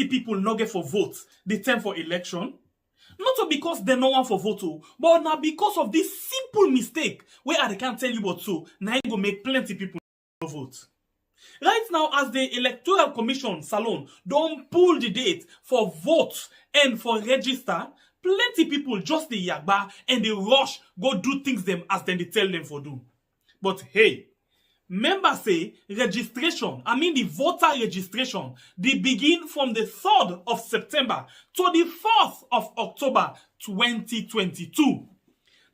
plenty people no get for vote the time for election. Not because they no want for vote, but now because of this simple mistake where I can't tell you what so now it go make plenty people no vote. Right now, as the Electoral Commission Salon don't pull the date for vote and for register, plenty people just the yagba and they rush go do things them as then they tell them for do. But hey, members say registration, the voter registration, they begin from the 3rd of September to the 4th of October 2022.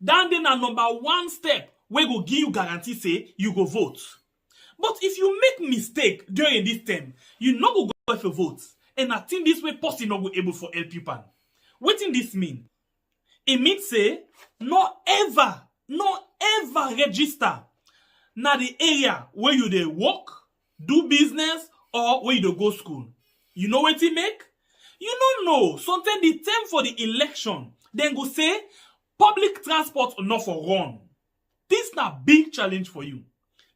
Then a number one step we go give you guarantee say you go vote. But if you make mistake during this time, you no go for vote. And I think this way person no go able for help you pan. What in this mean? It means say no ever register na the area where you dey work, do business, or where you dey go school. You know what it make? You don't know. Sometimes the time for the election, then go say public transport not for run. This na big challenge for you.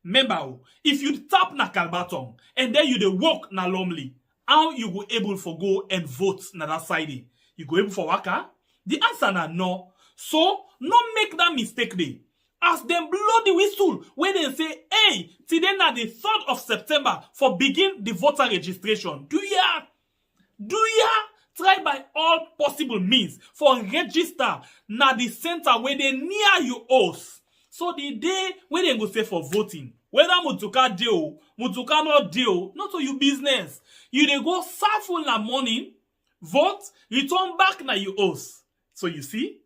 Remember, if you tap na Kalbaton and then you dey work na Lomley, how you go able for go and vote na that side? You go able for waka? The answer na no. So, no make that mistake there. As them blow the whistle when they say, hey, today na the 3rd of September for begin the voter registration. Do ya try by all possible means for register na the center where they near you house. So the day when they go say for voting, whether Mutuka deal, Mutuka not deal, not to your business. You dey go serve full na morning, vote, return back na you house. So you see,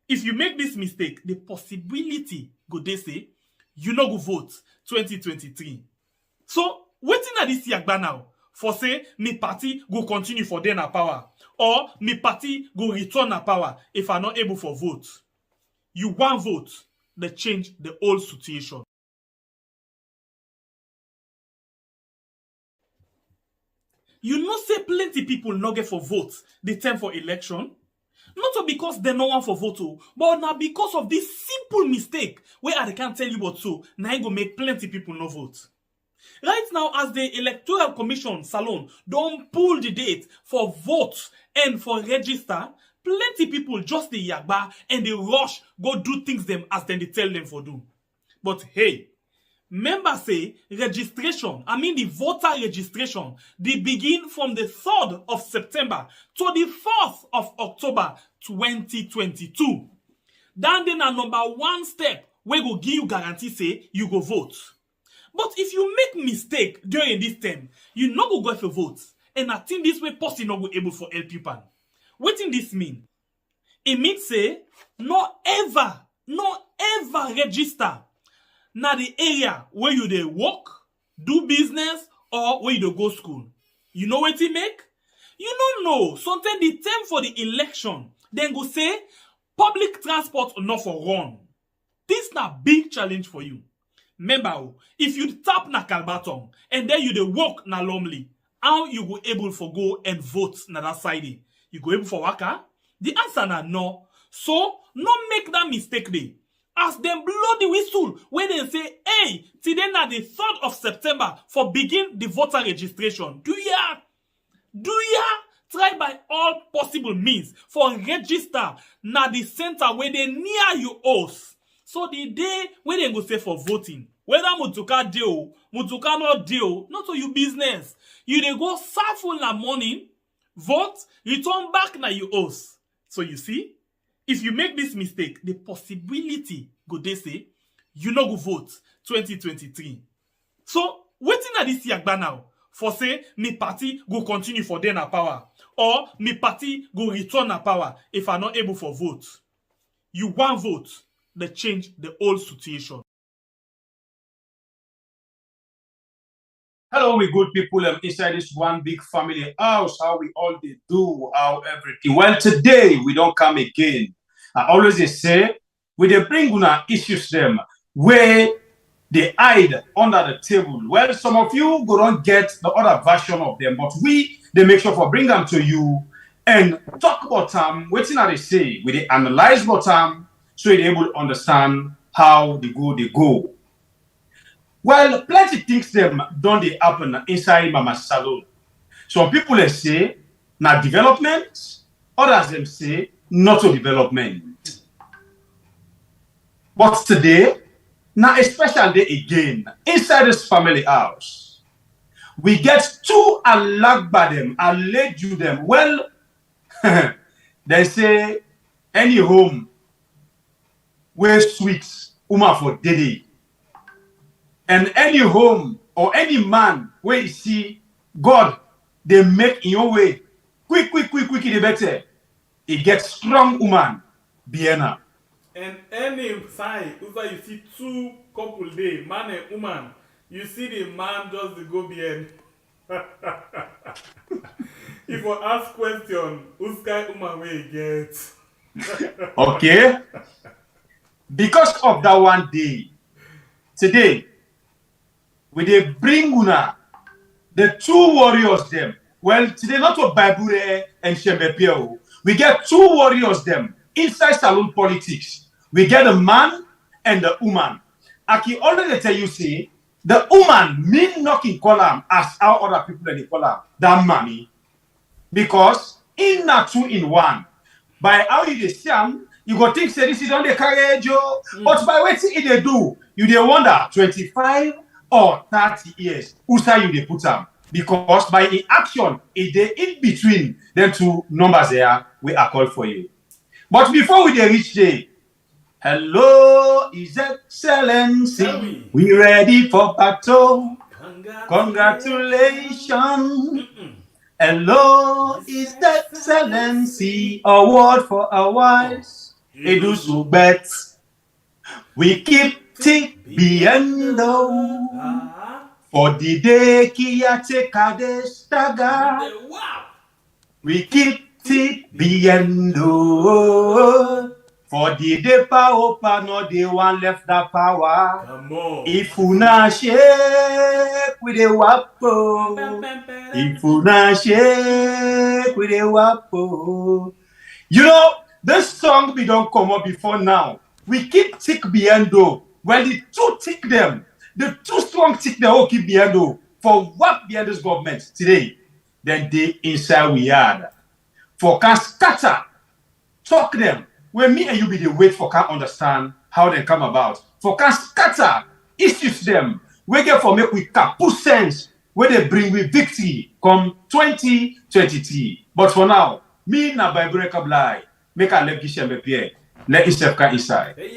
if you make this mistake, the possibility go they say you no go vote 2023. So waiting at this yagba now for say me party go continue for then na power or me party go return na power if I not able for vote. You want vote, they change the whole situation. You know say plenty people no get for vote the time for election. Not because they no want for vote, but now because of this simple mistake where I can't tell you what so now it go make plenty people no vote. Right now, as the Electoral Commission Salon don't pull the date for vote and for register, plenty people just the yagba and they rush go do things them as then they tell them for do. But hey, members say registration, the voter registration, they begin from the 3rd of September to the 4th of October 2022. Then a number one step we go give you guarantee say you go vote. But if you make mistake during this time, you no go for vote. And I think this way person no go able for help you pan. What in this mean? It means say no ever register na the area where you dey work, do business, or where you dey go school. You know what it make? You don't know. Sometimes the time for the election, then go say public transport not for run. This na big challenge for you. Remember, if you tap na Kalbaton and then you dey work na Lomley, how you go able for go and vote na that side? You go able for waka? The answer na no. So, no make that mistake there. As them blow the whistle when they say, hey, today na the 3rd of September for begin the voter registration. Do ya try by all possible means for register na the center where they near you house. So the day when they go say for voting, whether Mutuka deal, Mutuka not deal, not to your business. You dey go serve full na morning, vote, return back na you house. So you see, if you make this mistake, the possibility go they say you no go vote 2023. So waiting at this yagba now for say me party go continue for then na power or me party go return na power if I not able for vote. You want vote, they change the whole situation. Hello, we good people inside this one big family house. How we all they do, how everything. Well, today we don't come again. I always say we they bring una issues them where they hide under the table. Well, some of you go don't get the other version of them, but they make sure for bring them to you and talk about them. Waiting at they say we they analyze about them so they able to understand how they go. Well, plenty things them don't they happen inside Mama Salon. Some people they say Now development, others them say not to development. But today, now a special day again, inside this family house, we get two alagba them, alleged you them. Well, they say any home where sweet woman for daddy, and any home or any man where you see God, they make in your way quick, the better. It gets strong woman, Biena. And any side, if you see two couple day, man and woman, you see the man just to go behind. If you ask question, who's kind woman will get? Okay. Because of that one day, today, we they bring una the two warriors them. Well, today not to Bible and Shembepio. We get two warriors them inside saloon politics. We get the man and the woman. I can already tell you, see, the woman mean knocking column as how other people in the column. That money. Because in that two in one, by how you see them, you go think say this is on the carriage, but by what they do, you they wonder 25 or 30 years, who say you they put them? Because by in action, it they in between them two numbers there, we are called for you. But before we they reach there, hello, His Excellency, we ready for battle. Congratulations. Hello, His Excellency, award for our wives. Edusu bet. We keep tick biendo. For the day Kiyate Kade Staga. We keep tick biendo. For the day Paopa no the one left that power. Come on. If una shake with a wapo. If una shake with a wapo. You know, this song we don't come up before now. We keep tick biendo. Well, the two tick them. The two strong tick they all keep biendo. For what behind this government today? Then they inside we had. For can scatter. Talk them. When me and you be the wait for can understand how they come about. For can scatter issues them. We get for make we put sense where they bring with victory come 2023. But for now, me na Bible kably. Make a left Gishem Pierre. Let yourself come inside. And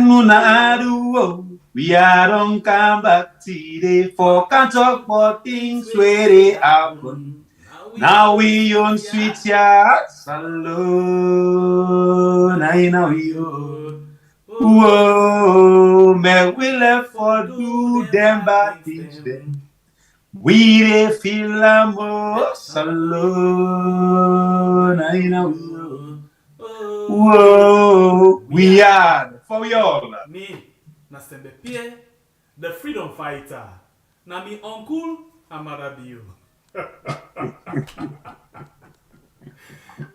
Muna Aduo, we are don't come back today for can talk about things where they happen. Now we on sweet yards alone. I know you. Whoa, man, we left for do them bad things then. We they feel the most alone. I know you. Whoa, we are for y'all. Me, na Sembepie, the freedom fighter. Na me uncle, Amara Bio.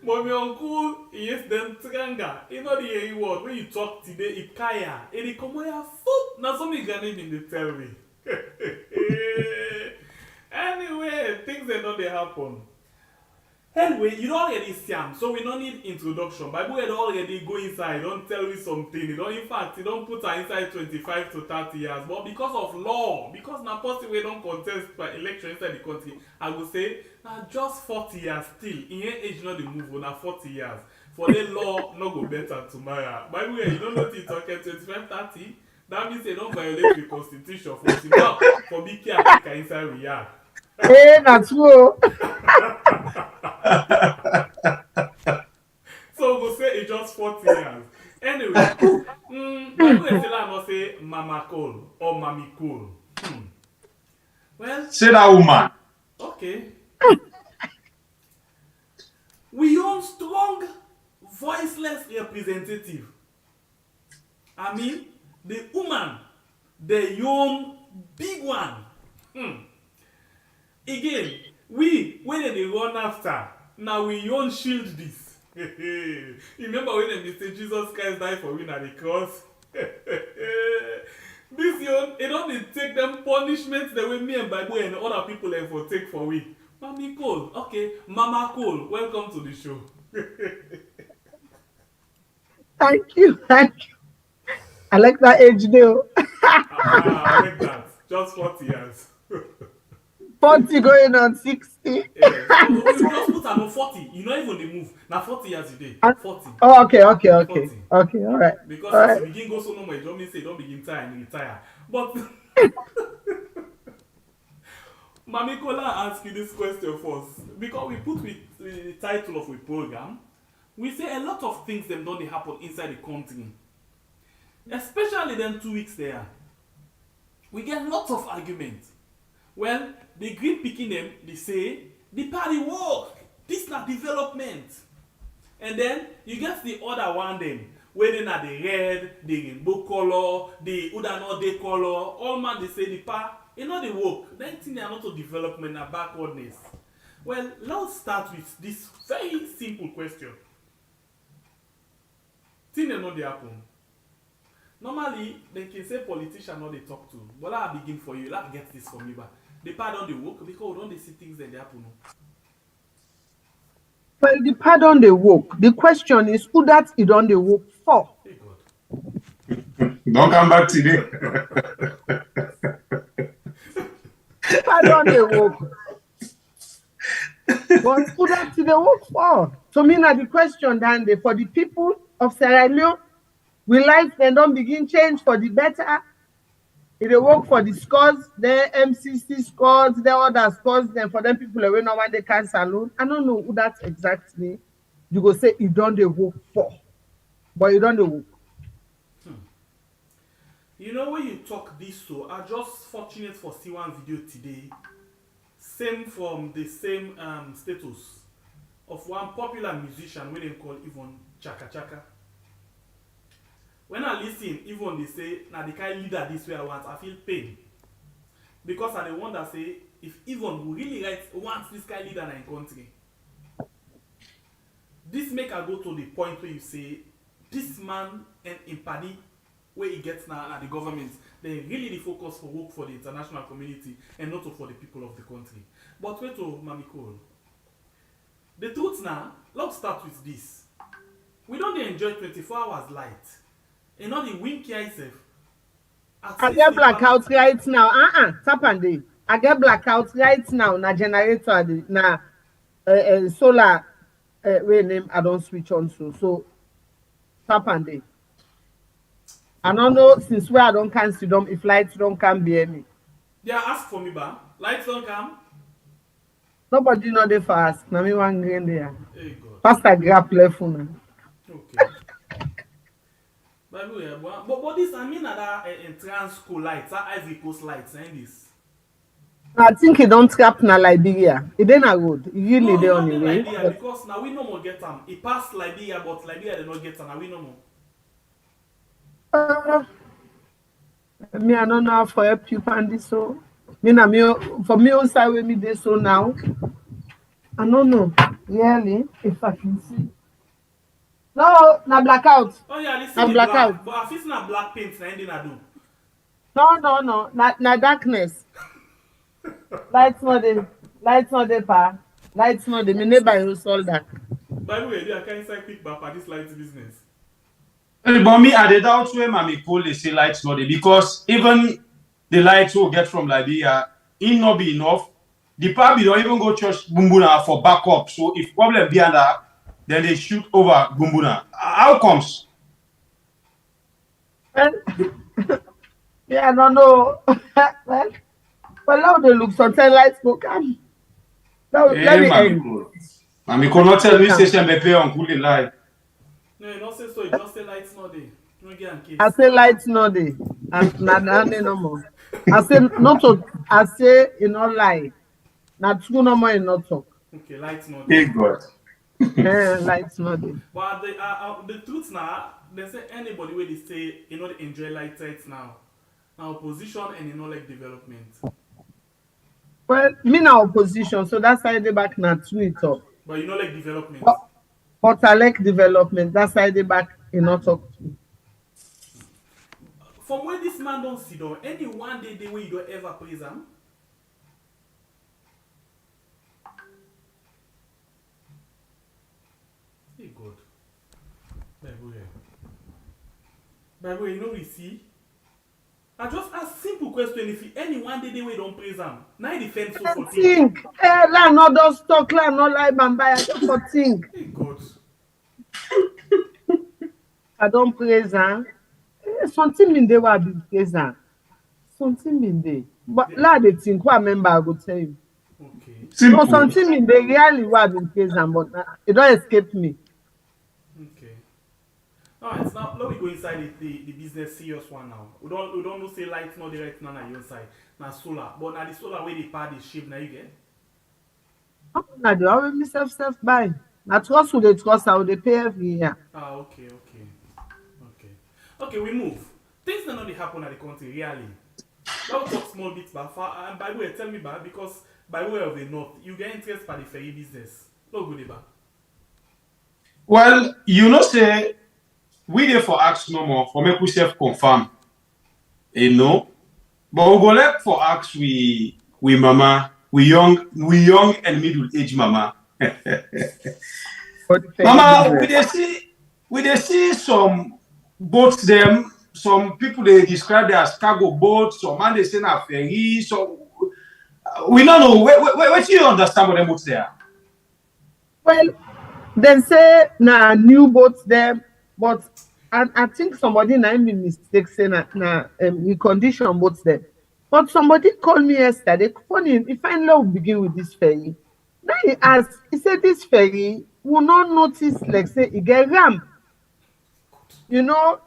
But my uncle, he is them tranga. You know the word when you talk today, it kaya. And it come here foot. Now some Ghanaian in the tell me. Anyway, things they know they happen. Anyway, you don't already see them, so we don't need introduction. Bible had already go inside, don't tell you something. You don't, in fact, you don't put her inside 25 to 30 years. But because of law, because now possible we don't contest by election inside the country, I would say now just 40 years still. In your age not the move on 40 years. For the law not go better tomorrow. By the way, you don't know you talking 25, 30. That means they don't violate the constitution for now for big care inside we are. Hey, that's true. So we'll say it's just 40 years. Anyway, Bible is not say Mama Cole or Mommy Cole. Well, say that woman. Okay. We own strong, voiceless representative. I mean, the woman, the young, big one. Again, we, when they run after, now we don't shield this. Remember when they say Jesus Christ died for we at the cross? This year, it only take them punishments the way me and Bible and other people for take for week. Mommy Cole, okay, Mama Cole, welcome to the show. Thank you. I like that age deal. I like that. Just 40 years. 40 going on 60. Yeah, so we just put on 40. You not even the move. Now 40 years today. 40. Oh, okay. 40. Okay, all right. Because all as right. you begin go so normal, it don't mean say don't begin tire and retire. But Mami Kola ask you this question first. Because we put with the title of the program, we say a lot of things them don't happen inside the country. Especially them 2 weeks there. We get lots of arguments. Well, the green picking them, they say, the party work, this not development. And then you get the other one then, where they are the red, the rainbow color, the Udanode color, all man they say the pa, you know the work. Then think they are not to development and backwardness. Well, let's start with this very simple question. Think they know they happen. Normally, they can say politician not they talk to. But I begin for you. Let's get this from you back. The part on the work because we don't they see things that they happen. Well, the pardon they work. The question is who that it on the work for? Hey God. Don't come back today. Pardon they work. But who that they work for? So me now the question then they for the people of Sierra Leone, we life then don't begin change for the better. If they work for the scores, the MCC scores, the other scores, then for them people away no one they can saloon. I don't know who that exactly. You go say you don't they work for, but you don't they work. You know when you talk this so, I just fortunate for see one video today, same from the same status of one popular musician when they call even Chaka Chaka. When I listen, even they say, now the kind leader this way I want, I feel pain. Because I the one that say, if even who really wants this kind leader in country, this make I go to the point where you say, this man and in party where he gets now at the government, they really the focus for work for the international community and not for the people of the country. But wait to Mami Cole. The truth now, let's start with this. We don't enjoy 24 hours light. And not the wink yourself. I get blackout right now. Tap and day. I get blackout right now. Na generator na solar way name I don't switch on so tap and day. I don't know since where I don't cancel them if lights don't come bear me. They ask for me, ba. Lights don't come. Nobody know they fast. Na me one green there. Hey God. Pastor grab left phone. Okay. But this I mean that entrance school lights, that Ivory Coast lights, and this. I think it don't trap na Liberia. It ain't a road. It really No, they not on the in way. Liberia because now we no more get them. It passed Liberia, but Liberia they not get them. Now we no more. Me I don't know how for help you find this so. Me na me for me outside with me this so now. I don't know really if I can see. No, na blackout. Oh yeah, this is Na blackout. but I feel na black paint na ending I do. No. Na darkness. Lights not the pa. Lights not the me neighbor who sold that. By the way, they are kind of quick back for this light business. But me, I doubt where Mami Cole they say lights not there because even the lights will get from Liberia, it not be enough. The party don't even go church Bumbuna for backup. So if problem be under, then they shoot over Bumbuna. How comes? Well, yeah, I don't know. well, now they look sometimes lights go come. Now, let me end. Mami Cole not tell me station be pay on good light. No, you don't say so. You just say lights not there. No get in case. I say lights not there. And no more. I say not to. I say you not lie. Not true no more. You not talk. Okay, lights not there. Hey God. Lights not there. But the truth now, they say anybody where they say you know they enjoy light now. Now opposition and you know like development. Well, me now opposition, so that's why they back now Twitter. But you know like development. But I like development. That's why they back in not talk. from where this man don't sit down, any one day the way you don't ever praise him. Hey God. Bible, you know we see. I just ask simple question. If any one day the way don't praise him, now defend so for think. La no don't stock, la no lie bamba. I just for think. Hey God. I don't praise am. Something in there will be praise am. Something in there. But la they think what member I go tell you. Okay. No, Simple. something in there really will be praise am, but it don't escape me. Okay. Alright, now let me go inside the business serious one now. We don't know say light not the right now na your side. Na solar. But now the solar where they part the shape now you get. Na dey always me self buy. Na trust who dey trust, I will dey pay every year. Okay. Okay, we move. Things that not dey happen at the country really. Let's talk small bit about far and by the way tell me about because by way of the north you get interest by the ferry business. No good about. Well, you know, say we there for ask no more for make we self confirm. You know, but we go let for ask we mama, we young and middle age mama. For the ferry Mama, business. we dey see some boats them. Some people they describe them as cargo boats. Some man they say na ferry. So we don't know. Where do you understand what them boats there? Well, dem say na new boats dem, but I think somebody na be mistake say na recondition boats dem. But somebody called me yesterday. Funny, if I know we begin with this ferry. Now he ask, he said this ferry will not notice like say e get ramp. You know,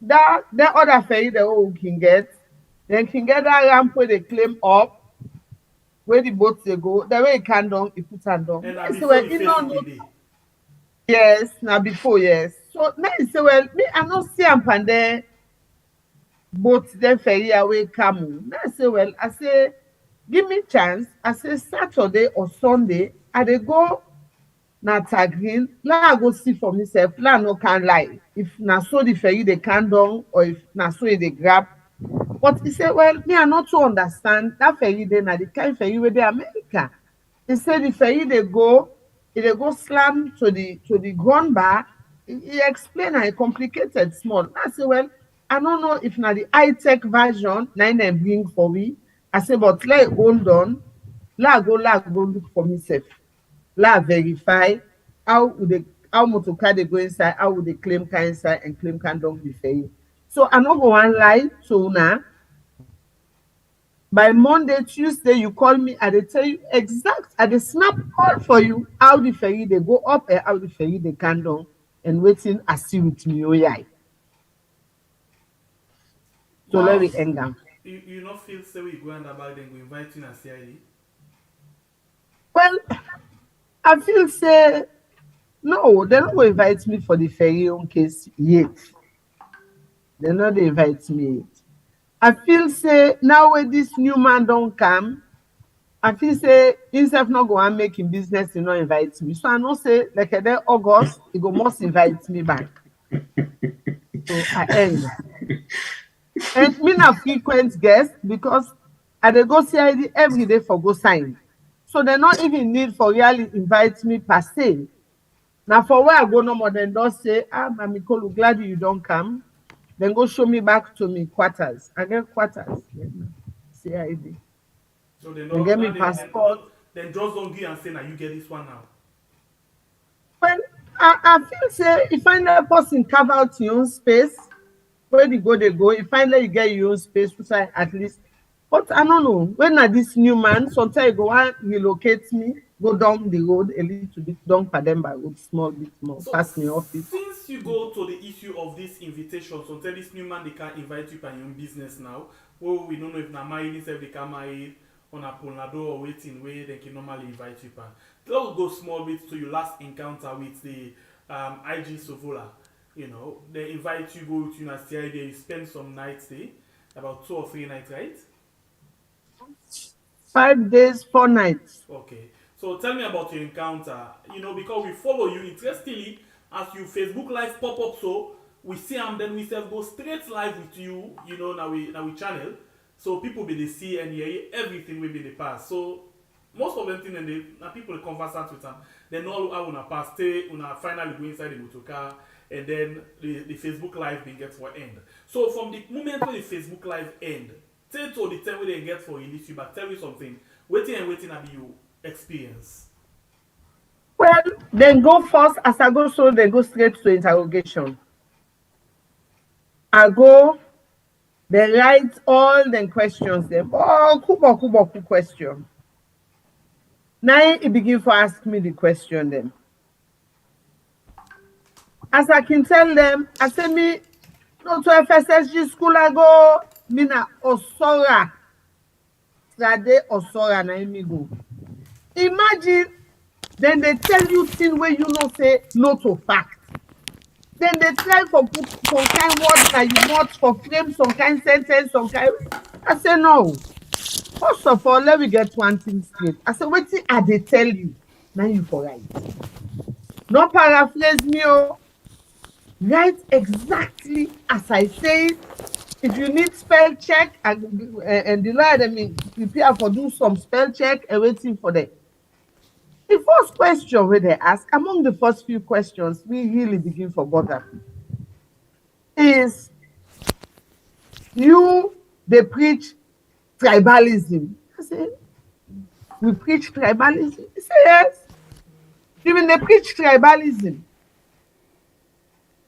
that other ferry that we can get, then can get that ramp where they claim up, where the boats they go, the way it can down, it put am down. And I say, before well, the you face know, it no, dey. yes, now before, yes. So now he say, well, me, I not see am pan there, boats then ferry away come. Now I say, well, I say, give me chance. I say Saturday or Sunday, I dey go na tagging. La I go see for myself. La no can lie. If na so the ferry they can down or if na so they grab. But he said, well, me I not to understand that ferry they na the kind ferry where they America. He said the ferry they go slam to the ground bar. He explained and he complicated small. I say, well, I don't know if na the high-tech version na dem bring for we. I say, but let hold on. La go look for myself. La verify how motor car they go inside, how would they claim car inside and claim can don't be fair. So I no go one lie to now. By Monday, Tuesday, you call me, I dey tell you exact, I dey snap all for you how the ferry they go up and how the ferry they can down and waiting I see with me. Oh yeah. So let Wow. me end am. You not feel say we go and about then go invite you na CID? Well, I feel say no, they don't go invite me for the ferry on case yet. They no dey invite me yet. I feel say now when this new man don't come, I feel say himself not go and make him business, he not invite me. So I know say like then August, he go must invite me back. So I end. And me na frequent guest because I dey go CID every day for go sign. So they not even need for really invite me per se. Now for where I go no more than just say, Mami Kolu, glad you don't come. Then go show me back to me quarters. I get quarters. CID. So they Then don't get me now passport. then just don't give and say now you get this one now. Well, I feel say if I let person carve out your own space, where they go. If I let you get your own space, which I at least. But I don't know. When are this new man, sometimes go and relocate me, go down the road a little bit, down Pademba road, small bit more, So pass me office. since you go to the issue of this invitation, so tell this new man they can't invite you by your own business now. Well, we don't know if na married if they can marry on a polnado or waiting where they can normally invite you by. Let's go small bit to your last encounter with the IG Sovula. You know, they invite you, go to your CID, you spend some nights there, about 2 or 3 nights, right? 5 days, 4 nights. Okay. So tell me about your encounter. You know, because we follow you interestingly as you Facebook Live pop up so we see them, then we self go straight live with you, you know, now we channel. So people be they see and hear everything we be the pass. So most of them thing and they people conversant with them. They know how una pass stay, una finally go inside the motor car, and then the Facebook live they get for end. So from the moment when the Facebook live end, till to the time when they get for release you, but tell you something. Waiting and waiting at you experience. Well, then go first. As I go, so they go straight to interrogation. I go, they write all the questions. Them, oh, kubo question. Now he begin to ask me the question. Then, as I can tell them, I say me, no to FSSG school. I go, me na Osora, Trade Osora na me go. Imagine. Then they tell you things where you know say no to fact. Then they try for put some kind words that you want for frame some kind sentence, some kind. I say no. First of all, let me get one thing straight. I say, what are they tell you? Now you for right. No paraphrase me, oh. Write exactly as I say it. If you need spell check and the lawyer, I mean, prepare for do some spell check and waiting for them. The first question where they ask, among the first few questions, we really begin for bother, is they preach tribalism. I say, we preach tribalism? He say, yes. Even they preach tribalism.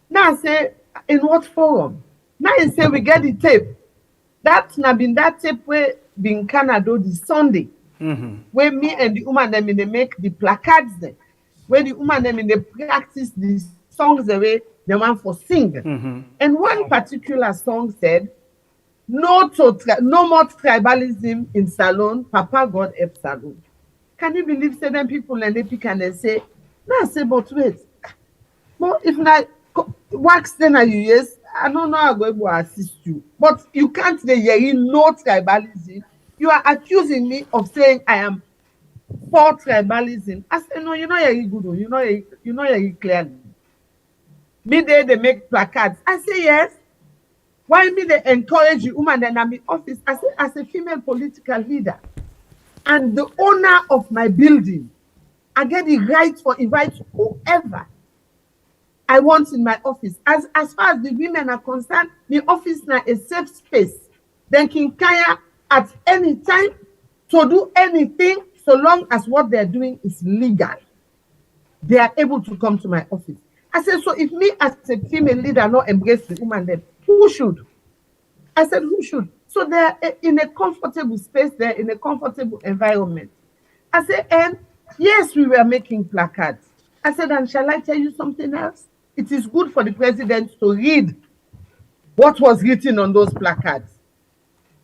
Now I say, in what forum? Now he say, we get the tape. That's not been that tape where been Canada this Sunday. Where me and the woman them they make the placards there, where the woman them they practice the songs the way they want for sing. And one particular song said, no more tribalism in Salon, Papa God help Salon. Can you believe certain people and they pick and they say, no, I say, but wait, but if not wax then are you yes, I don't know how I'm going to assist you. But you can't say yeah, no tribalism. You are accusing me of saying I am for tribalism. I say, no, you know you're good. You know you're clearly. Me they make placards. I say, yes. Why me they encourage you, woman, then I'm in office? I say, as a female political leader and the owner of my building, I get the right for invite whoever I want in my office. As far as the women are concerned, the office now is a safe space. Then can kaya at any time to do anything so long as what they're doing is legal. They are able to come to my office. I said, so if me as a female leader not embrace the woman, then who should? I said, who should? So they're in a comfortable space, they're in a comfortable environment. I said, and yes, we were making placards. I said, and shall I tell you something else? It is good for the president to read what was written on those placards.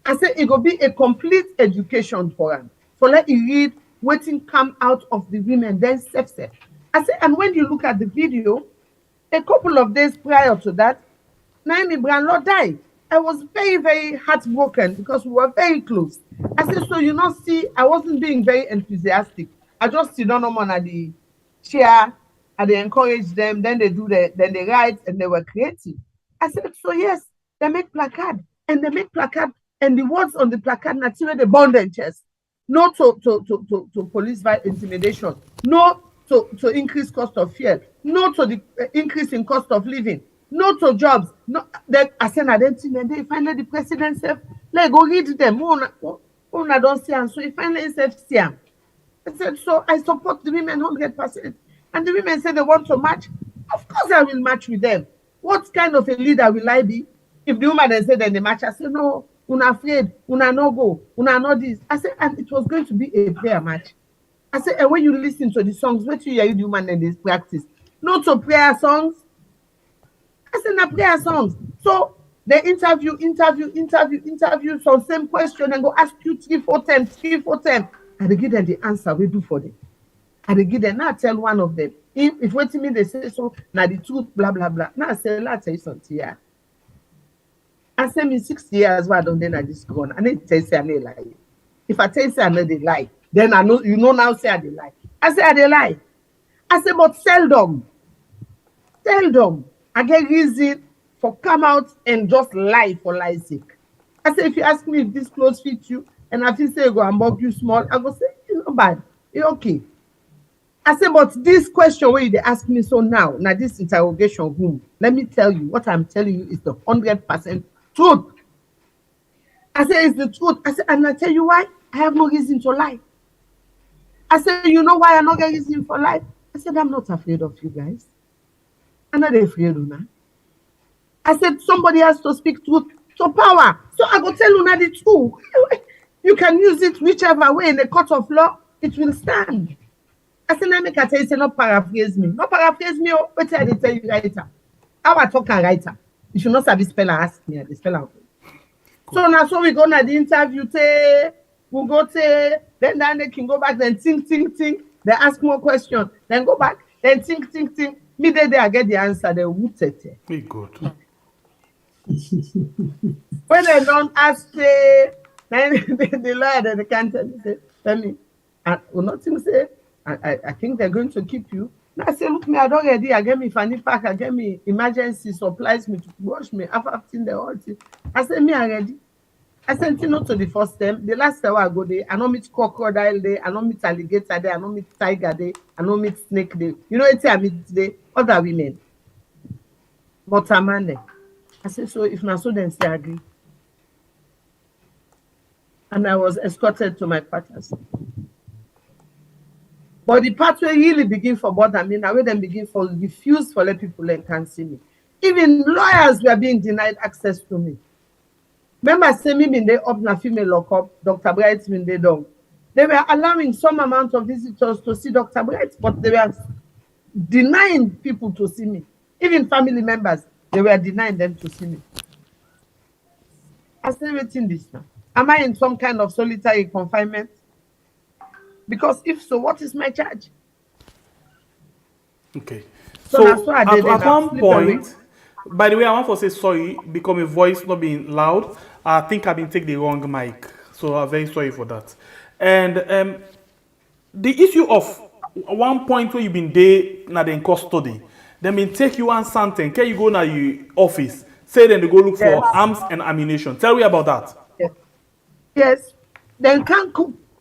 I said it will be a complete education for him. So let him read what come out of the women, then safe. I said, and when you look at the video, a couple of days prior to that, Naomi Brownlow died. I was very, very heartbroken because we were very close. I said, so you know, see, I wasn't being very enthusiastic. I just sit down on the chair and they encourage them, then they write and they were creative. I said, so yes, they make placard and and the words on the placard not even the bond and chest. No to police violence intimidation, no to increase cost of fuel, no to the increase in cost of living, no to jobs. No, then I said identity and they finally the president said, let go read them. I don't see them. So he finally said see them. I said, so I support the women 100%. And the women said they want to match. Of course I will match with them. What kind of a leader will I be? If the woman then said then they match, I said, no, una afraid, una no go, una no this. I said, and it was going to be a prayer match. I said, and when you listen to the songs, what you hear the woman and this practice? Not to prayer songs. I said, na prayer songs. So they interview, some same question and go ask you 3-4 times. And they give them the answer we do for them. And they give them, now tell one of them. If waiting me, they say so, now the truth, blah, blah, blah. Now I say, let's tell you something here. I say me 60 years, why don't then I just go on? I need to tell you I may lie. If I tell you I know they lie, then I know, you know now say I they lie. I say I they lie. I say, but seldom. I get reason for come out and just lie for lie's sake. I say, if you ask me if this clothes fit you, and I feel say go and bug you small, I go say, you know, bad, it's okay. I say, but this question where they ask me so now this interrogation room, let me tell you, what I'm telling you is the 100% truth. I say, it's the truth. I say, and I tell you why, I have no reason to lie. I said, you know why I'm not getting reason for life? I said, I'm not afraid of you guys. I'm not afraid of you. I said, somebody has to speak truth to power. So I go tell you the truth. You can use it whichever way in the court of law, it will stand. I said, let me tell you, say, not paraphrase me. Not paraphrase me, what I tell you writer. How I talk a writer. You should not have the speller ask me, the speller. So now, so we go to the interview, we go to, then they can go back, then think. They ask more questions, then go back, then think. Me there, I get the answer, they woot it. Be good. When they don't ask, then the lawyer, then they can't tell me, nothing say, I think they're going to keep you. Now I say, look, me, I don't ready. I get me fanny pack, I get me emergency supplies, me to wash me, after the whole thing. I say, me, I ready. I sent you not to the first time. The last time I go there, I don't meet crocodile day, I don't meet alligator day, I don't meet tiger day, I don't meet snake day. You know what I meet today? Other women. But a man there. I said, so if not so, then say agree. And I was escorted to my quarters. But the pathway really begin for bother me. Now when them begin for refuse for let people and can't see me. Even lawyers were being denied access to me. Remember, say me when they up na female lockup, Dr. Bright when they don't. They were allowing some amount of visitors to see Dr. Bright, but they were denying people to see me. Even family members, they were denying them to see me. I said, waiting this now. Am I in some kind of solitary confinement? Because if so, what is my charge? Okay. So at one point, by the way, I want to say sorry, become a voice not being loud. I think I've been taking the wrong mic. So I'm very sorry for that. And the issue of one point where you've been there now in custody, then been take you one something, can you go now your office, say then they go look for arms and ammunition. Tell me about that. Yes. Then can't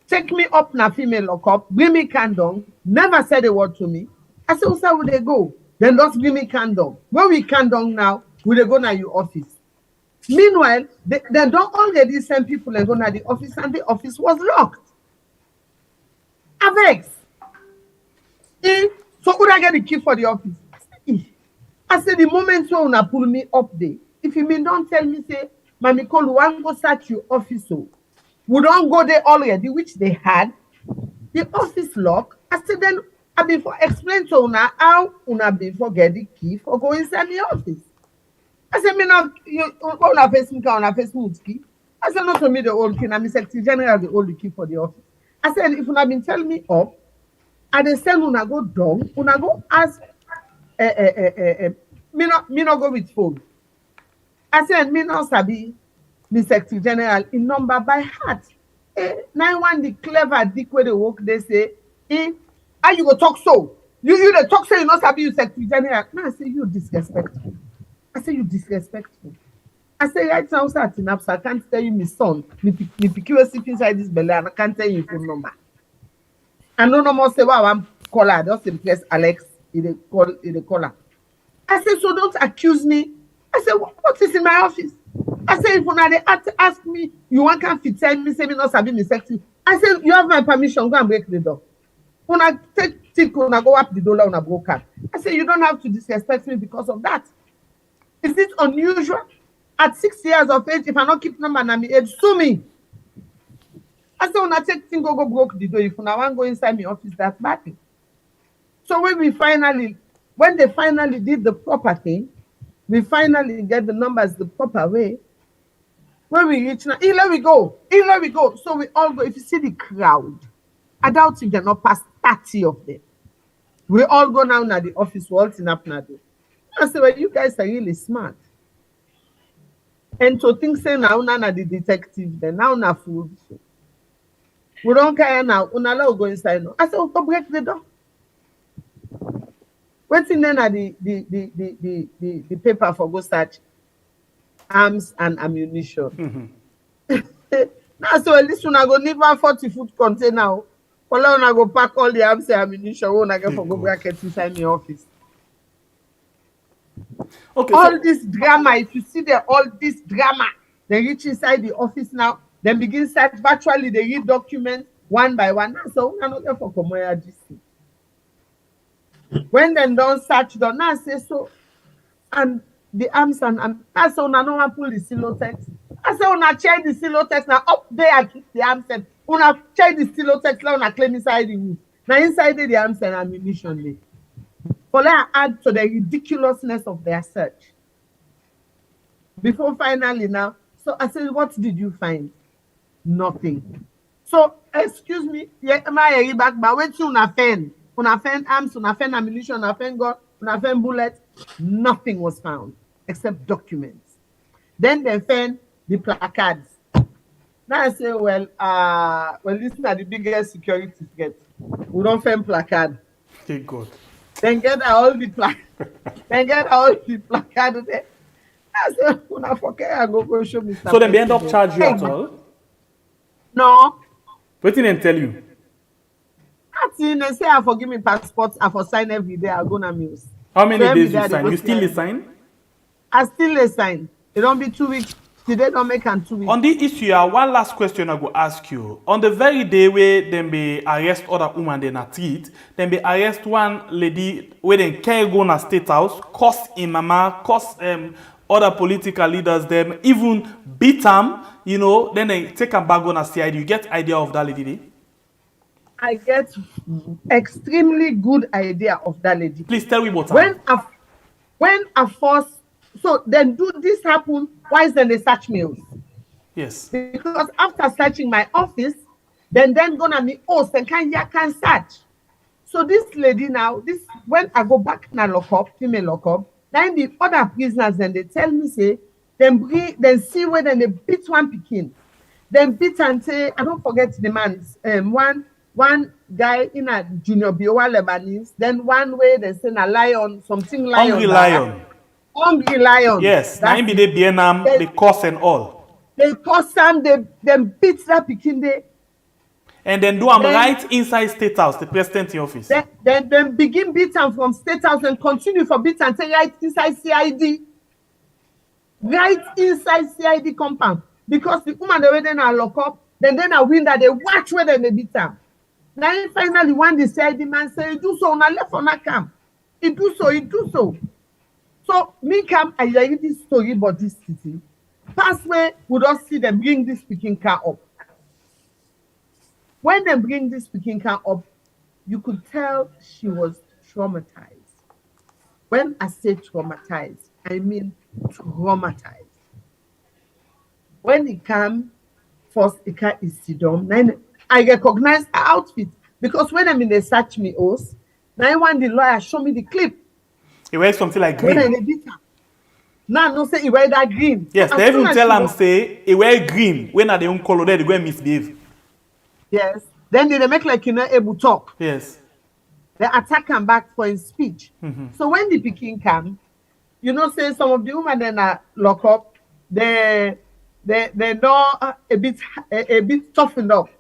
take me up na female lockup, bring me condom, never said a word to me. I said, where would they go? Then just bring me condom. When we condom now, will they go to your office? Meanwhile, they don't already send people and go to the office, and the office was locked. Avex. So could I get the key for the office? I said, the moment you wanna pull me up there, if you mean don't tell me, say, Mami Kolu, one go search your office, so we don't go there already, which they had. The office lock. I said, then I before explain to una how una before get the key for go inside the office. I said, me not you una face me una face me key. I said, not to me the old key, I'm Secretary General the old key for the office. I said, if una been tell me up, and they send una go down, una go ask me not go with phone. I said, me not sabi the Secretary General in number by heart. 91 the clever dick where they work, they say, how you go talk so? You the talk so you not sabi you Secretary General. No, I say you disrespectful. I say you disrespectful. I say right now, sir, I can't tell you my son. Me PQSC inside this belly, and I can't tell you your phone number. I no more say wow, I'm caller. Just replace Alex in the caller. I say, so don't accuse me. I say, what is in my office? I say, if una they ask me, you want can fit tell me, say me not sabi me sexy. I say, you have my permission, go and break the door. Una take tick, una go up the door, una broke out. I say, you don't have to disrespect me because of that. Is it unusual? At 6 years of age, if I not keep number na me age, sue me. I say, una take thing go broke the door. If una want go inside my office, that's bad thing. So when they finally did the proper thing, we finally get the numbers the proper way. When we reach now, here we go. So we all go. If you see the crowd, I doubt if they're not past 30 of them. We all go now to the office, waltzing up now. I say, well, you guys are really smart. And to think say now the detective, then now na food. We don't care now. Unala go inside now. I say, go break the door. Waiting then at the paper for go search. arms and ammunition. Now, so at least when I go never 40-foot container, when I go pack all the arms and ammunition, when I get for go bracket inside my office. Okay. All this drama, if you see all this drama, they reach inside the office now, then begin search virtually, they read documents one by one. So we're not there for commodity. When they don't search, don't now say so, and the arms and that's how una no pull the silo text. I say una check the silo text now up there and keep the arms and una check the silo text now una claim inside the roof. Now inside the arms and ammunition dey. For let add to the ridiculousness of their search. Before finally now, so I said, what did you find? Nothing. So excuse me, am I back? But when you una find arms, una find ammunition, una find gun, una find bullets, nothing was found except documents. Then they found the placards. Now I say, well, listen at the biggest security threat. We don't find placard. Thank God. Then get all the placard. Then get all the placard there. I say, when I forget, I go show Mr. So then they end up charging you at all? No. What did they tell you? They say I forgive me passports, I for sign every day, I go na meals. How many So days every you day sign? they You go still sign. sign? I still sign. It don't be 2 weeks. Today don't make and 2 weeks. On the issue, one last question I go ask you. On the very day where them be arrest other woman they na treat, them be arrest one lady where they carry go na state house, cost in mama, cost other political leaders them, even beat them, you know, then they take them back on a CID. You get idea of that lady? I get extremely good idea of that lady. Please tell me what When I force, so then do this happen, why is then they search meals? Yes. Because after searching my office, then gonna me, oh, then can search. So this lady now, when I go back na lockup, female lockup, then the other prisoners then they tell me say, then see where then they beat one pikin. Then beat and say, I don't forget the man's one guy in a junior Biowa Lebanese, then one way they say a lion, something lion. Hungry lion. Hungry lion. Yes, now be the BNM, the cost and all. They cost them, they beat that pikin there. And then do them right inside State House, the president in office. Then begin beat them from State House and continue for beat and say right inside CID. Right inside CID compound. Because the woman they then are lock up, then I win that they watch where they beat them. Now finally one the CID man say, do so, on a left on a camp. He do so. So me come, I hear this story about this city. Past where we don't see them bring this speaking car up. When they bring this speaking car up, you could tell she was traumatized. When I say traumatized, I mean traumatized. When it came, first it car is Sidom. Then I recognize her outfit because when I'm in the search me house, now when the lawyer show me the clip. He wears something like green. Now no say he wear that green. Yes, so they even tell him say he wear green when are they own color there they go and misbehave. Yes. Then they make like you're not able to talk. Yes. They attack him back for his speech. So when the Peking come, you know, say some of the women then are lock up, they know a bit toughened up.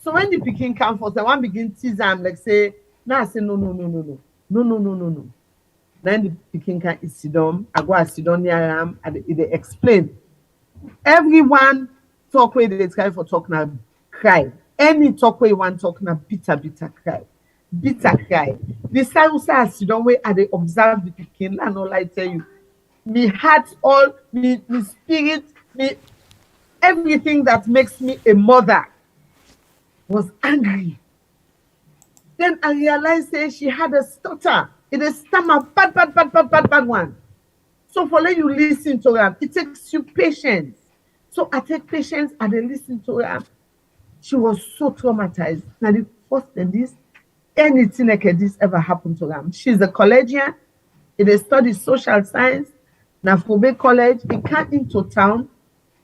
So when the Peking come for the one begin tease them like say, now I say no. Then the Peking can is sit down, I go and sit down near him and they explain. Everyone talk where they try for talk now cry. Any talk where you want talk now bitter cry. This time we say sit down where they observe the Peking and all I tell you. Me heart all, me spirit, me everything that makes me a mother was angry. Then I realized that she had a stutter. It is stammer, bad one. So for let you listen to her, it takes you patience. So I take patience and I listen to her. She was so traumatized. Now the first and this, anything like this ever happened to her. She's a collegian. It studies social science. Now for Bay College, it can't into town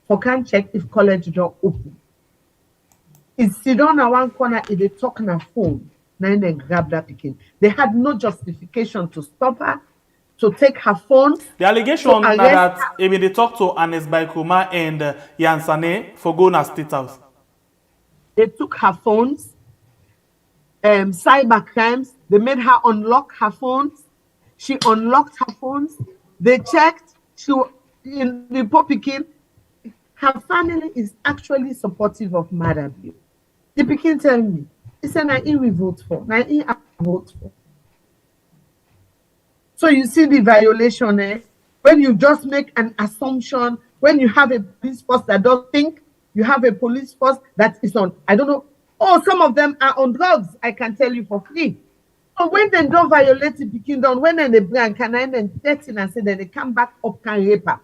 for can check if college door open. It sit down at one corner, they talk on a phone. Now they grab that picking. They had no justification to stop her, to take her phones. The allegation now that they talk to Anes Baikuma and Yansane for going to State House. They took her phones, cyber crimes. They made her unlock her phones. She unlocked her phones. They checked. She in the Pikin. Her family is actually supportive of Madam U. The Pikin tell me, he said, "Na we vote for. Na I vote for." So you see the violation, when you just make an assumption, when you have a police force that don't think, you have a police force that is on, I don't know, some of them are on drugs, I can tell you for free. So when they don't violate the Pikin, when they bring canine and 13 and say that they come back up can rape her.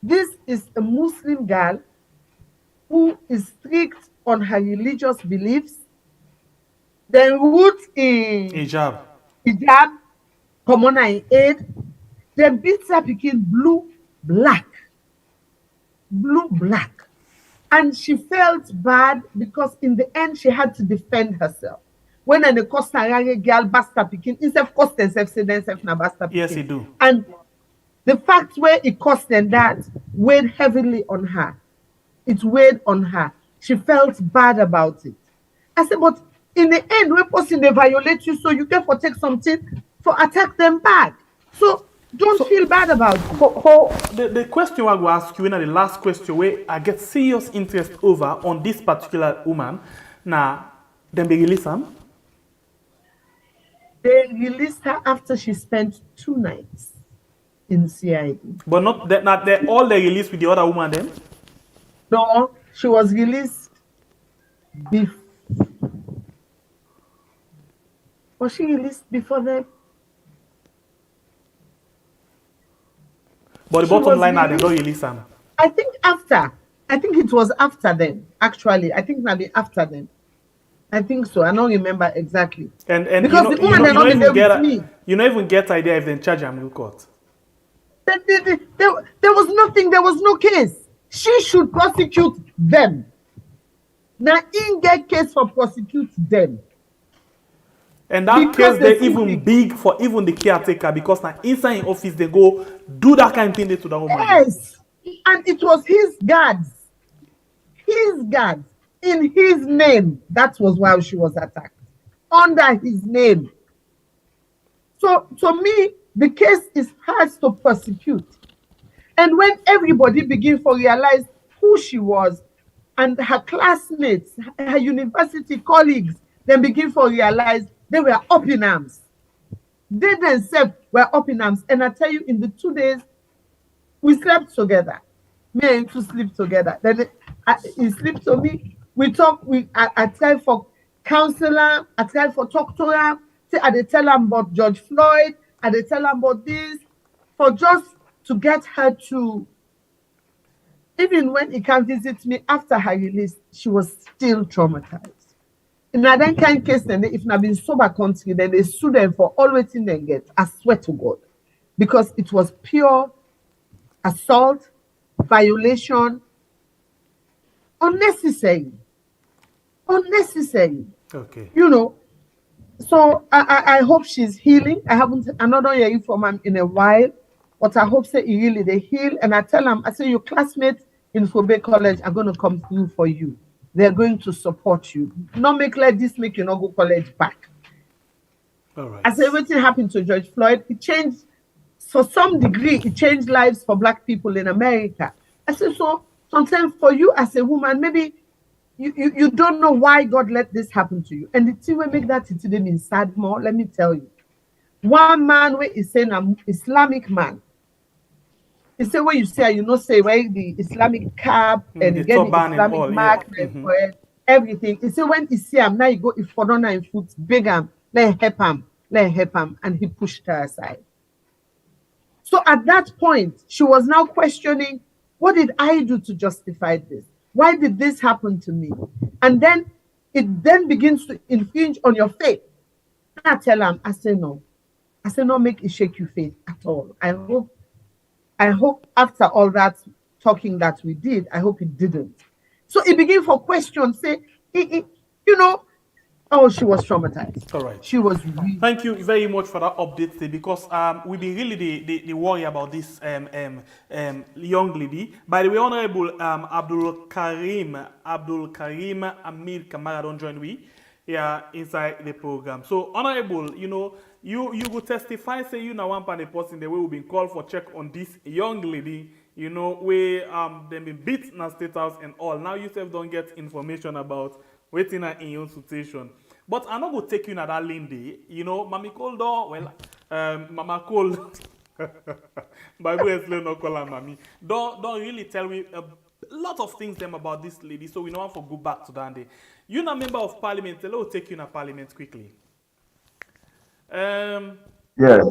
This is a Muslim girl who is strict on her religious beliefs. Then root in hijab, commoner in aid. Then beats her Pikin blue, black. And she felt bad because in the end she had to defend herself. When an Costa girl basta Pikin, instead of cost themselves, say themselves na basta Pikin. Yes, he do. And the fact where it cost them that weighed heavily on her. It weighed on her. She felt bad about it. I said, but in the end, when person they violate you, so you can for take something for attack them back. So don't feel bad about it. The question I will ask you, the last question where I get serious interest over on this particular woman. Now, then they release her. They released her after she spent 2 nights in CID. But not that all they released with the other woman then? No, she was released before. Was she released before them? But the bottom line now, they don't release her. I think after. I think it was after them, actually. I think maybe after them. I think so. I don't remember exactly. And because the woman you don't even get idea if they charge them in court. There was nothing. There was no case. She should prosecute them. Now, in get case for prosecute them. And that because case, they even big for even the caretaker because now inside in office they go do that kind of thing to the woman. Yes, and it was his guards. His guards. In his name. That was why she was attacked. Under his name. So, to me, the case is hard to prosecute. And when everybody begin to realize who she was and her classmates, her university colleagues, then begin to realize they were up in arms. They themselves were up in arms. And I tell you, in the 2 days, we slept together. Me and him sleep together. Then he slept to me. We talk. I try for counselor. I try for talk to her. I dey tell him about George Floyd. I dey tell him about this. For just to get her to. Even when he can visit me after her release, she was still traumatized. In that kind of case, then if not been sober country, then they sue them for all waiting they get. I swear to God, because it was pure assault, violation, unnecessary. Okay. You know. So I hope she's healing. I'm not hearing from him in a while, but I hope say he really they heal. And I tell him, I say your classmates in Fobe College are going to come through for you. They're going to support you. Not make like this, make you not go college back. All right. I say everything happened to George Floyd. It changed, for some degree, it changed lives for Black people in America. I say, so sometimes for you as a woman, maybe you don't know why God let this happen to you. And the thing will make that today mean sad more. Let me tell you. One man where is saying an Islamic man. He say when you say, you know, say where the Islamic cap and you get the Islamic mark and everything. He say when he see him, now you go if for on and foot, beg him, let help him, and he pushed her aside. So at that point, she was now questioning, what did I do to justify this? Why did this happen to me? And then it then begins to infringe on your faith. And I tell him, I say no, make it shake your faith at all. I hope after all that talking that we did, I hope it didn't. So it began for questions, say, you know, Oh, she was traumatized. All right. She was really. Thank you very much for that update today, because we been really the worry about this young lady. By the way, Honorable Abdul Karim Amir Kamara don't join we here inside the program. So Honorable, you will testify, say you now one pan the person the way we've been called for check on this young lady, where they been beat in a state house and all. Now you self don't get information about waiting in your situation. But I'm not going to take you in that lane day. Mami Cole, Mama Cole, Bible is not call her Mami. Don't really tell me a lot of things them about this lady, so we know how to go back to that day. You're a member of parliament, let me take you in a parliament quickly. Yes.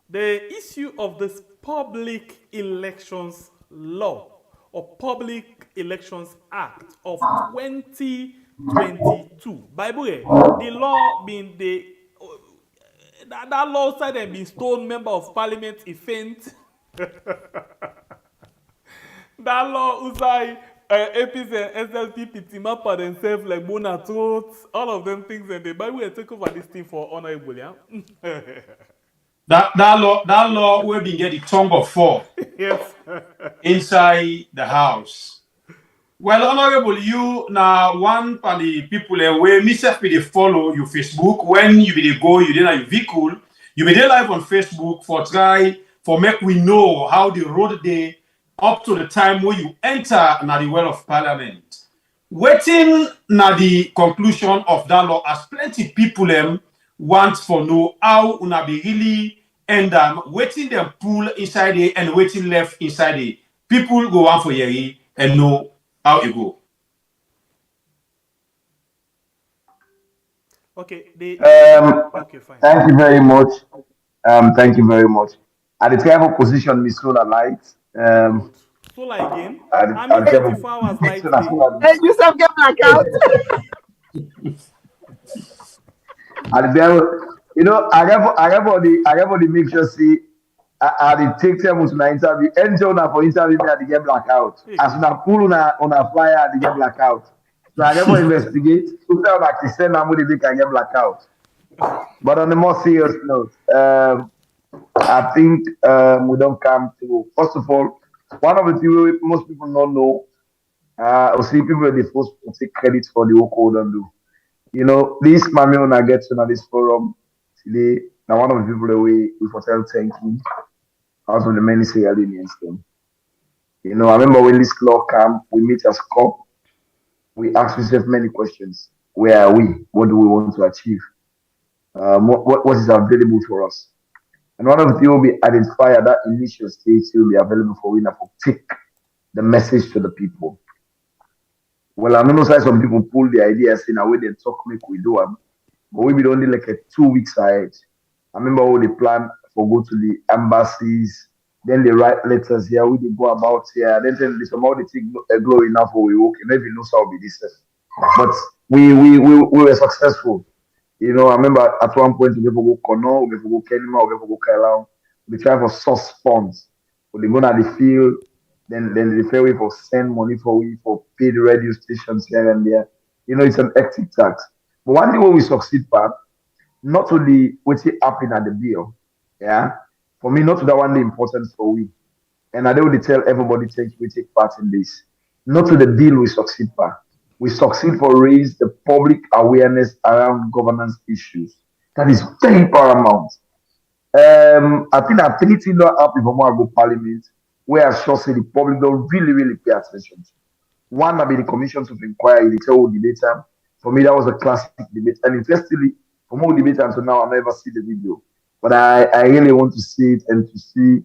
The issue of this public elections law or Public Elections Act of 2022. By the way, the law being that law said and been stone member of parliament event. That law usai APC and SLP pitima for themselves like bona throat, all of them things, and the Bible will take over this thing for honorable, yeah. That law will be get the tongue of four. Yes. Inside the house. Well, honorable, you now one for the people where myself be they follow you Facebook. When you be they go, you didn't have your vehicle, you be there live on Facebook for make we know how the road day up to the time where you enter na the well of parliament. Waiting na the conclusion of that law, as plenty people want for know how una be really end waiting them pull inside it and waiting left inside it. People go on for yeri and know how it go. Okay. Okay, fine. Thank you very much. Thank you very much. At the time of position, Miss Solar Light. Solar again? At I the mean, time 24 hours of light day. And you some get blackout. At the time, I have all the make sure see. I did take them to my interview. Enter na for interview me at the get blackout. As na pull on a flyer at the get blackout. So I never investigate. So tell like send na money they can get blackout. But on a more serious note, I think we don't come to. First of all, one of the things most people don't know, or see people are supposed to take credit for the work we don't do. This mami when I get to this forum today, now one of the people that we for tell thanking out of the many Sierra Leoneans them. I remember when this law came, we meet as COP, we ask ourselves many questions. Where are we? What do we want to achieve? What is available for us? And one of the things will be identify at that initial stage will be available for we to take the message to the people. Well, I know some people pull the ideas in a way they talk make we do them, but we be only like 2 weeks ahead. I remember all the plan for go to the embassies, then they write letters here, we they go about here, then tell them somehow they take glory enough for we work, and maybe know how be this. But we were successful. I remember at one point we go Kono, we go Kenima, we go Kailang, we try for source funds. We go to the field, then the ferry for send money for pay the radio stations here and there. It's an hectic tax. But one thing when we succeed, Pat, not only what's happening at the bill, yeah. For me, not that one the importance for we. And I don't tell everybody we take part in this. Not to the deal we succeed, Pat. We succeed for raise the public awareness around governance issues. That is very paramount. I think that 3 things don't happen for more go parliament, where I sure say the public don't really, really pay attention to. One might be the commissions of inquiry, the tell debater. For me, that was a classic debate. And interestingly, for more debate until now, I never see the video. But I really want to see it and to see,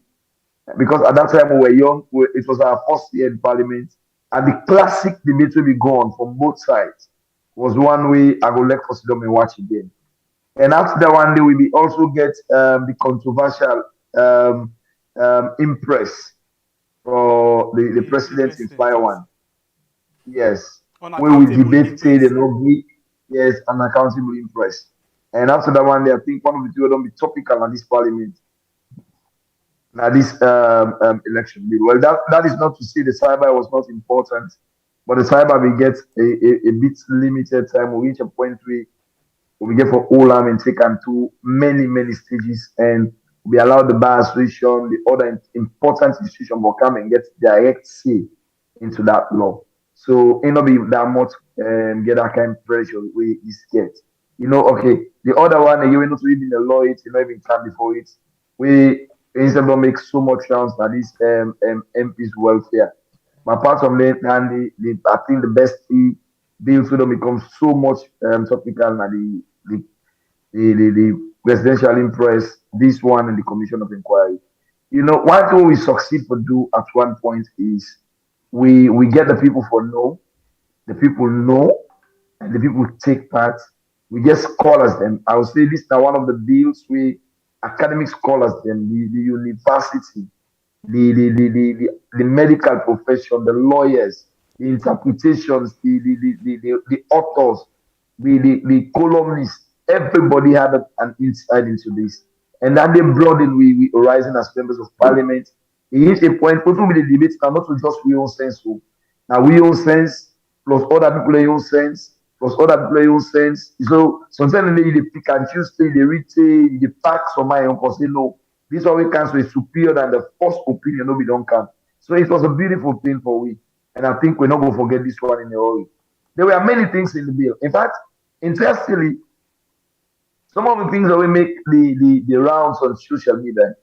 because at that time we were young, it was our first year in parliament. And the classic debate will be gone from both sides was one way I go let us sit down and watch again. And after that one day, we also get the controversial impress for the president in Flyer One. Yes. Where we debate say the no yes, unaccountable impress. And after that one day, I think one of the two don't be topical on this parliament. Now this election bill. Well, that is not to say the cyber was not important, but the cyber will get a bit limited time. We reach a point where we get for all and take them to many stages, and we allow the bar association, the other important institution will come and get direct say into that law. So it not be that much get that kind of pressure we is get. Okay, the other one you not even the law it, you not even come before it. We instead of make so much rounds that this MP's welfare. My part of it and I think the best bill to them becomes so much topical and the presidential impress, this one and the commission of inquiry. One thing we succeed to do at one point is we get the people for know, the people know, and the people take part. We get scholars them. I would say this is one of the bills we academic scholars them, the university, the medical profession, the lawyers, the interpretations, the authors, the columnists, everybody had an insight into this. And then they brought in we rising as members of parliament. It reached a point, also with the debates now not to just we own sense. So now we own sense, plus other people own sense, plus other people own sense. So sometimes they pick and choose, they read, the facts on my own, because they know this always comes is superior than the first opinion, no, we don't count. So it was a beautiful thing for we. And I think we're not going to forget this one in a hurry. There were many things in the bill. In fact, interestingly, some of the things that we make the rounds on social media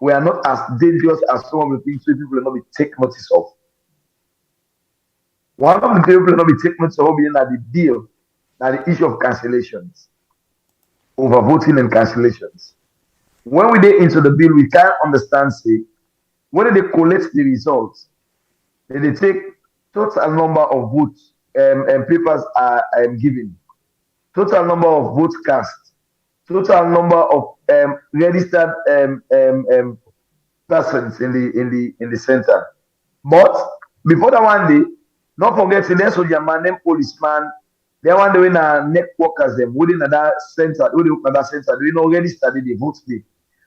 were not as dangerous as some of the things people will not be take notice of. One of the things will not be take notice of being that the bill, that the issue of cancellations, overvoting and cancellations. When we get into the bill, we can't understand, say, when they collect the results, they take total number of votes and papers are given, total number of votes cast, total number of registered persons in the center. But before that one day, not forget the soldier man, them policeman, they one day when network as them within that center, they not register the vote day.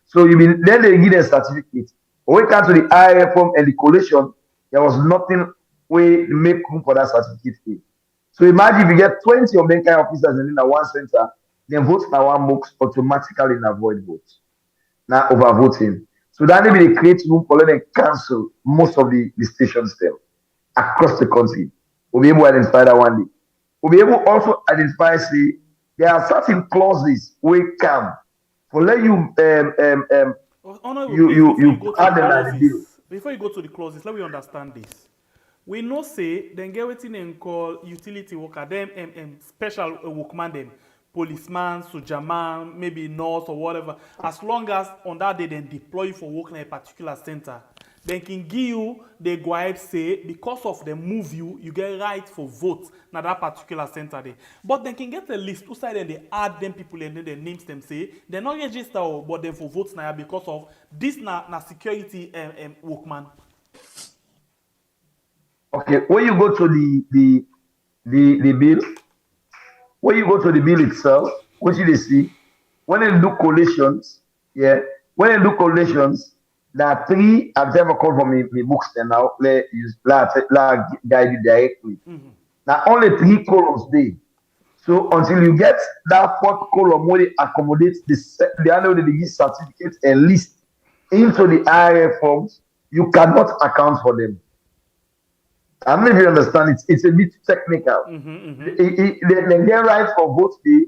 So then they give a certificate. When we come to the IFM and the collation, there was nothing we make room for that certificate fee. So imagine if you get 20 of them kind of officers in one center, then votes now one box automatically avoid votes. Now overvoting. So that may be create room for them cancel most of the stations there across the country. We'll be able to identify that one day. We'll be able also identify, see, there are certain clauses we can for let you you add them at the deal. Before you go to the clauses, let me understand this. We know say then get wetin dem call utility worker, them special workman them, policeman, sojaman, maybe nurse or whatever. As long as on that day then deploy you for work in a particular center, then can give you the guide say because of the move you get right for vote na that particular center there. But they can get a list who side and they add them people and then they names them say they're not registered but then for votes now because of this na security workman. Okay, when you go to the bill, when you go to the bill itself, what you see, when they do collations, when they do collations, there are three. I've never called from my books and now let guide you directly. Mm-hmm. Now only three columns there. So until you get that fourth column where they accommodate the annual degree certificate and list into the IRF forms, you cannot account for them. I don't know if you understand it. It's a bit technical. They get right for both day,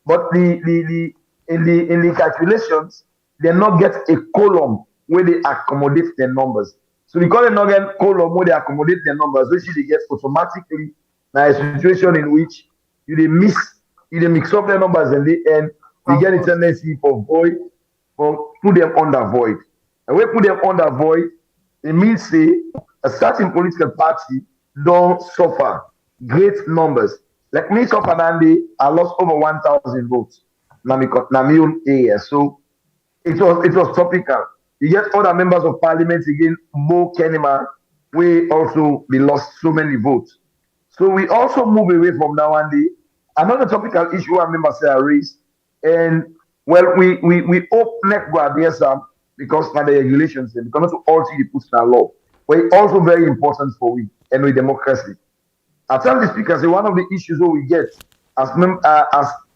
but in the calculations, they not get a column where they accommodate their numbers. So because they not get column where they accommodate their numbers, which they get automatically now a situation in which you mix up their numbers and the end, you get a tendency for void, for put them under void. And when put them under void, it means say a certain political party don't suffer great numbers. Like me, Sofanandi, I lost over 1,000 votes. Namiun area. So it was topical. You get other members of parliament again, Mo Kenema, we also we lost so many votes. So we also move away from that one day. Another topical issue I remember say I raised, and well, we hope next go there some because now the regulations they cannot alter the puts in our law. But it's also very important for we and with democracy. I tell the speaker say one of the issues that we get as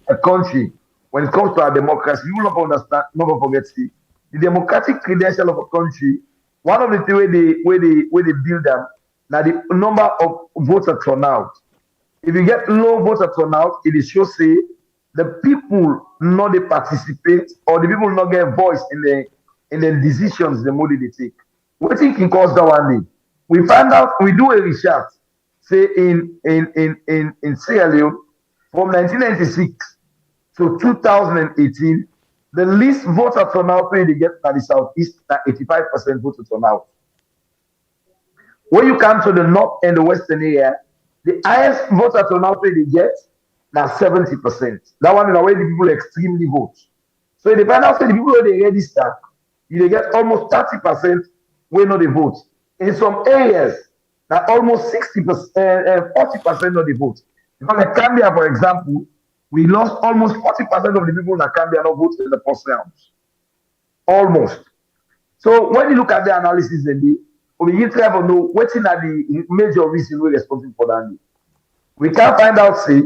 a country, when it comes to our democracy, you will not understand, not forget, see, the democratic credential of a country, one of the things where they build them, now the number of voter turnout. If you get low voter turnout, it is shows say the people not they participate or the people not get voice in the decisions the money they take. What thing can cause that one day? We find out we do a research, say in Sierra Leone from 1996 to 2018, the least voter turnout rate they get at the southeast at 85% voter turnout. When you come to the north and the western area, the highest voter turnout rate they get now 70%. That one in a way the people extremely vote. So it depends on the people who they register, you get almost 30% when not they vote. In some areas, now almost 60%, 40% of the vote. Because in Cambia, for example, we lost almost 40% of the people in Cambia not vote in the first rounds. Almost. So when you look at the analysis, we begin to have to know what are the major reasons we're responsible for that. We can find out, say,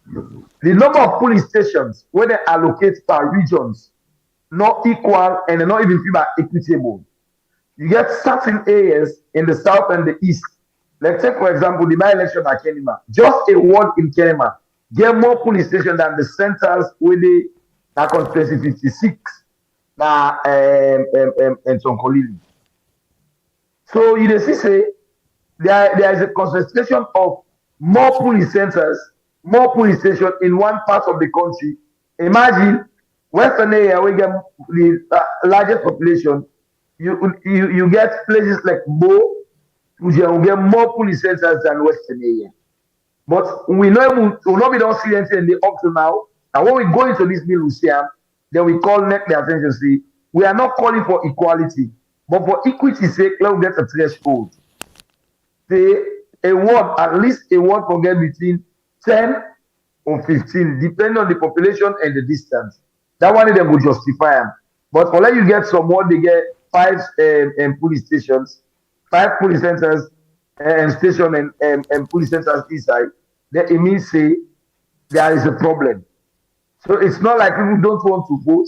the number of police stations where they allocate per regions not equal and they're not even equitable. You get certain areas in the south and the east. Let's take, for example, the by-election at Kenema. Just a ward in Kenema get more police stations than the centers where they are constituency 56 and Sonkolili. So you see, say there is a concentration of more police centers, more police stations in one part of the country. Imagine Western area we get the largest population. You get places like Bo, you get more police centers than Western area. But we know we not be don't see anything in the up to now. And when we go into this bill, we see then we call neck the attention. See, we are not calling for equality, but for equity's sake, let's get a threshold. Say a word, at least a word can get between 10 or 15, depending on the population and the distance. That one they will justify them. But for let you get some more, they get 5 police stations, 5 police centers and station and police centers inside. Then it means say there is a problem. So it's not like people don't want to vote,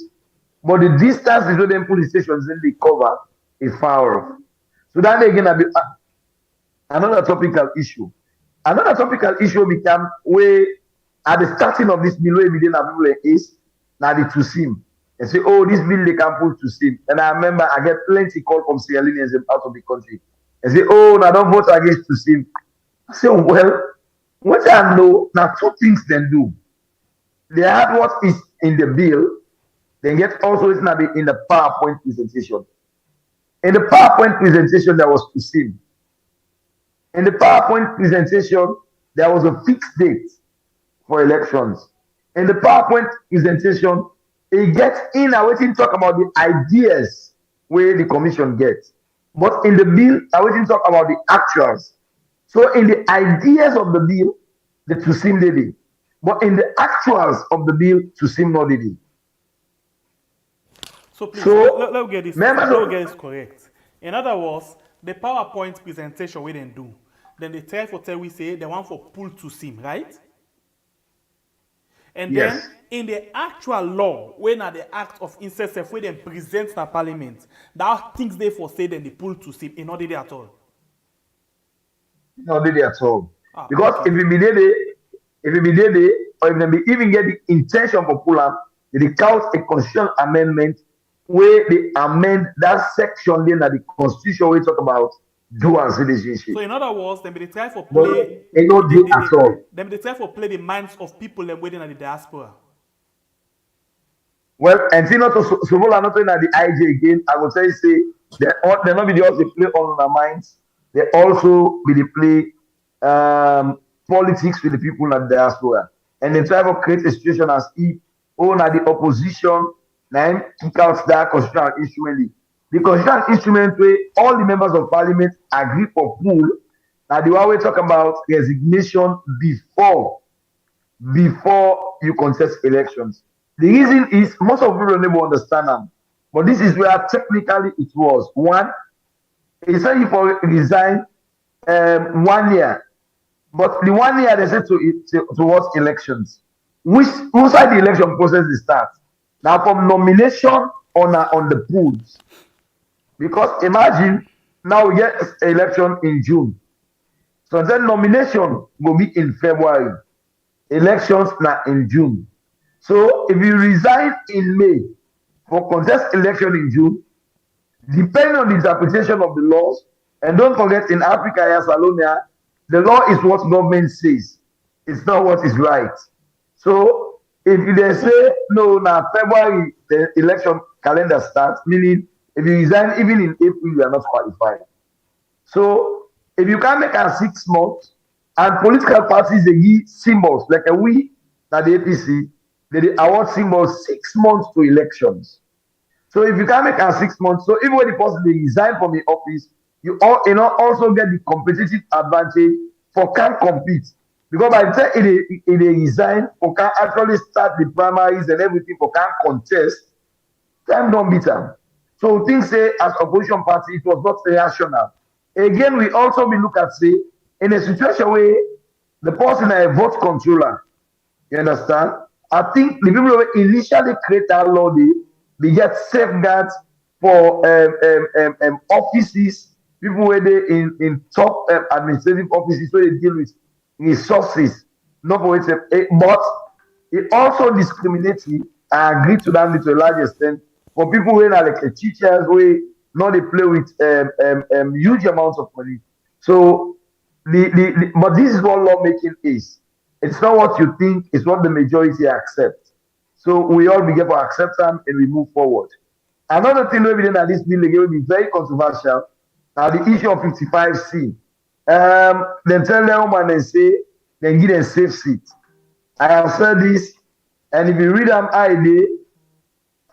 but the distance between them police stations that they cover is far off. So that again another topical issue. Another topical issue become where at the starting of this bill where we didn't is now the to sim. And say, oh, this bill they can put to sim. And I remember I get plenty call from Sierra Leoneans out of the country. And say, oh, now don't vote against to sim. I say, well, what I know, now 2 things they do. They have what is in the bill, they get also it's not in the PowerPoint presentation. In the PowerPoint presentation, there was to sim. In the PowerPoint presentation, there was a fixed date for elections. In the PowerPoint presentation, it gets in and waiting talk about the ideas where the commission gets. But in the bill, I waiting talk about the actuals. So in the ideas of the bill, the to sim lady. But in the actuals of the bill, to sim not lady. So please, let's get this correct. In other words, the PowerPoint presentation we didn't do. Then they try for tell we say they want for pull to sim, right? And yes. Then in the actual law, when at the act of incest where they present the parliament, that things they for say then they pull to sim, in not did at all. Not did at all. Because okay. If it be there, or if they even get the intention for pull up, they count a constitutional amendment where they amend that section then that the constitution we talk about dual citizenship. So in other words, then they try for play. They don't do at all. Then they try for play the minds of people them waiting at the diaspora. Well, and see not to Sovula not in at the IG again. I would say they not be the also play on their minds. They also be the play politics with the people in the diaspora, and they try to create a situation as if the opposition then kick out that constitutional instrument. The constitutional instrument where all the members of parliament agree for pool. Now the one we talk about resignation before you contest elections. The reason is most of people don't even understand them. But this is where technically it was. One, it's said you for resign 1 year. But the 1 year they said towards elections. whose side the election process is start. Now from nomination on the polls. Because imagine now we get election in June. So then nomination will be in February. Elections now in June. So if you resign in May for contest election in June, depending on the interpretation of the laws, and don't forget in Africa, Salonia, the law is what government says. It's not what is right. So if they say no, now February the election calendar starts, meaning if you resign even in April, you are not qualified. So if you can make a 6 months, and political parties they give symbols like a we at the APC, they award symbols 6 months to elections. So if you can make a 6 months, so even when the person they resign from the office, you also get the competitive advantage for can compete. Because by the time they resign, for can actually start the primaries and everything for can contest, time don't beat them. So things say as opposition party, it was not rational. Again, we also be look at say in a situation where the person a vote controller, you understand? I think the people who initially create that law, they get safeguards for offices, people where they in top administrative offices where they deal with resources, not for it, but it also discriminates. I agree to that to a large extent for people who are like teachers where not they play with huge amounts of money. So but this is what lawmaking is. It's not what you think, it's what the majority accept. So we all begin to accept them and we move forward. Another thing we did that this bill will be very controversial. Now the issue of 55C. Then tell the woman and say, then give them safe seat. I have said this, and if you read them ID,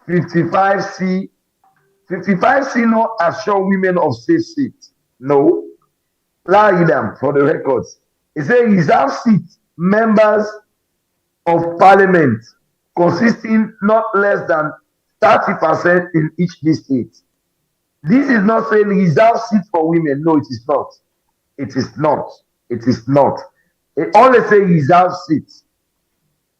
55C not assure women of safe seat. No. Lie them for the records. It says reserve seat members of parliament consisting not less than 30% in each district. This is not saying reserve seat for women. No, it is not. It is not. It is not. It only says reserve seats.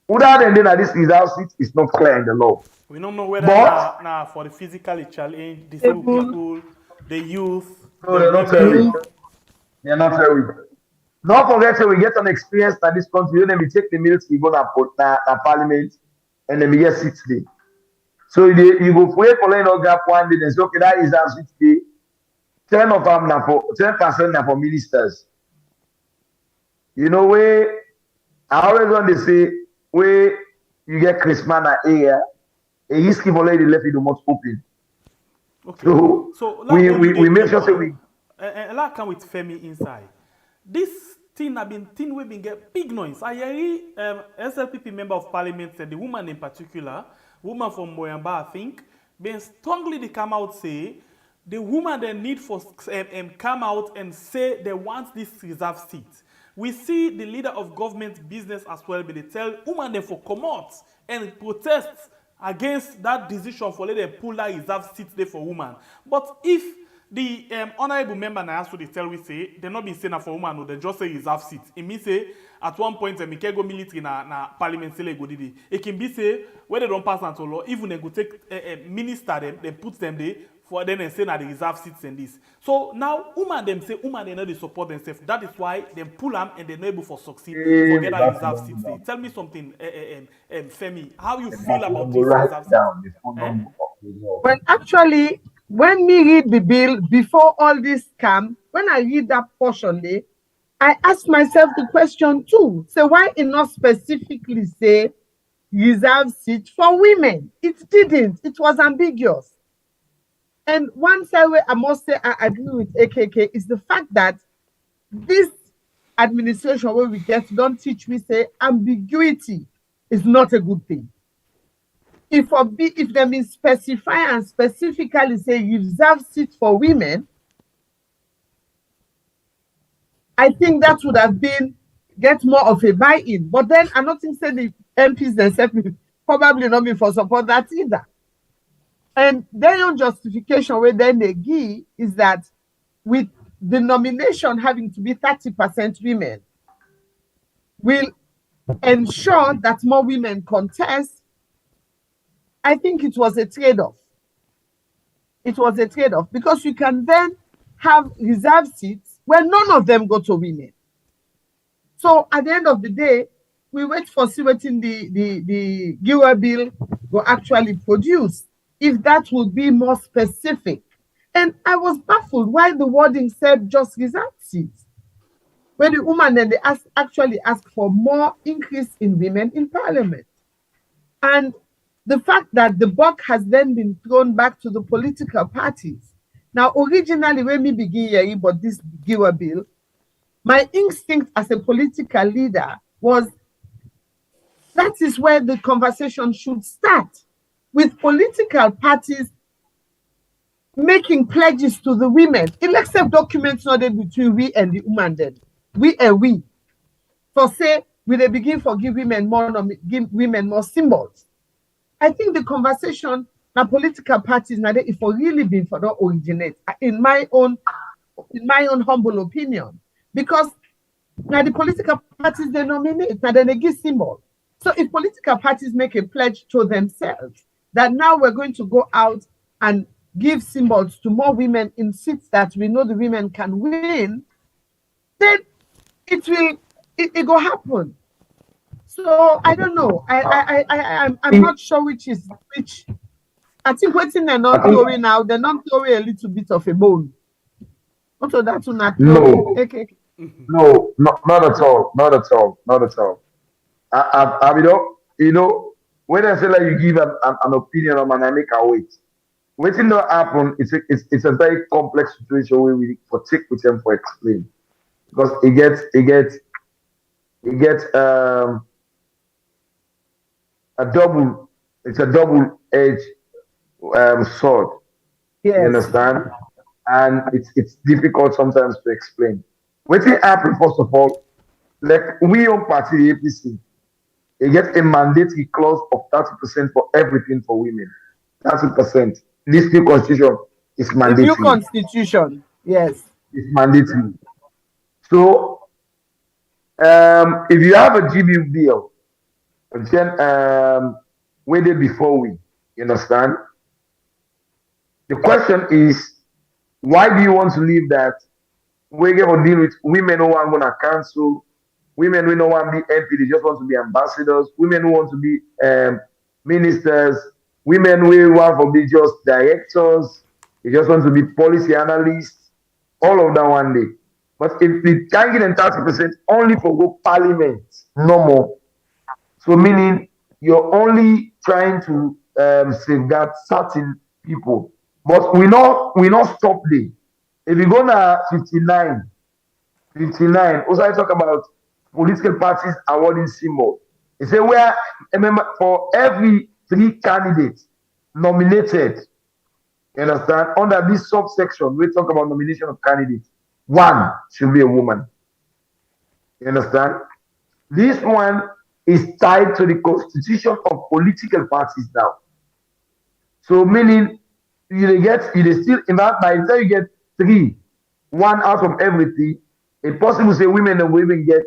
Other than that, this reserve seat is not clear in the law. We don't know whether now for the physically challenged, disabled people, the youth. No, they're not very. They're not very. Don't forget that we get an experience in this country. Then we take the military, we go to parliament, and then we get 6 days. So you go for laying gap one day, and say, okay, that is our 6 days. 10 of them now for 10% for ministers. You know where I always want to say where you get Christmas area, a risky for lady left the most open. Okay. So we make sure say we and like come with FEMI inside. This thing have been thing we been get big noise. I hear SLPP member of parliament said the woman in particular, woman from Moyamba, I think, been strongly they come out say the woman they need for come out and say they want this reserve seat. We see the leader of government business as well, but they tell women them for come out and protest against that decision for let them pull that reserve seat there for women. But if the honorable member now has to tell we say they're not being saying for women, no, they just say reserve seat. It means say at one point they can go military na parliament say go did it can be say where they don't pass into law, even they go take minister them, they put them there for them and say na the reserve seats and this. So now women them say women they know they support themselves. That is why they pull them and they're not able to succeed to get that reserve seats there. Tell me something, Femi, how you feel about this reserve seats? Well, actually, when me read the bill before all this came, when I read that portion there, I asked myself the question too. So why it not specifically say reserve seat for women? It didn't. It was ambiguous. And one side where I must say I agree with AKK is the fact that this administration where we get don't teach me say ambiguity is not a good thing. If they mean specify and specifically say reserve seat for women, I think that would have been get more of a buy-in. But then I don't think say the MPs themselves probably not be for support that either. And their own justification where then they give is that with the nomination having to be 30% women, will ensure that more women contest, I think it was a trade-off. It was a trade-off because you can then have reserved seats where none of them go to women. So at the end of the day, we wait for see what in the Giwa bill will actually produce, if that would be more specific. And I was baffled why the wording said just reserved seats, when the woman then they actually ask for more increase in women in parliament. And the fact that the buck has then been thrown back to the political parties. Now, originally, when we begin hearing about this Giwa bill, my instinct as a political leader was that is where the conversation should start, with political parties making pledges to the women. Elective documents not between we and the woman then. We and we. For say, will they begin for give women more symbols? I think the conversation now political parties now if for really been for not originate, in my own humble opinion, because now the political parties they nominate, now they give symbol. So if political parties make a pledge to themselves that now we're going to go out and give symbols to more women in seats that we know the women can win, then it will happen. So I don't know. I'm not sure which. I think waiting they're not throwing now, they're not throwing a little bit of a bone. Also that's not No, okay. no, not at all, not at all, not at all. When I say like you give an opinion on and I make a wait. Waiting not happen, it's a very complex situation where we for take with them for explain. Because it gets a double it's a double edged sword. You Yes. understand? And it's difficult sometimes to explain. Waiting happen first of all, like we on party the APC, it gets a mandatory clause of 30% for everything for women. 30%. This new constitution is The new mandatory. constitution. Yes. It's mandatory. So if you have a GB bill, then wait there before we, you understand? The question is, why do you want to leave that? We get to deal with women who are gonna cancel, women who don't want to be MP, they just want to be ambassadors, women who want to be ministers, women who want to be just directors, they just want to be policy analysts, all of that one day. But if they can get them 30% only for go parliament, no more. So meaning you're only trying to safeguard certain people. But we not stop there. If you go now 59, also I talk about political parties awarding symbol. They say where remember for every 3 candidates nominated, you understand, under this subsection, we talk about nomination of candidates. 1 should be a woman. You understand? This one is tied to the constitution of political parties now. So meaning you still in that by the time you get 3, 1 out of everything, it's possible to say women and women get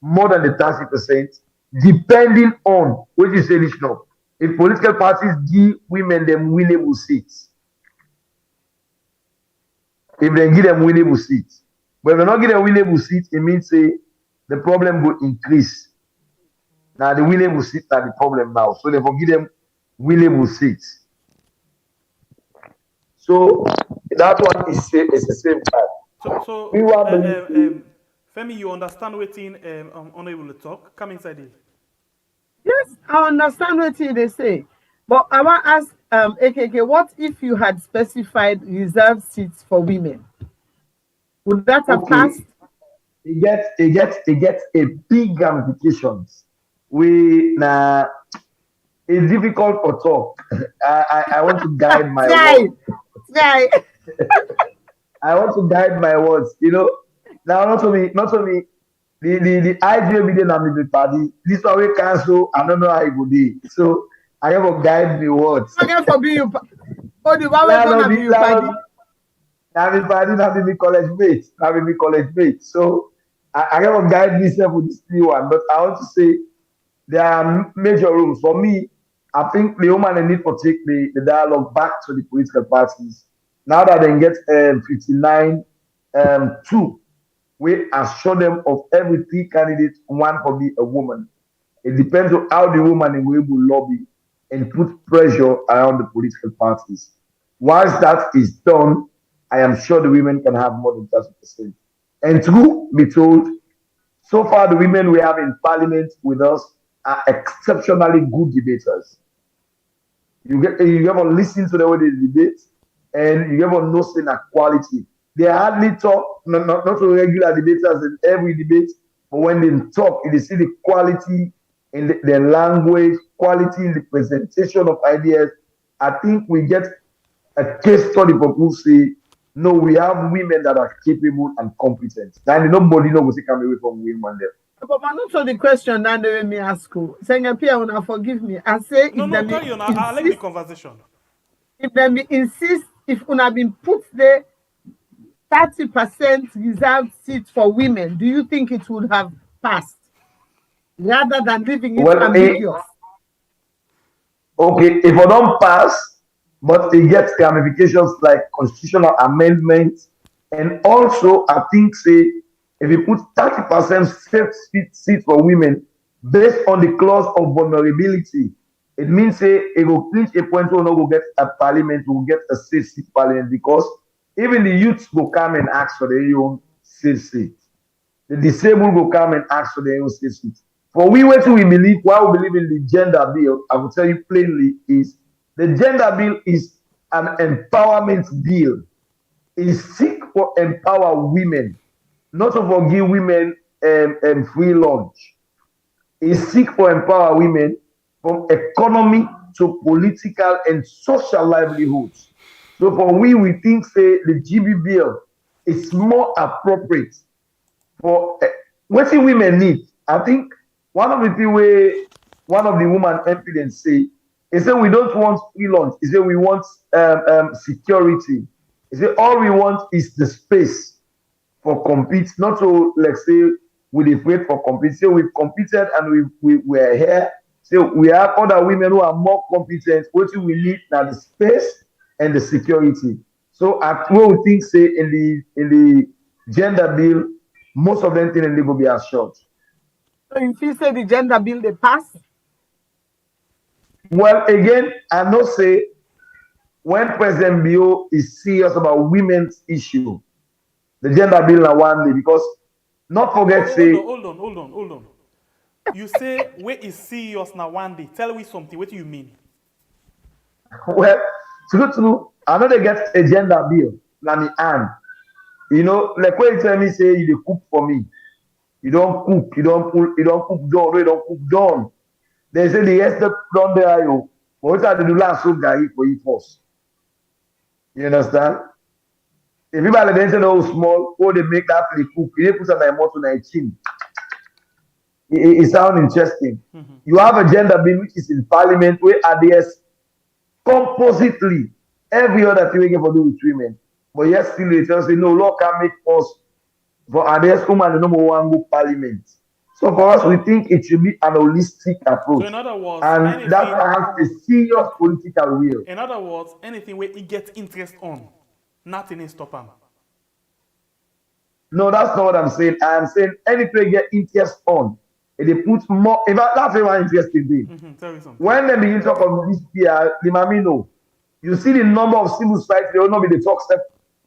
more than the 30%, depending on what you say this now. If political parties give women them winnable seats, if they give them winnable seats, but if they not give them winnable seats, it means say the problem will increase. Now the winnable seats are the problem now, so they give them winnable seats. So that one is the same time. So We want Femi, you understand waiting unable to talk? Come inside here. Yes, I understand what they say. But I want to ask AKK, what if you had specified reserved seats for women? Would that have passed? It gets a big ramifications. It's difficult for talk. I want to guide my words. Right. I want to guide my words. Now not only the idea video na me party. This one we cancel. I don't know how it would be. So I have to guide me words. Okay, for be you. Oh, the one we're gonna be you party. Now me party, now me college mate. So I have to guide myself with this new one. But I want to say there are major rooms. For me, I think the woman need to take the dialogue back to the political parties. Now that they get 59 2, we assure them of every 3 candidates, one will be a woman. It depends on how the woman will lobby and put pressure around the political parties. Once that is done, I am sure the women can have more than 30%. And truth be told, so far the women we have in parliament with us are exceptionally good debaters. You ever listen to the way they debate, and you ever know saying quality. They hardly talk, not regular debaters in every debate, but when they talk, you see the quality in the language, quality in the presentation of ideas. I think we get a case study for who say, no, we have women that are capable and competent. And nobody knows they come away from women there. But not the question that they me ask you. Saying, Pierre, una forgive me. I say, No, if carry on. I like the conversation. If they insist, if una been put there 30% reserved seats for women, do you think it would have passed rather than leaving it ambiguous? Okay, if I don't pass, but it gets ramifications like constitutional amendments, and also I think say if you put 30% safe seats for women based on the clause of vulnerability, it means say it will clinch a point where we will get a parliament, we will get a safe seat parliament, because even the youths will come and ask for their own safe seat. The disabled will come and ask for their own safe seat. For what we believe, why we believe in the gender bill, I will tell you plainly, is the gender bill is an empowerment bill. It seeks for empower women, not to forgive women free lunch. It seeks for empower women from economy to political and social livelihoods. So for we think say the GB bill is more appropriate for what women need. I think one of the things one of the women MP say is that we don't want free lunch. Is that we want security. Is that all we want is the space for compete, not to like say we wait for compete. So we've competed and we're here. So we have other women who are more competent. What we need now the space and the security. So at what we think say in the gender bill, most of them think they will be assured. So if you say the gender bill they pass? Well, again, I know say when President Bio is serious about women's issue, the gender bill na one day, because not forget hold on. You say where is serious now one day. Tell me something. What do you mean? Well, true. I know they get a gender bill. Na me hand. You know, like when you tell me say you dey cook for me. You don't cook, you don't cook down, you don't cook down. They say the rest down there, you. But what are the last so guy for you first? You understand? If people are then say no small, or they make that they cook, they put something more to 19. It sounds interesting. Mm-hmm. You have a gender bill which is in parliament where adheres compositely every other thing we can do with women. But yet still they tell say no, law can make us for adheres woman the number one go parliament. So for us, we think it should be an holistic approach. So in other words, and that has a serious political will. In other words, anything where it gets interest on, nothing is stop him. No, that's not what I'm saying. I'm saying anything they get interest on, and they put more. In fact, that's one interesting thing. Tell me something. When they begin to talk about this PR, the mami know. You see the number of civil society, they will not be the talk step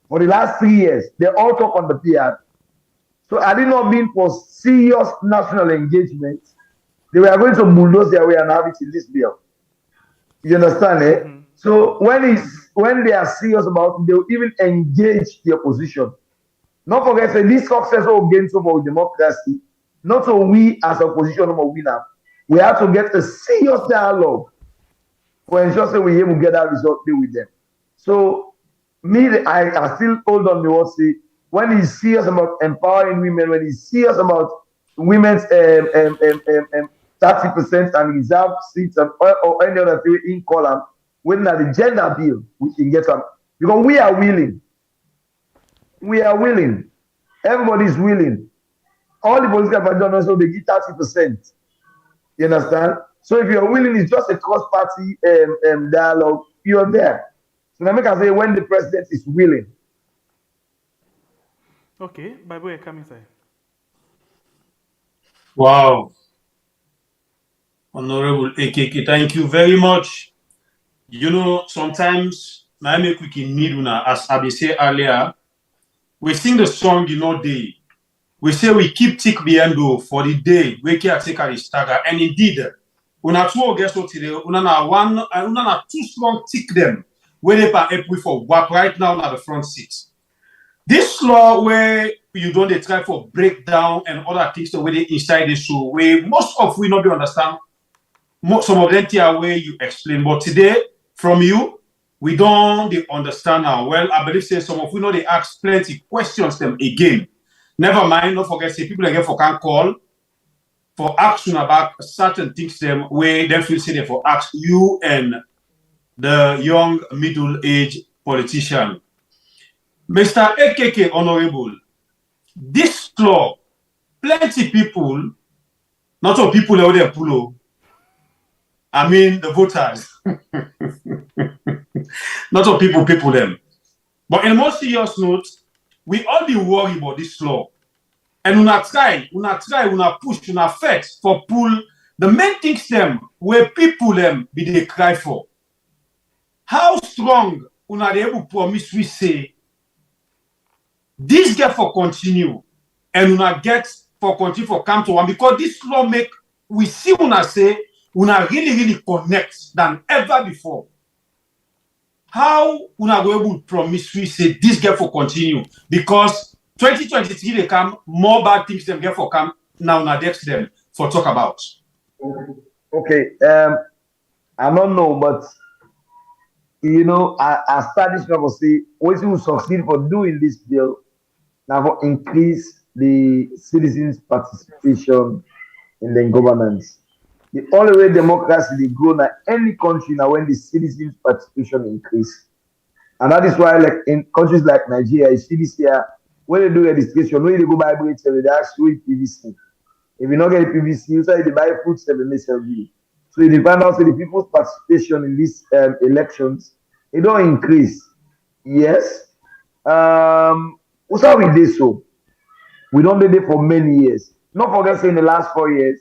for the last 3 years. They all talk on the PR. So had it not been for serious national engagement, they were going to bulldoze their way and have it in this bill. You understand, eh? Mm-hmm. So when they are serious about it, they will even engage the opposition. Not forget that this success will gain so for democracy. Not so we as opposition will win up. We have to get a serious dialogue for ensure that we able to get that result with them. So I still hold on the word say when he's serious about empowering women, when he's serious about women's 30% and reserved seats or any other thing in column, when at the gender bill, we can get them. Because we are willing. We are willing. Everybody is willing. All the political parties also they give 30%. You understand? So if you're willing, it's just a cross-party dialogue. You're there. So let me can say when the president is willing. Okay, Bible, come inside. Wow. Honorable AKK, thank you very much. You know, sometimes, I make we can need una, as I said earlier, we sing the song, you know, day. We say we keep tick beendo for the day, we can take a stagger. And indeed, una two guess what today, una na two strong tick them, where they pa help for WAP right now at the front seat. This law where you don't they try for breakdown and other things the way they inside the show, where most of we not be understand some of them are where you explain. But today, from you, we don't they understand now. Well, I believe say some of we know they ask plenty questions them again. Never mind, don't forget say people again for can call for action about certain things them where they feel say they for ask you and the young middle-aged politician. Mr. AKK Honorable, this law, plenty people, not all people out there pull. I mean the voters. Not all people them. But in a more serious note, we all be worried about this law. And una push, una fight for pull the main things them where people them be they cry for. How strong una they able promise we say this get for continue and una get for continue for come to one because this law make we see una say una really connect than ever before. How una go able to promise we say this get for continue because 2023 they come more bad things them get for come now na next them for talk about. Okay, I don't know, but you know, I started to say what will succeed for doing this bill now for increase the citizens' participation in the governance. The only way democracy will grow in any country now when the citizens' participation increase. And that is why, like in countries like Nigeria, you see this year, when they do registration, when they go buy bread, they ask you PVC. If you not get PVC, you say they buy food, they may sell you. So if you find out the people's participation in these elections, it don't increase. Yes. What's how we did so? We don't do it for many years. Not forget say in the last 4 years,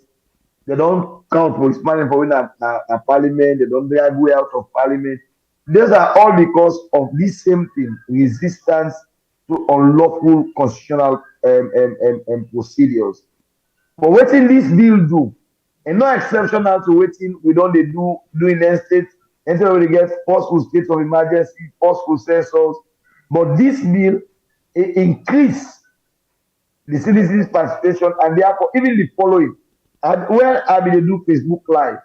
they don't count for Hispanic for winning a parliament, they don't drive way out of parliament. These are all because of this same thing, resistance to unlawful constitutional procedures. But what in this bill do? And no exceptional to waiting we don't they do in estate until we get forceful states of emergency, forceful censors. But this bill it increase the citizens' participation and therefore even the following. And when I be they do Facebook Live,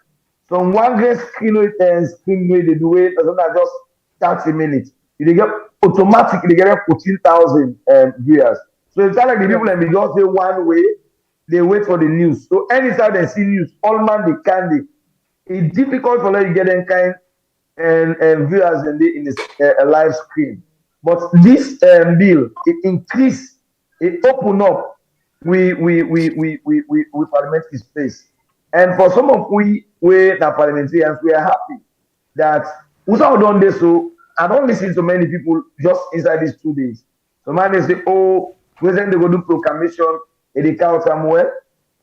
from one great screen they do it as long as just 30 minutes. They get automatically they get 14,000 viewers. So it's like the people and they just say one way, they wait for the news. So anytime they see news, all man they candy. It's difficult for them to get them kind and viewers in this live screen. But this bill, it increase, it open up we parliamentary space. And for some of we the parliamentarians, we are happy that without done this. So I don't listen to many people just inside these 2 days. So man they say, oh, President they go do proclamation, they count somewhere.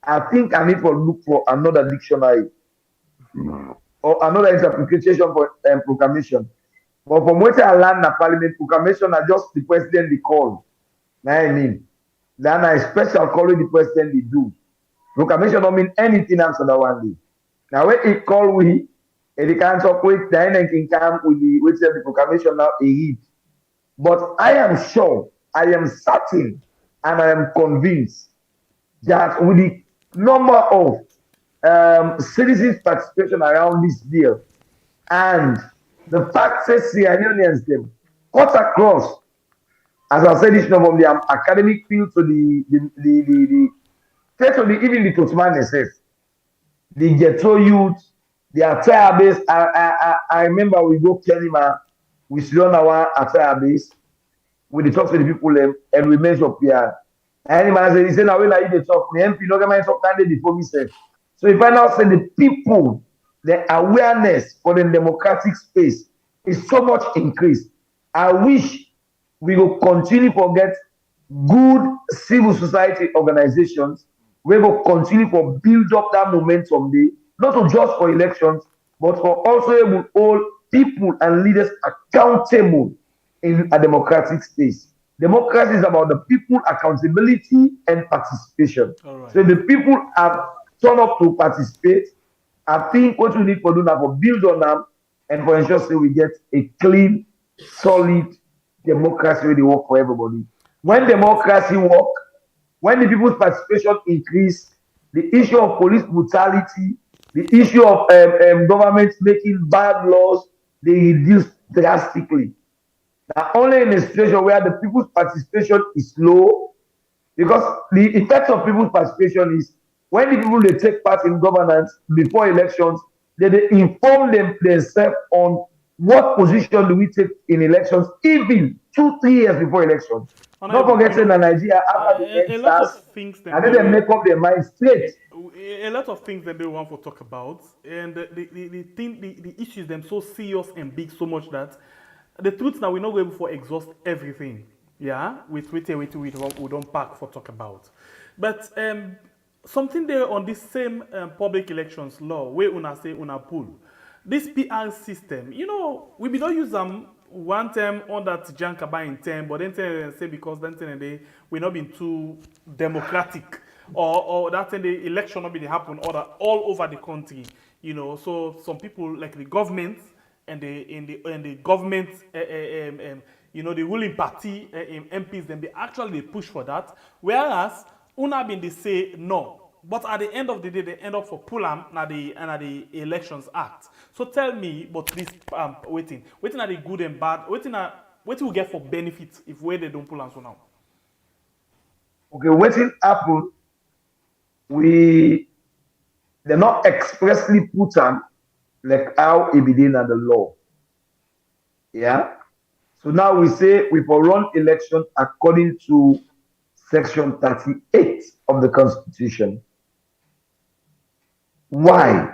I think I need to look for another dictionary or another interpretation for proclamation. But from what I learned in parliament, proclamation are just the president they call. Now I mean, then a special calling the president they do. Proclamation don't mean anything else on that one day. Now when it call we, they can't talk with then can come with the proclamation now a read. But I am sure, I am certain, and I am convinced that with the number of citizens' participation around this bill and the fact that Sierra Leoneans them cut across, as I said, this from the academic field to the even the Tosman itself, the ghetto youth, the attire base. I remember we go Kenima, we sit on our attire base, we talk to the people and we measure up here. And he said, now when I talk, the MP not going to talk before me say. So if I now say the people, the awareness for the democratic space is so much increased. I wish we will continue to get good civil society organizations. We will continue to build up that momentum day, not just for elections, but for also able to hold people and leaders accountable in a democratic space. Democracy is about the people, accountability, and participation. Right. So if the people have turned up to participate, I think what we need to do now for build on them and for ensure so we get a clean, solid democracy where they work for everybody. When democracy work, when the people's participation increase, the issue of police brutality, the issue of government making bad laws, they reduce drastically. Now, only in a situation where the people's participation is low, because the effect of people's participation is when the people they take part in governance before elections, they inform themselves on what position do we take in elections, even 2-3 years before elections. Not forgetting that Nigeria after the a lot of NSAS, things and then they make up their mind straight. A lot of things that they want to talk about, and the issues them so serious and big so much that the truth now we're not able to exhaust everything. Yeah, with we don't pack for talk about, but something there on this same public elections law where una say una pull this PR system. You know, we be not use them one time on that Jankaba in term, but then say because then they we not been too democratic, or that time the election not been happen all over the country. You know, so some people like the government and the government, you know, the ruling party MPs, then they actually push for that, whereas una been they say no. But at the end of the day, they end up for pull-am na the Elections Act. So tell me, but this waiting are the good and bad, what we get for benefits if where they don't pull-am so now? Okay, waiting happen, they're not expressly put on like how it be done under the law. Yeah. So now we say we for run election according to section 38 of the Constitution. Why?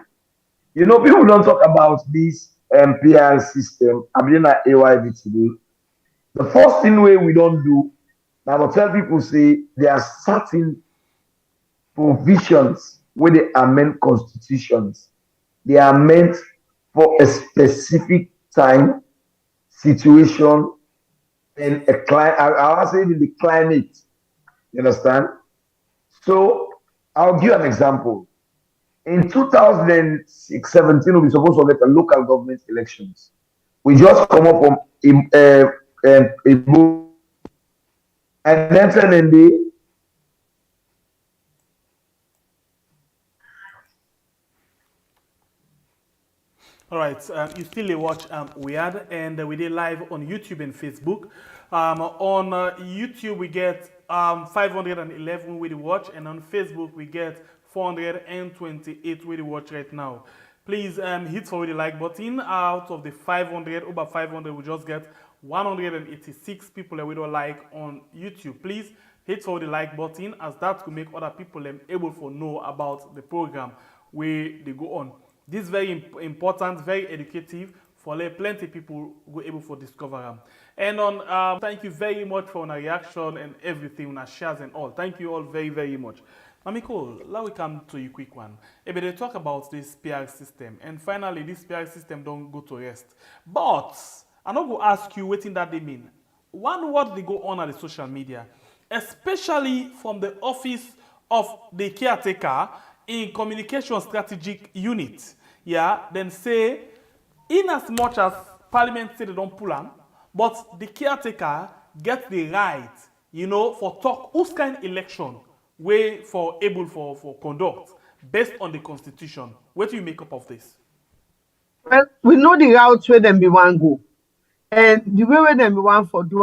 You know, people don't talk about this PR system. I'm doing at AYV today. The first thing we don't do, I will tell people say there are certain provisions where they amend constitutions. They are meant for a specific time, situation, and a climate. I'll say in the climate. You understand? So I'll give you an example. In 2017, we were supposed to get the local government elections. We just come up from a and then in the All right, you still watch Weird, and we did live on YouTube and Facebook. On YouTube, we get 511 with the watch, and on Facebook, we get 428 with the watch right now. Please hit for the like button. Out of the 500, over 500, we just get 186 people that we don't like on YouTube. Please hit for the like button, as that could make other people able to know about the program where they go on. This is very important, very educative for plenty people who are able to discover them. And on thank you very much for your reaction and everything, your shares and all. Thank you all very, very much. Mamiko, now we come to you quick one. But they talk about this PR system, and finally this PR system don't go to rest. But I'm not going to ask you what that they mean. One word they go on at the social media, especially from the office of the caretaker in communication strategic unit, yeah, then say, in as much as parliament say they don't pull them, but the caretaker gets the right, you know, for talk whose kind election way for able for conduct based on the constitution. What do you make up of this? Well, we know the routes where them be one go, and the way where them be one for do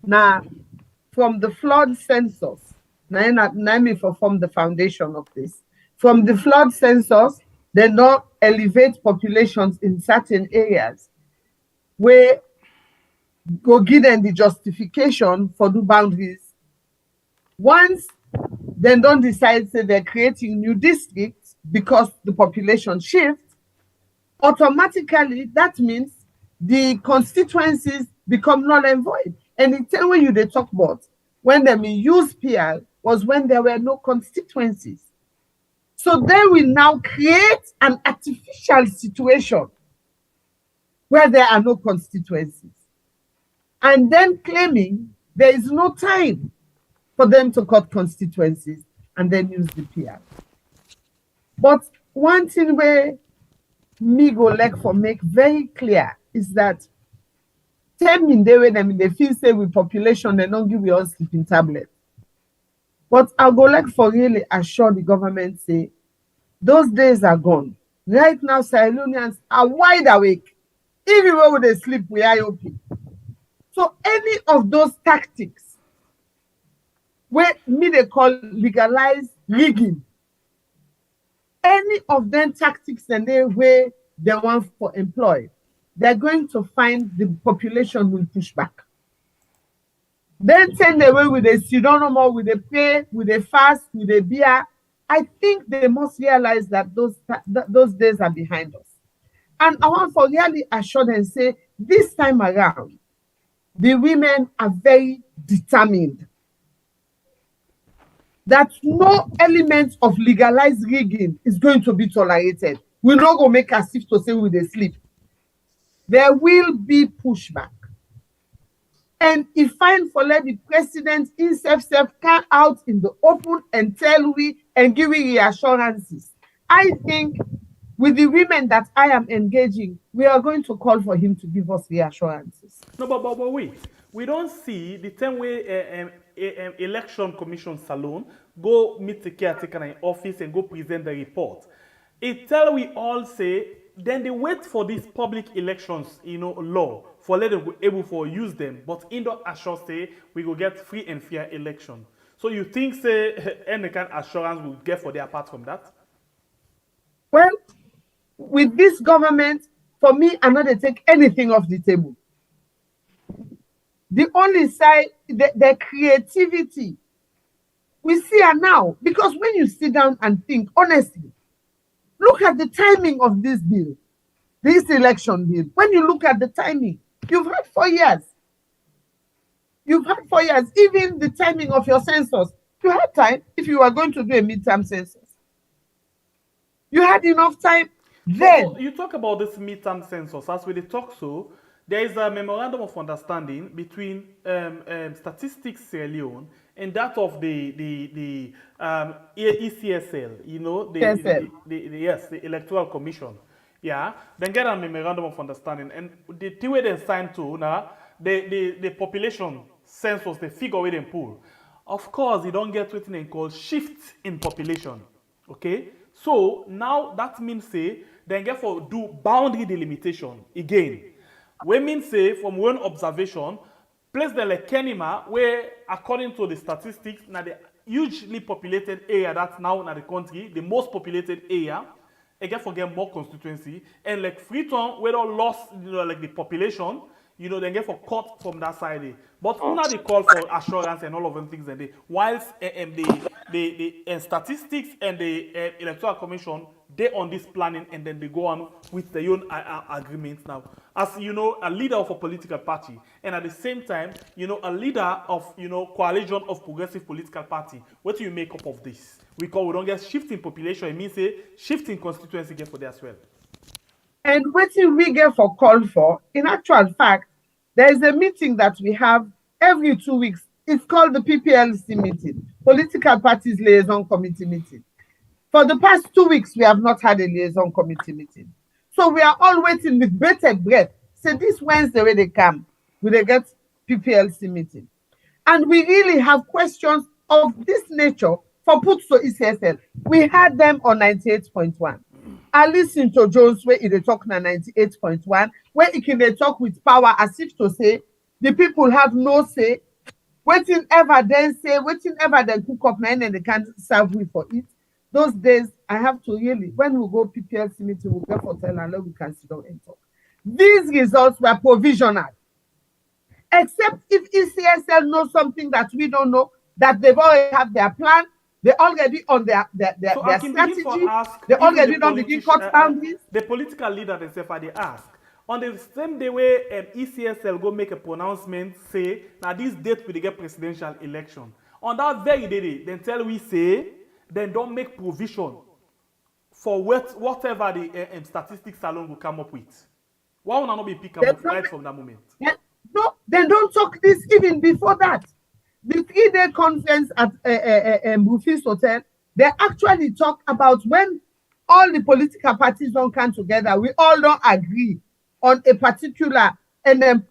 now from the flood census. Now me for form the foundation of this. From the flood census, they don't elevate populations in certain areas where go give them the justification for the boundaries. Once they don't decide say they're creating new districts, because the population shifts, automatically that means the constituencies become null and void. And the time when they talk about when they use PR was when there were no constituencies. So then we now create an artificial situation where there are no constituencies, and then claiming there is no time for them to cut constituencies and then use the PR. But one thing where me go like for make very clear is that them they feel say with population, they don't give us sleeping tablet. But I go like for really assure the government say those days are gone. Right now, Sierra Leoneans are wide awake. Even when they sleep, we are open. So any of those tactics where me they call legalized rigging, any of them tactics and they way they want for employ, they're going to find the population will push back. Then send away with a pseudonym, with a pay, with a fast, with a beer. I think they must realize that those days are behind us. And I want to really assure them and say, this time around, the women are very determined that no element of legalized rigging is going to be tolerated. We're not going to make as if to say we they sleep. There will be pushback. And if fine for let the president himself come out in the open and tell we and give we reassurances, I think with the women that I am engaging, we are going to call for him to give us reassurances. No, but wait. We don't see the time where election commission salon go meet the caretaker in office and go present the report. It tell we all say, then they wait for these public elections, law for let them be able for use them. But in the assure say we will get free and fair election. So you think say any kind of assurance will get for their apart from that? Well, with this government, for me, I'm not going to take anything off the table. The only side, the creativity, we see her now. Because when you sit down and think, honestly, look at the timing of this bill, this election bill. When you look at the timing, you've had 4 years. You've had 4 years. Even the timing of your census, you had time if you were going to do a midterm census. You had enough time then. So you talk about this midterm census. As we talk so, there is a memorandum of understanding between Statistics Sierra Leone and that of the ECSL, the Electoral Commission. Yeah, then get a memorandum of understanding, and the two way they signed to now the population census, the figure we then pull. Of course, you don't get what they call shift in population. Okay, so now that means say then get for do boundary delimitation again. We mean say from one observation, place the like Kenima, where according to the statistics, now the hugely populated area that's now in the country, the most populated area, again forget more constituency, and like Freetown, where they lost like the population, they get for cut from that side. But now they call for assurance and all of them things and they whilst the statistics and the Electoral Commission, they on this planning and then they go on with their own agreements now. As a leader of a political party and at the same time, a leader of coalition of progressive political party, what do you make up of this? We don't get shifting population, it means say shifting constituency get for there as well. And what we get for call for, in actual fact, there is a meeting that we have every 2 weeks. It's called the PPLC meeting, Political Parties Liaison Committee meeting. For the past 2 weeks, we have not had a liaison committee meeting. So we are all waiting with bated breath. So this Wednesday when they come, will they get PPLC meeting? And we really have questions of this nature for put to ECSL. We had them on 98.1. I listened to Jones where they talk na 98.1, where he can talk with power as if to say the people have no say. Waiting ever then say, waiting ever then cook up men and they can't serve we for it. Those days, I have to really, when we go PPLC meeting, we'll go for tell and we can sit down and talk. These results were provisional. Except if ECSL knows something that we don't know, that they've already have their plan, They already on their So I can begin strategy. for ask. They Even already the don't begin cut boundaries. the political leader themselves, they ask. On the same day where ECSL go make a pronouncement, say, now this date we dey get presidential election. On that very day, then tell we say, then don't make provision for whatever the statistics salon will come up with. Why would I not be pick up right from that moment? No, they don't talk this even before that. The 3-day conference at Bufis Hotel, they actually talk about when all the political parties don't come together, we all don't agree on a particular, and then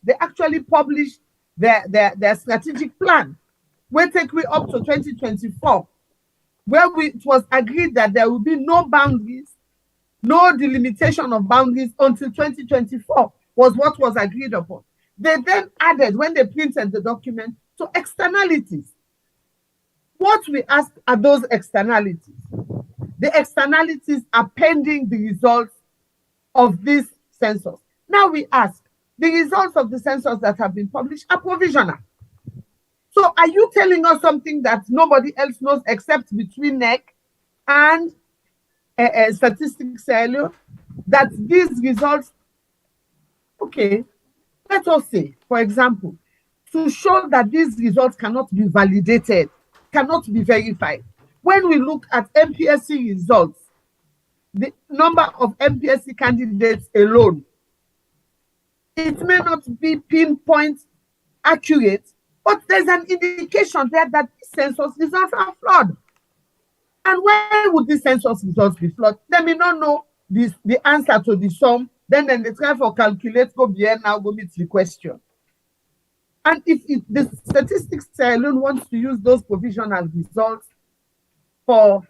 they actually publish their strategic plan. We take we up to 2024, where it was agreed that there will be no boundaries, no delimitation of boundaries until 2024 was what was agreed upon. They then added, when they printed the document, to externalities. What we asked are those externalities. The externalities are pending the results of this census. Now we ask, the results of the census that have been published are provisional. So are you telling us something that nobody else knows except between NEC and Statistics Sierra Leone, that these results, okay, let us say, for example, to show that these results cannot be validated, cannot be verified. When we look at MPSC results, the number of MPSC candidates alone, it may not be pinpoint accurate, but there's an indication there that the census results are flawed. And why would the census results be flawed? They may not know the answer to the sum, then they try for calculate, go beyond now, go meet the question. And if the statistics alone wants to use those provisional results for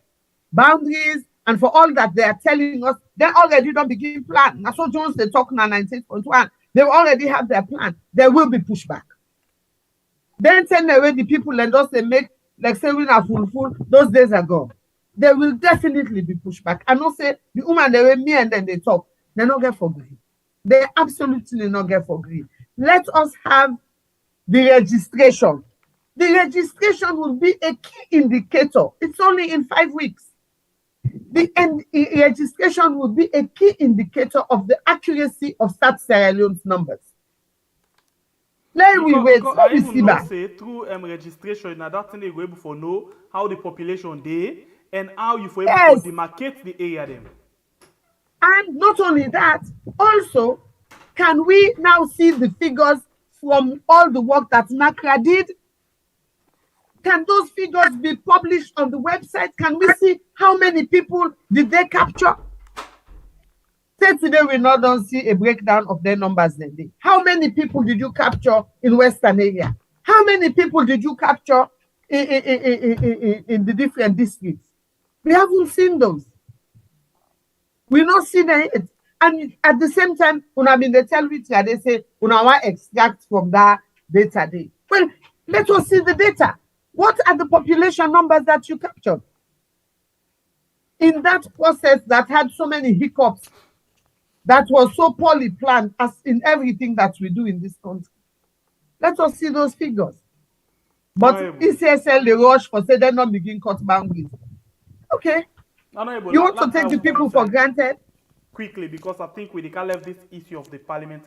boundaries and for all that they are telling us, they already don't begin plan. That's what Jones they talk now 19.1. They already have their plan. There will be pushback. Then send away the people and those they make, like say we are full, those days are gone. There will definitely be pushback. And not say the woman they were me and then they talk. They not get for green. They absolutely not get for green. Let us have the registration. The registration will be a key indicator. It's only in 5 weeks. The registration will be a key indicator of the accuracy of Stats Sierra Leone's numbers. Let we wait. I even know say through registration, now that thing they go able for know how the population they and how you for able to demarcate the area them. And not only that, also, can we now see the figures from all the work that NACRA did? Can those figures be published on the website? Can we see how many people did they capture? Say today we not don't see a breakdown of their numbers then. How many people did you capture in Western area? How many people did you capture in the different districts? We haven't seen those. We not seen it. And at the same time, they tell me they say want extract from that data day. Well, let us see the data. What are the population numbers that you captured? In that process that had so many hiccups, that was so poorly planned as in everything that we do in this country. Let us see those figures. But ECSL, they rush for say they not begin cut boundaries. Okay. You want to take the people for granted? Quickly, because I think we can leave this issue of the parliament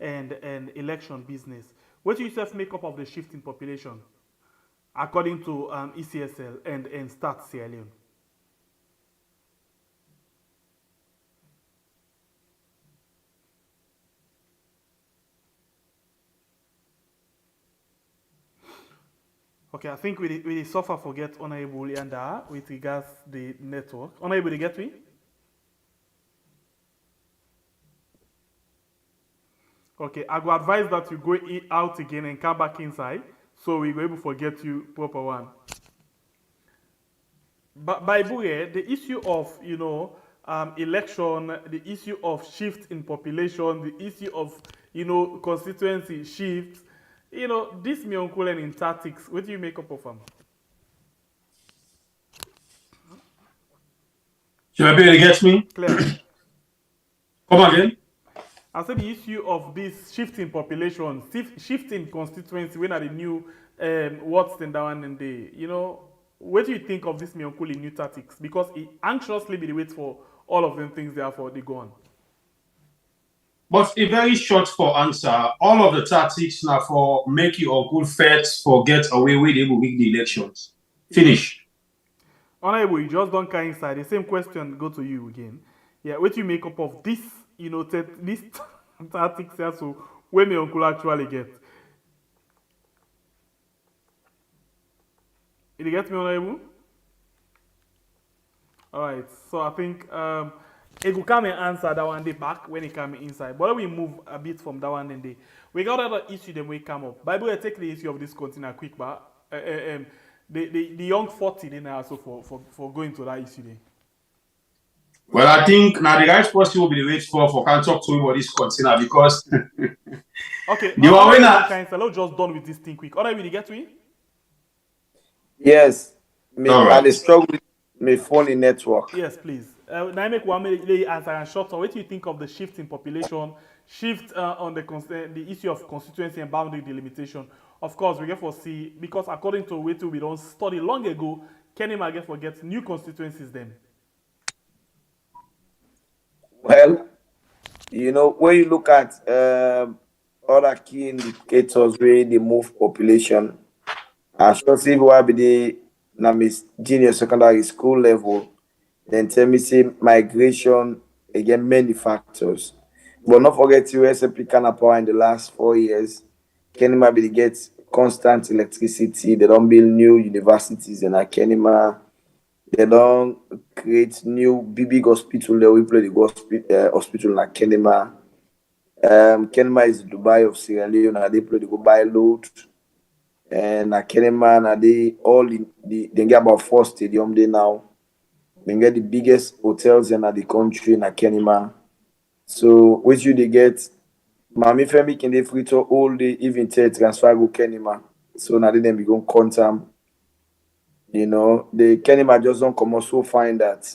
and election business. What do you self make up of the shift in population, according to ECSL and Stats Sierra Leone? Okay, I think we suffer forget Honorable Yanda with regards the network. Honorable, you get me? Okay, I will advise that you go out again and come back inside, so we will able to forget you proper one. But by Buye, the issue of election, the issue of shift in population, the issue of constituency shifts, this me uncle and in tactics. What do you make up of them? Should I be able to get me? Clear. Come again. I said the issue of this shifting population, shifting constituency, when are the new what's in that one and the what do you think of this Uncle new tactics? Because he anxiously be the wait for all of them things therefore they go on. But a very short for answer, all of the tactics now for make your uncle feds for get away with they will win the elections. Finish. Honorable, you just don't carry inside. The same question go to you again. Yeah, what do you make up of this, this tactics here, so where my uncle actually get? Did you get me, Honorable? Alright, so I think it will come and answer that one day back when it come inside. But we move a bit from that one day. We got other issue then we come up. Bible will take the issue of this container quick, but the young 40 then also for going to that issue then. Well, I think now the right person will be the wait for can talk to me about this container because okay, you are let's just done with this thing quick. Alright, will you get to it? Yes. All right. And they struggle with my phone network. Yes, please. Now I make one minute answer and short. What do you think of the shift in population, shift on the issue of constituency and boundary delimitation? Of course, we get for see because according to what we don't study long ago, Kenny Maget forgets new constituencies then. Well, when you look at other key indicators where they move population, I should say why be the junior secondary school level, then tell me say migration again many factors. But not forget to SMP Power in the last 4 years, Kenima be get constant electricity, they don't build new universities in Kenima. They don't create new big hospital. They will play the hospital in Kenema. Kenema is Dubai of Sierra Leone. They play the go buy load. And Kenema, they get about 4 stadiums there now. They get the biggest hotels in the country in Kenema. So which you they get, Mami Femi can they free to all the even transfer go Kenema. So now they then become quantum. The Kenema just don't come out so fine that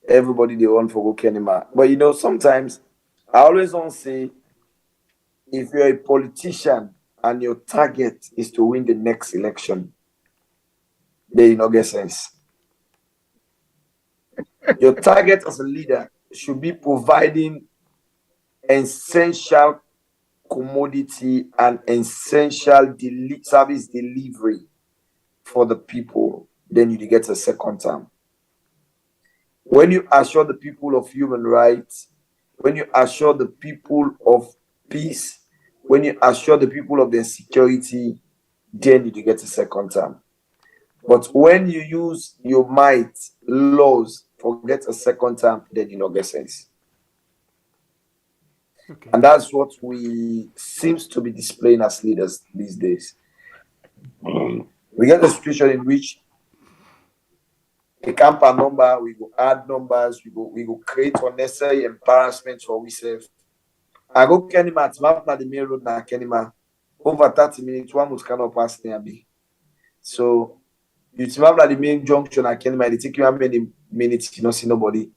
everybody they want for go Kenema. But sometimes I always don't say if you're a politician and your target is to win the next election, then you don't get sense. Your target as a leader should be providing essential commodity and essential service delivery for the people, then you get a second term. When you assure the people of human rights, when you assure the people of peace, when you assure the people of their security, then you get a second term. But when you use your might, laws, forget a second term, then you don't get sense. Okay. And that's what we seems to be displaying as leaders these days. We get a situation in which a camper number, we go add numbers, we go create unnecessary embarrassment for ourselves. I go Kenima, it's map na the main road na Kenima. Over 30 minutes, one must cannot pass near me. So you map na the main junction na Kenima, it take you how many minutes you don't see nobody.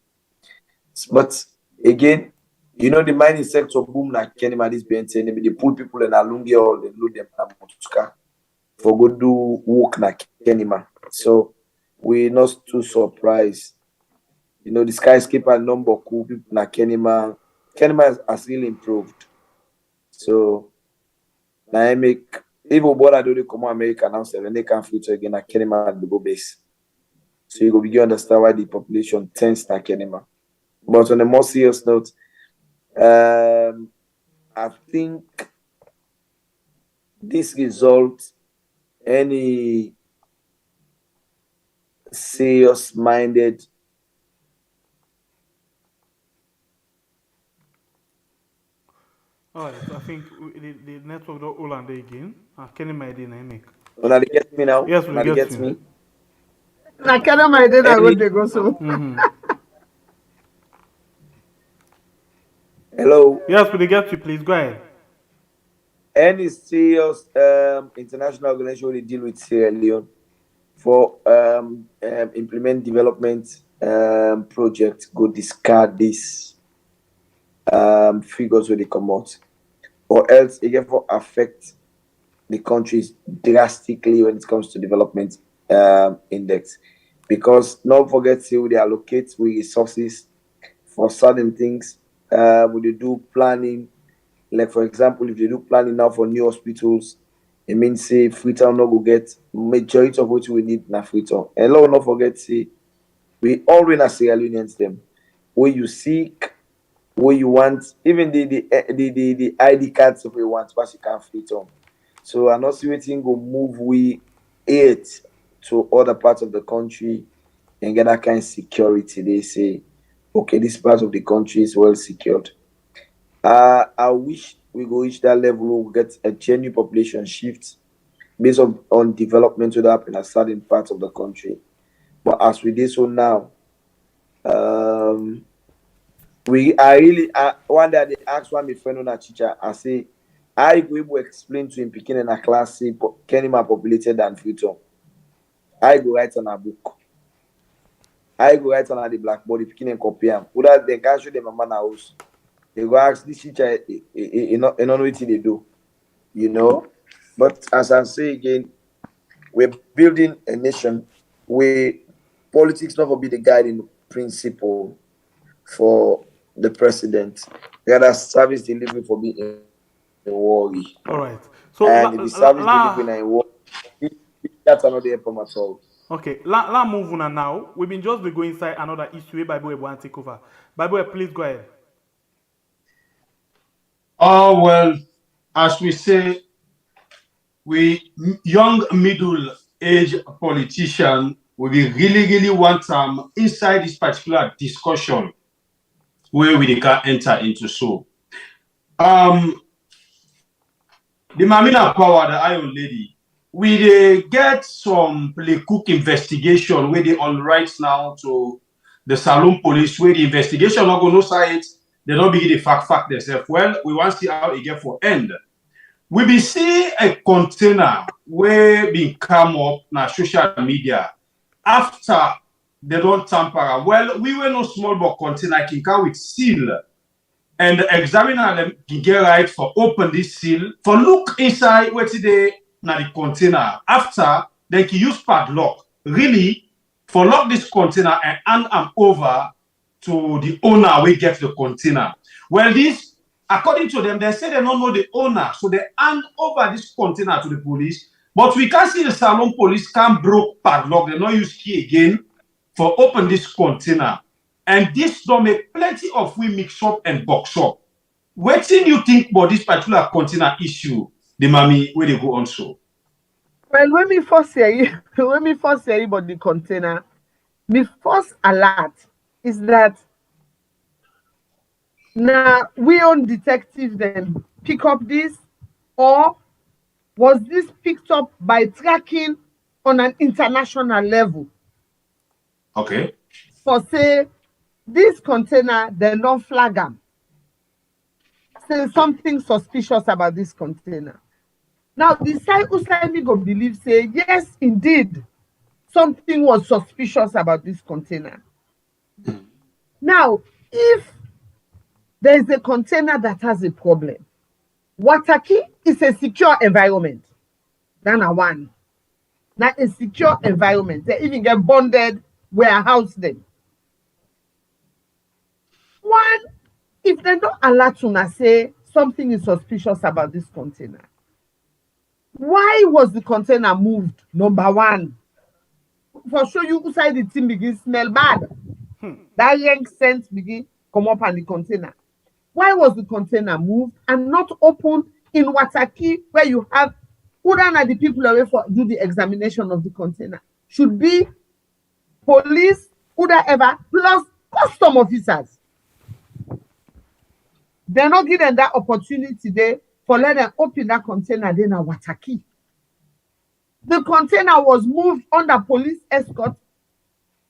But again, the mining sector boom na Kenima this BNT, they pull people in Alungi or they load them na Motuska for go do work na Kenima. So we're not too surprised. The skyscraper number of cool people na Kenima. Kenima has really improved. So now I make even what I do the come America now and they can future again na Kenima at the go base. So you go begin to understand why the population tends to Kenima. But on a more serious note, I think this result, any serious-minded all right, I think the network don't hold on there again. Can you my dynamic? When they get me now? Yes, we get me. I cannot my data go they go so. Hello. Yes, we get you. Please go ahead. Any serious international organization will deal with Sierra Leone for implement development project go discard this figures when they come out, or else it can affect the countries drastically when it comes to development index, because don't forget to they allocate resources for certain things. When they do planning, like for example, if they do planning now for new hospitals, it means say Freetown no go get majority of what we need na Freetown. And Lord not forget say we always na Sierra Leoneans them. Where you seek, where you want, even the ID cards if we want, but you can't Freetown. So I'm not waiting go move we aid to other parts of the country and get that kind of security. They say, okay, this part of the country is well secured. I wish we go reach that level. We get a genuine population shift based on development to happen in certain parts of the country. But as we did so now, one day they asked one my friend on a teacher. I say, I go able explain to him picking in a class say can him populated than Freetown. I go write on a book. I go write on the blackboard picking and copy them. Without they can't show them a man house. They go ask this teacher, you know what they do, you know. But as I say again, we're building a nation where politics not going to be the guiding principle for the president. Rather, service delivery for being a worry. All right. So And if the service delivery in war, that's another problem at all. okay, la move on now. We've been just be going inside another issue where Bible will take over. Bible, please go ahead. Oh, well, as we say, we young middle age politician, we really want inside this particular discussion where we can enter into. So the Mamina Power, the Iron Lady, we get some play cook investigation where they on right now to the Saloon police where the investigation not go no side, they don't begin the fact themselves. Well, we want to see how it get for end. We be see a container where being come up na social media after they don't tamper. Well, we were no small but container can come with seal. And the examiner them can get right for open this seal, for look inside where today na the container. After they can use padlock, really, for lock this container and hand them over to the owner we get the container. Well, this, according to them, they say they don't know the owner, so they hand over this container to the police. But we can't see the Salon police can't broke padlock, they not use key again for open this container. And this don't make plenty of we mix up and box up. What do you think about this particular container issue, the mommy, where they go on so? Well, when we first hear about the container, my first alert is that now we own detectives then pick up this, or was this picked up by tracking on an international level? Okay. For say this container, they don't flag them. Say something suspicious about this container. Now, the side who side me go believe say, yes, indeed, something was suspicious about this container. Now, if there is a container that has a problem, Wataki is a secure environment. That's one. Now, a secure environment. They even get bonded warehouse them. One, if they don't alert to say something is suspicious about this container, why was the container moved? Number one, for sure you inside the thing begin smell bad. That yank scent begin come up on the container. Why was the container moved and not open in Wataki, where you have Udan the people away for do the examination of the container? Should be police, whoever, plus custom officers. They're not given that opportunity there for let them open that container then at Wataki. The container was moved under police escort.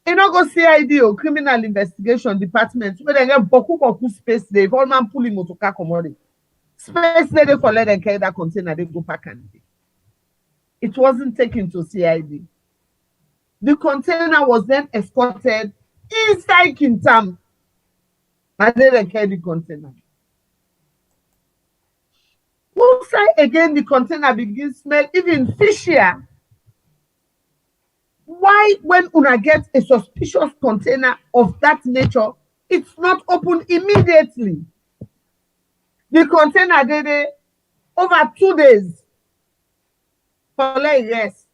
You know, go CID or criminal investigation department where they get boku space there. If all man pulling motoka commodity. Space there for let them carry that container, they go back and it wasn't taken to CID. The container was then escorted inside Kintam. And then they carry the container. Once again, the container begins to smell even fishier. why when una get a suspicious container of that nature, it's not opened immediately? The container dey over 2 days for let rest.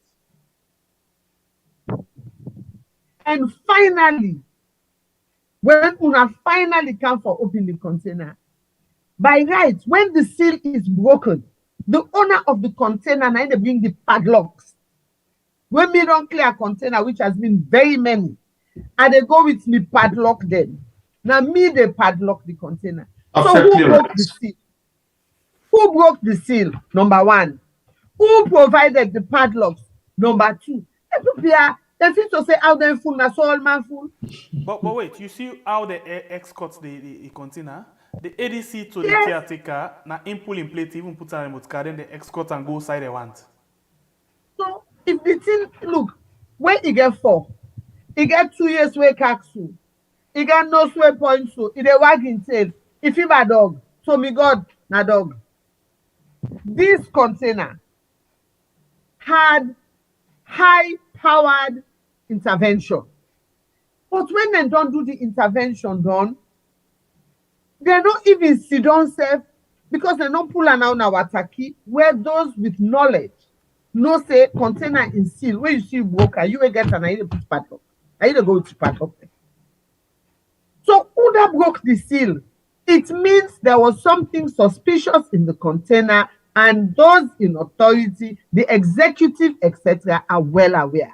And finally, when una finally come for open the container, by right, when the seal is broken, the owner of the container now they bring the padlocks. When me don't clear a container, which has been very many, and they go with me padlock them. Now me they padlock the container. So who broke the seal? Who broke the seal? Number one. Who provided the padlocks? Number two. They feel to say how they full, na so all man full. But wait, you see how they escort the container? The ADC to the caretaker, na pull in plate, even put on remote car, then they escort and go side they want. So if the thing, look, when he get 4, he get 2 years way caxu, he got no sway points so he dey wag him tail. If he a dog, so me God na dog. This container had high-powered intervention. But when they don't do the intervention done, they don't even sit down safe because they don't pull an out our taki where those with knowledge know say container in seal. Where you see broker, you will get an idea to put padlock. I either go to padlock. So who that broke the seal? It means there was something suspicious in the container, and those in authority, the executive, etc., are well aware.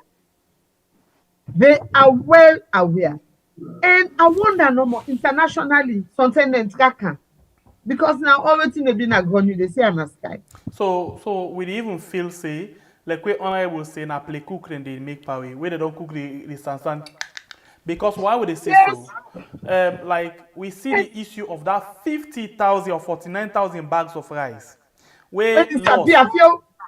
They are well aware. And I wonder no more internationally, something because now everything they been agreed, they say I'm a sky. So we even feel say, like we honorable say na play cook and they make power, where they don't cook the sansan. Because why would they say so? Like we see the issue of that 50,000 or 49,000 bags of rice. Where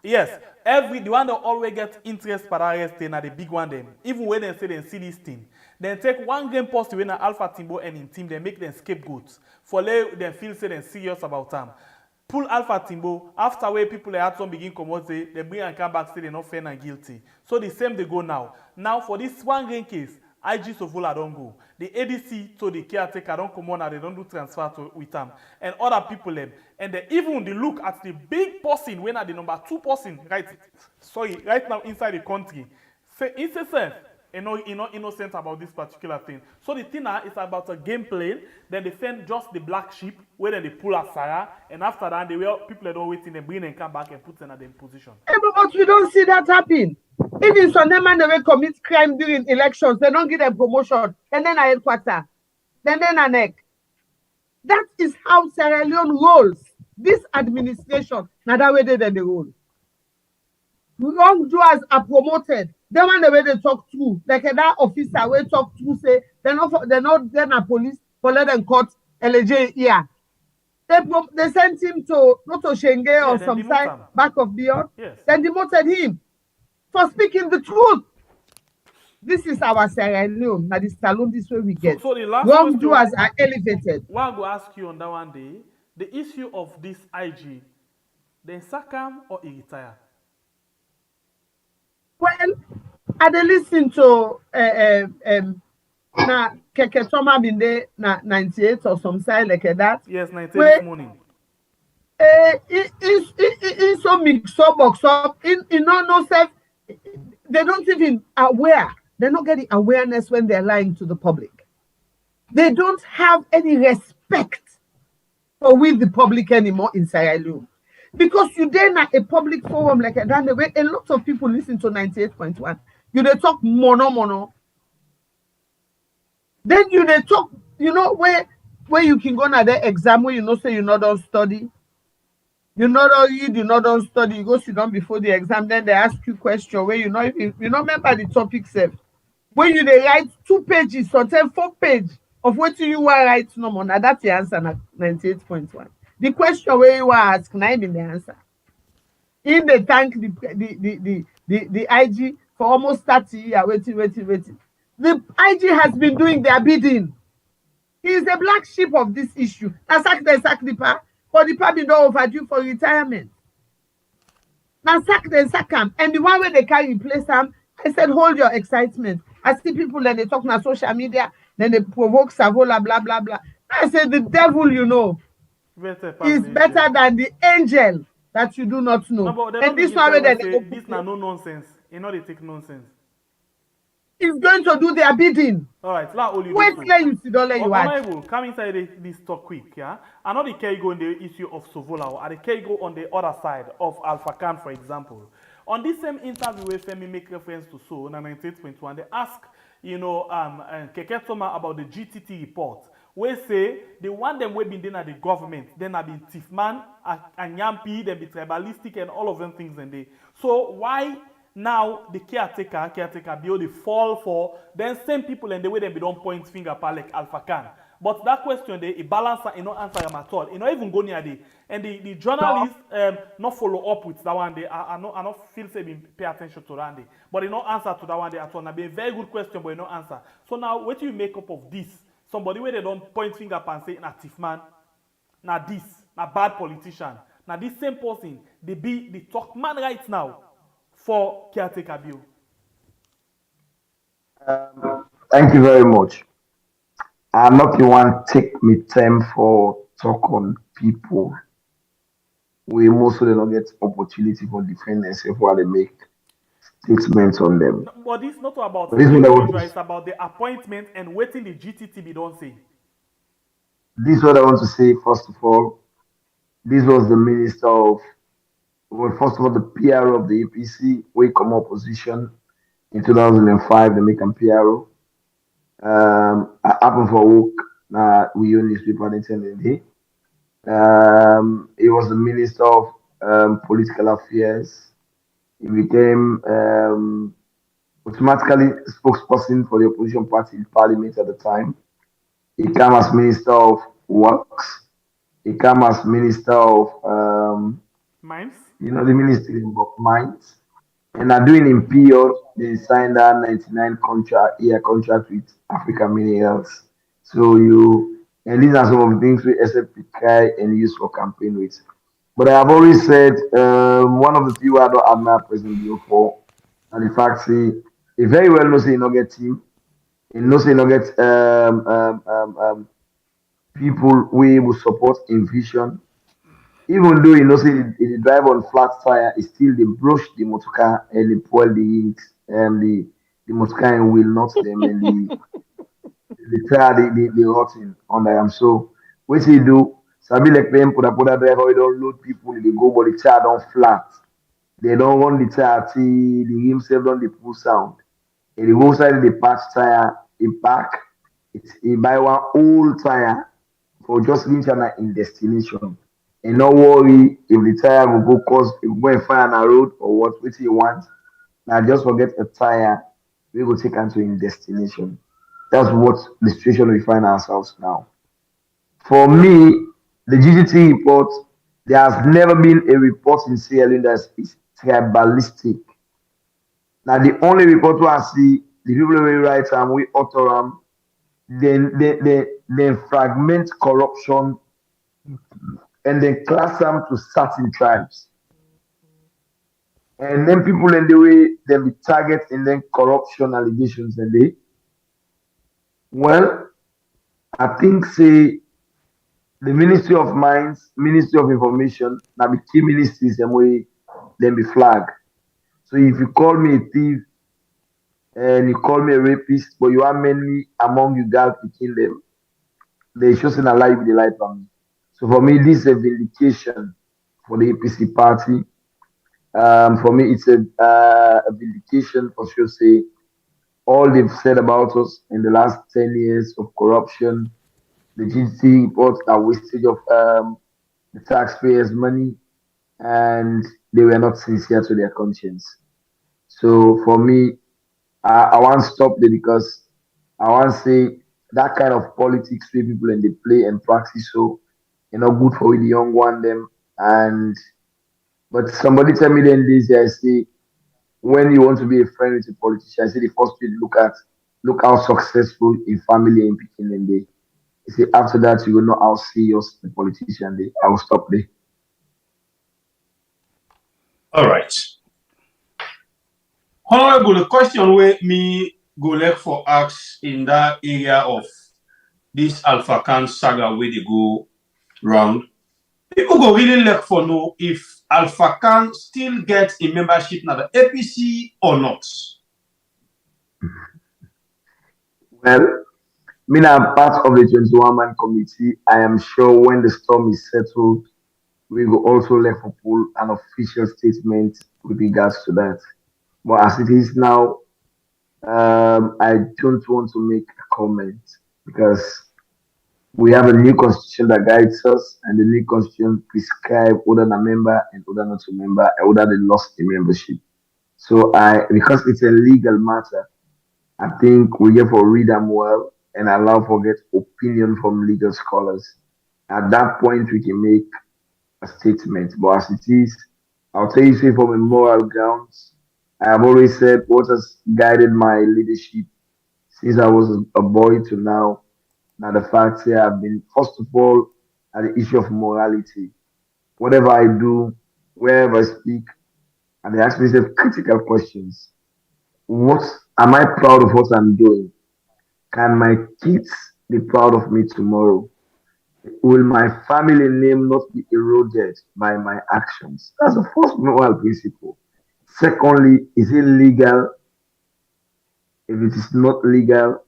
yes, the one that always gets interest per arrest na the big one them. Even when they say they see this thing, then take 1 game post when an Alpha Timbo and in team, they make them scapegoats. For let them feel say they're serious about them. Pull Alpha Timbo, after where people had some begin come out, they bring and come back say they're not fair and guilty. So the same they go now. Now for this 1 game case, IG Sovula don't go. The ADC to the caretaker don't come on and they don't do transfer with them. And other people them. And they even they look at the big person when are the number 2 person right now inside the country. Say it's a sense. Innocent about this particular thing. So the thing is about a gameplay. Then they send just the black sheep where then they pull a Sarah, and after that they will people that don't wait in them bring and come back and put them in their position. Hey, but we don't see that happen. Even some them man they commit crime during elections, they don't get a promotion, and then a headquarter, then a neck. That is how Sierra Leone rolls. This administration, now that way they roll. Wrongdoers are promoted. Then when the way they talk through, like that officer will talk through, say they're not then a police for let them cut LJ here. They sent him to not to Shenge or some side back of beyond. Yes. Then demoted him for speaking the truth. This is our Sierra Leone. Now the saloon this way we get. So the last wrongdoers are elevated. What I go ask you on that one day, the issue of this IG, then sack him or he retire? Well, I dey listen to na Keke Toma been there na 98 or some side like that. Yes, 98 this morning. It's so mixed up, box up. In no self, they don't even aware. They don't get the awareness when they're lying to the public. They don't have any respect for we the public anymore in Sierra Leone. Because you then at a public forum like that, the way a lot of people listen to 98.1. You they talk mono. Then you they talk, you know, where you can go na the exam where you know say you not don't study. You know you do not don't study, you go sit down before the exam, then they ask you question where you know if you remember the topic self. When you they write 2 pages or 4 pages of what you want write no more. Now that's the answer na 98.1. The question where you ask, can I be the answer? In the thank the IG for almost 30 years, waiting. The IG has been doing their bidding. He is the black sheep of this issue. Now sack the pa, but the pa be not overdue for retirement. Now sack him, and the one where they can replace him I said, hold your excitement. I see people then they talk on social media, then they provoke Savola, blah, blah, blah. I said, the devil, you know, is better than the angel that you do not know. No, but they and don't this begin one tell where us say this na no nonsense. You know they take nonsense. is going to do their bidding. All right, now all you Wait do. till you see, don't let you watch. Honorable, come inside this talk quick, yeah? I know the care go on the issue of Sovula, or the care go on the other side of Alpha Khan, for example. On this same interview where FEMI make reference to so, in 1921, they ask, Keke Toma about the GTT report, where say they want them way been done at the government, then have been Tifman, and Yampi, then be tribalistic, and all of them things and they. So why now the caretaker be the fall for then same people and the way they be don't point finger pa like Alpha Khan. But that question they balance you know answer them at all. You know even go near the and the journalists not follow up with that one day. I not feel say be pay attention to that day. But you know answer to that one day at all. Now be a very good question, but you know answer. So now what do you make up of this? Somebody where they don't point finger and say na thief man, na this, na bad politician. Now this same person they be the talk man right now for caretaker bill. Thank you very much. I'm not the one take me time for talk on people. We mostly don't get opportunity for defend themselves while they make statements on them. No, but this is not about But this is what I individual, want it's about the appointment and waiting the GTT be don't say. this is what I want to say first of all. This was the minister of well, first of all, the PRO of the APC, we come opposition in 2005, they make a PRO. I happen for work, we own newspaper in day. He was the Minister of Political Affairs. He became automatically spokesperson for the opposition party in Parliament at the time. He came as Minister of Works. He came as Minister of Mines? the Ministry of Mines. And are doing in period, they signed that 99 year contract with African Minerals. So and these are some of the things we SFPK and use for campaign with. But I have always said, one of the people I don't admire President Bill for, and the fact, say, he very well knows he not get team, he knows he not get people we will support in vision. Even though he knows he drive on flat tire, he still they brush the motor car and they spoil the ink and the motor car and will not them and the tire they rotting on them. So what he do? Sabi like them put a driver, we don't load people, they go but the tire don't flat. They don't run the tire till the himself don't the pull sound. And they go inside the patch tire, he pack, he buy one old tire for just reach in destination. And no worry if the tire will go cause if go and fire on a road or what you want. Now just forget a tire, we will take into in destination. That's what the situation we find ourselves now. For me, the GTT report, there has never been a report in Sierra Leone that is tribalistic. Now the only report I see, the people we write and we author them, then fragment corruption and then class them to certain tribes. And then people in the way they be target and then corruption allegations and they well, I think say the Ministry of Mines, Ministry of Information, now be key ministries and way then be flag. So if you call me a thief and you call me a rapist, but you are mainly among you guys to kill them, they should a lie with the light on me. So for me, this is a vindication for the APC party. For me, it's a vindication for sure. Say all they've said about us in the last 10 years of corruption, the GT reports are wastage of the taxpayers' money, and they were not sincere to their conscience. So for me, I want to stop there because I want to say that kind of politics where people and they play and practice so good for the young one them and but somebody tell me then this I say when you want to be a friend with a politician, I say the first thing you look how successful in family and picking and they say after that you will know how serious the politician they I will stop there. All right. Honorable, the question where me go like for ask in that area of this Alpha Khan saga where they go round. People go really look for know if Alpha Khan still gets a membership now the APC or not. Well, me now part of the 21-man committee. I am sure when the storm is settled, we will also let for pull an official statement with regards to that. But as it is now, I don't want to make a comment because we have a new constitution that guides us, and the new constitution prescribe whether a member and whether not a member, and whether they lost the membership. So because it's a legal matter, I think we have to read them well and allow for get opinion from legal scholars. At that point, we can make a statement. But as it is, I'll tell you, say from a moral grounds, I have always said what has guided my leadership since I was a boy to now. Now the fact here I've been first of all at the issue of morality. Whatever I do, wherever I speak, and they ask me self critical questions. What am I proud of what I'm doing? Can my kids be proud of me tomorrow? Will my family name not be eroded by my actions? That's the first moral principle. Secondly, is it legal? If it is not legal,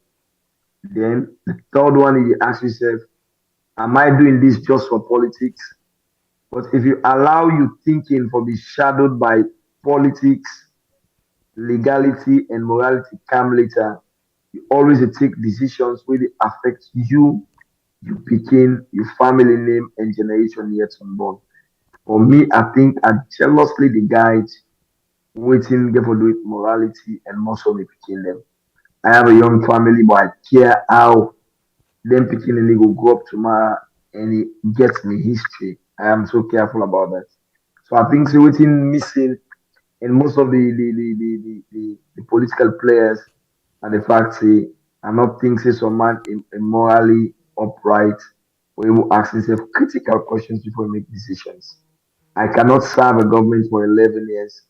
then the third one is you ask yourself, am I doing this just for politics? But if you allow your thinking to be shadowed by politics, legality, and morality come later, you always take decisions where they affect you, you picking your family name and generation yet unborn. For me, I think I jealously the guide waiting get for do it morality and more so me picking them. I have a young family, but I care how them picking and go grow up tomorrow and it gets me history. I am so careful about that. So I think so waiting missing in most of the political players and the fact say I not think say some man morally upright or will ask himself critical questions before he make decisions. I cannot serve a government for 11 years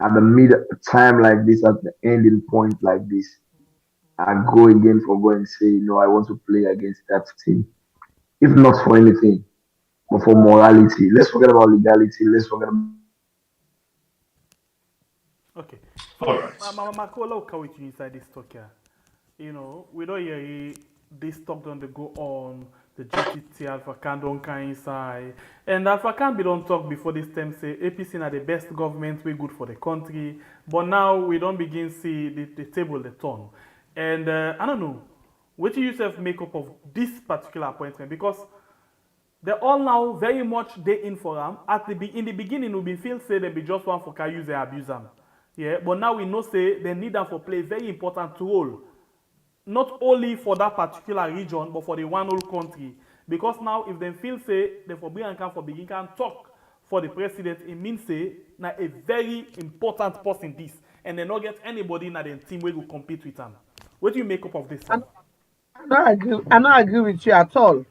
at the mid time like this, at the ending point like this. I go again for go and say, no, I want to play against that team. If not for anything, but for morality. Let's forget about legality. Let's forget about Okay. All So, right. Makola will come with you inside this talk here. You know, we don't hear this talk don't they go on the GTT Alpha Can don't come inside. And Alpha Can be don't talk before this time say APC are the best government, we good for the country. But now we don't begin see the table the turn. And I don't know, what do you yourself make up of this particular appointment? Because they all now very much they in for them. In the beginning, we been feel say they be just one for can use and abuse them. Yeah, but now we know say they need them for play very important role, not only for that particular region, but for the one whole country. Because now if they feel say they for bring and can for begin can talk for the president, it means say now a very important person this, and they not get anybody in the team where will compete with them. What do you make up of this one? I don't agree with you at all.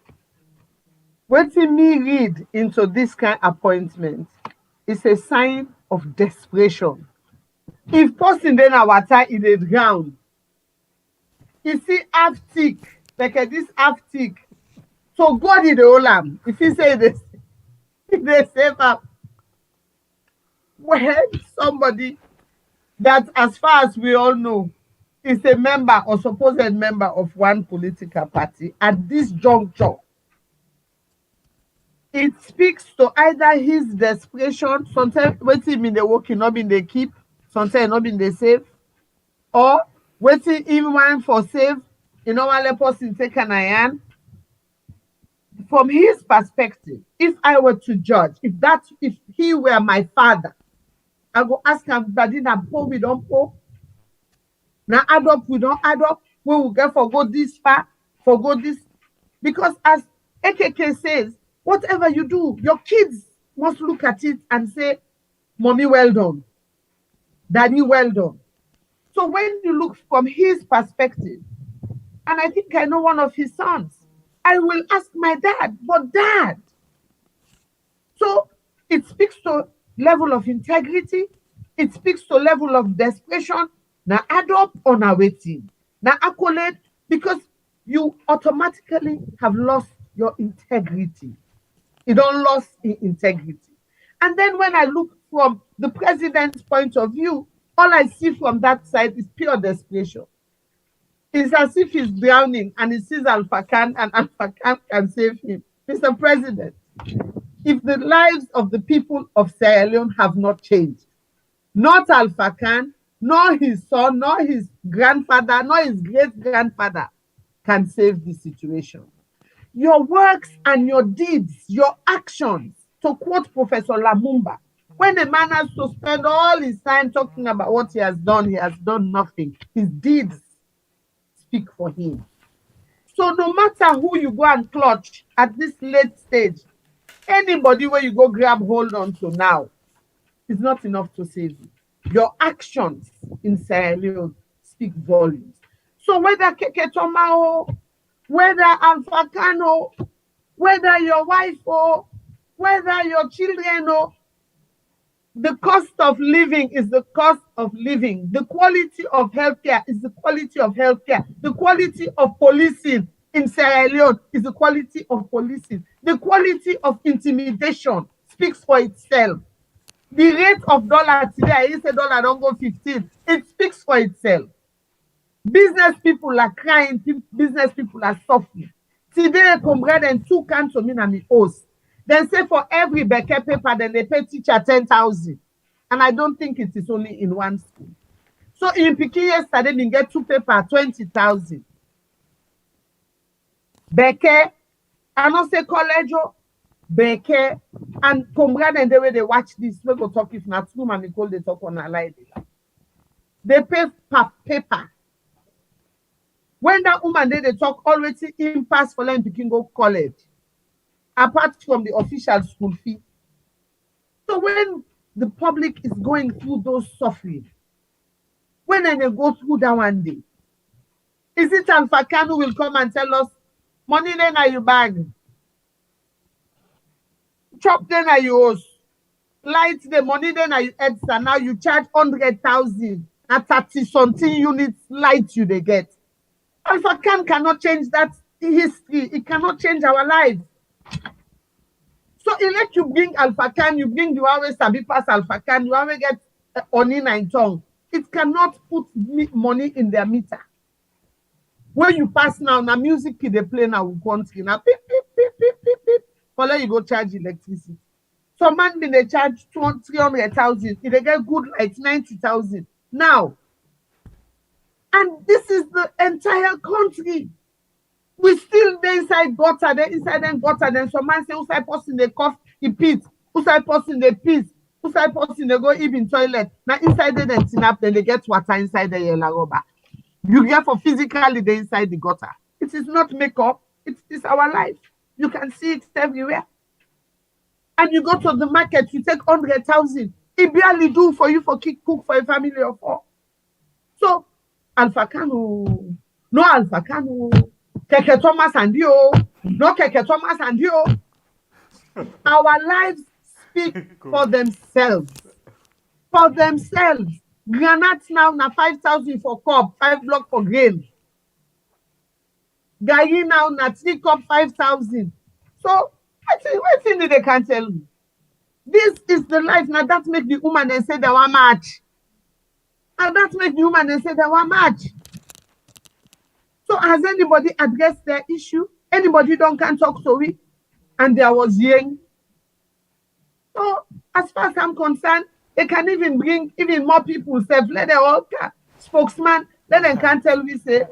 Wetin me read into this kind appointment is a sign of desperation. If person dey na water in the ground, you see half tick, like this half tick. So God in the whole am. If he say this, if they save up, when somebody that, as far as we all know, is a member or supposed member of one political party at this juncture, it speaks to either his desperation, sometimes wetin mean dey work, not been dey keep, sometimes not been dey save, or wetin him want for save, you know, one let person take an iron. From his perspective, if I were to judge, if he were my father, I go ask him, "Daddy, na poor we don't poor, now add up we don't add up, we will get for go this far, for go this," because as AKK says, whatever you do, your kids must look at it and say, "Mommy, well done. Daddy, well done." So when you look from his perspective, and I think I know one of his sons, I will ask my dad, "But dad," so it speaks to level of integrity, It speaks to level of desperation. Now add up on our waiting. Now accolade, because you automatically have lost your integrity. You don't lost in integrity. And then when I look from the president's point of view, all I see from that side is pure desperation. It's as if he's drowning and he sees Alpha Khan and Alpha Khan can save him. Mr. President, if the lives of the people of Sierra Leone have not changed, not Alpha Khan, nor his son, nor his grandfather, nor his great-grandfather can save the situation. Your works and your deeds, your actions, to quote Professor Lamumba, when a man has to spend all his time talking about what he has done nothing. His deeds speak for him. So no matter who you go and clutch at this late stage, anybody where you go grab hold on to now is not enough to save you. Your actions in Sierra Leone speak volumes. So whether Keke Toma, whether Alpha Kano, whether your wife or whether your children or, the cost of living is the cost of living. The quality of healthcare is the quality of healthcare. The quality of policing in Sierra Leone is the quality of policing. The quality of intimidation speaks for itself. The rate of dollar today, I say dollar don't go 15. It speaks for itself. Business people are crying, business people are suffering. Today, comrade and 2 cans of me and me host. Then say for every Becker paper, then they pay teacher 10,000. And I don't think it is only in one school. So in Pikin yesterday, they get 2 paper, 20,000. Becker, I don't say college, Becker, and comrade and the way they watch this, we go talk if not room and Nicole, they talk on a line. They pay per paper. When that woman they talk always impasse for them to go college, apart from the official school fee. So when the public is going through those suffering, when they go through that one day, is it Alpha Khan who will come and tell us, money then are you bag? Chop then are you host? Light the money then are you heads, and now you charge 100,000 at 30 something units light you they get. Alpha Khan cannot change that history. It cannot change our lives. So unless you bring Alpha Khan, you bring you always Sabi pass Alpha Khan, you always get Oni Nine Tongue. It cannot put money in their meter. When you pass now music they play now country now beep beep beep beep beep beep. Follow you go charge electricity. Some man they charge 300,000. If they get good light 90,000 now. And this is the entire country. We still they inside gutter, they inside them gutter. Then some man say, who's I person they cough, he pit, who's I person they piss, who's I person they go even toilet. Now inside they then snap, then they get water inside the yellow rubber. You get for physically they inside the gutter. It is not makeup, it is our life. You can see it everywhere. And you go to the market, you take 100,000. It barely do for you for cook for a family of 4. So Alpha Kanu, no Alpha Kanu, Keke Thomas and you, no Keke Thomas and you. Our lives speak for themselves. For themselves. Granite now na 5,000 for cup, 5 block for grain. Gari now na 3 cup 5,000. So what thing they can tell me? This is the life. Now that make the woman and say they want match. And that make the woman and say they want match. So has anybody addressed their issue? Anybody don't can talk to it? And there was yang. So as far as I'm concerned, they can even bring even more people. Say, let them all spokesman, let them can tell me say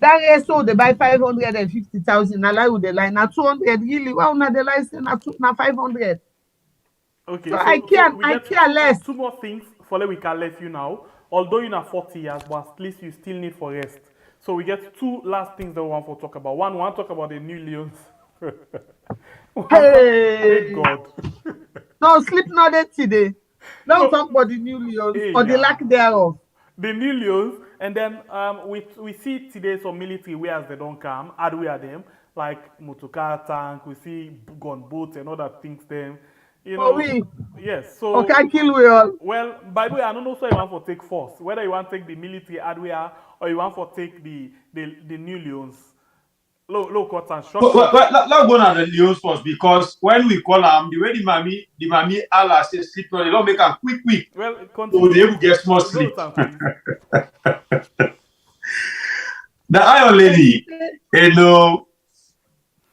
that so they buy 550,000. Allow with the line now 200 really. Well, now the line say now 500. Okay, so I care less. 2 more things for we can let you now. Although you're not 40 years, but at least you still need for rest. So we get 2 last things that we want to talk about. One, we want to talk about the new Leons. Hey God. No, sleep not today. Don't talk about the new Leons or the lack thereof. The new Leons, and then we see today some military wares they don't come, add we are them, like motorcar tank, we see gun boats and other things them. You Oh, know, we. yes. So, Okay, kill we all. well, by the way, I don't know so you want for take force, whether you want to take the military hardware or you want for take the new loans, low cost and short Well, term. let's go on the news first because when we call them, the way the mommy Allah says sleep, they don't make them quick. Well, So they continue. will get more Go sleep. with them, please. The Iron Lady, you know,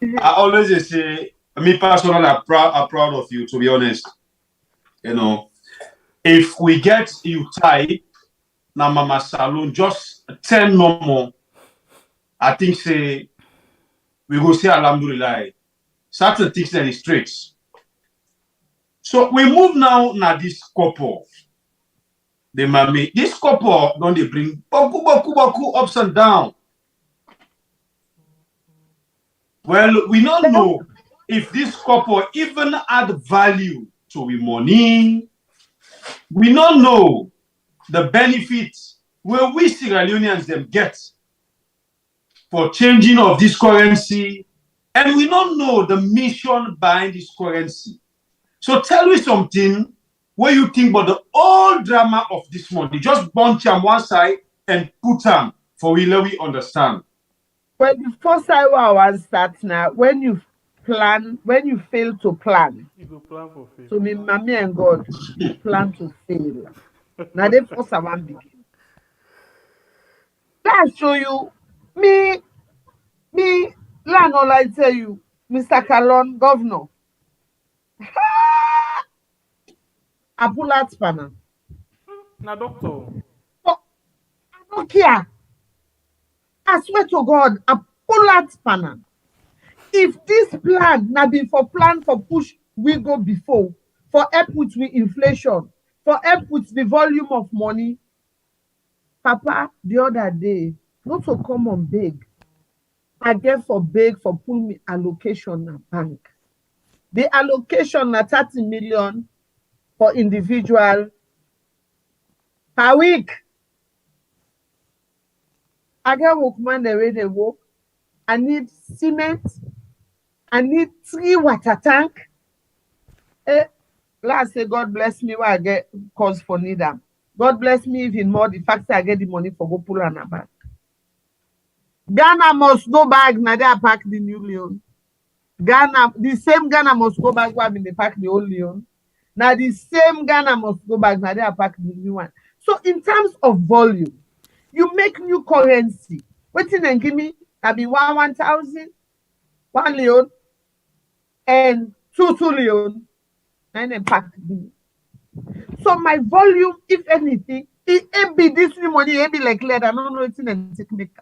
I always say, me personally, I'm proud of you, to be honest. You know, if we get you tied, na mama salon, just 10 no more, I think say, we go say alhamdulillah. Certain things that is straight. So we move now na this couple. The mommy, this couple don't they bring boku ups and down. Well, we don't know if this couple even add value to we money. We don't know the benefits where we Sierra Leoneans them get for changing of this currency, and we don't know the mission behind this currency. So tell me something where you think about the whole drama of this money. Just bunch on one side and put them for we let we understand. Well, the first I want to start now, when you fail to plan. You go plan for faith. So me, mommy and God plan to fail. Now they first I want begin. Let's show you me, land all I tell you, Mr. Kalon, governor. I pull out spanner. Now, doctor. But I don't care. I swear to God, I pull out spanner. If this plan na be for plan for push we go before, for help with the inflation, for help with the volume of money, Papa, the other day, not to come on beg. I get for beg for pull me allocation na bank. The allocation na 30 million for individual per week. I get workman the way they work. I need cement. I need 3 water tank. Last say God bless me where I get cause for need them. God bless me even more the fact that I get the money for go pull on a bank. Ghana must go back now they pack the new Leon. Ghana, the same Ghana must go back where they pack the old Leon. Now the same Ghana must go back now they pack the new one. So in terms of volume, you make new currency. Waiting and give me I be 1,000, 1 Leon, and 2 Leon, and then pack the. So my volume, if anything, it be this new money, it be like lead. I don't know it's in a technique.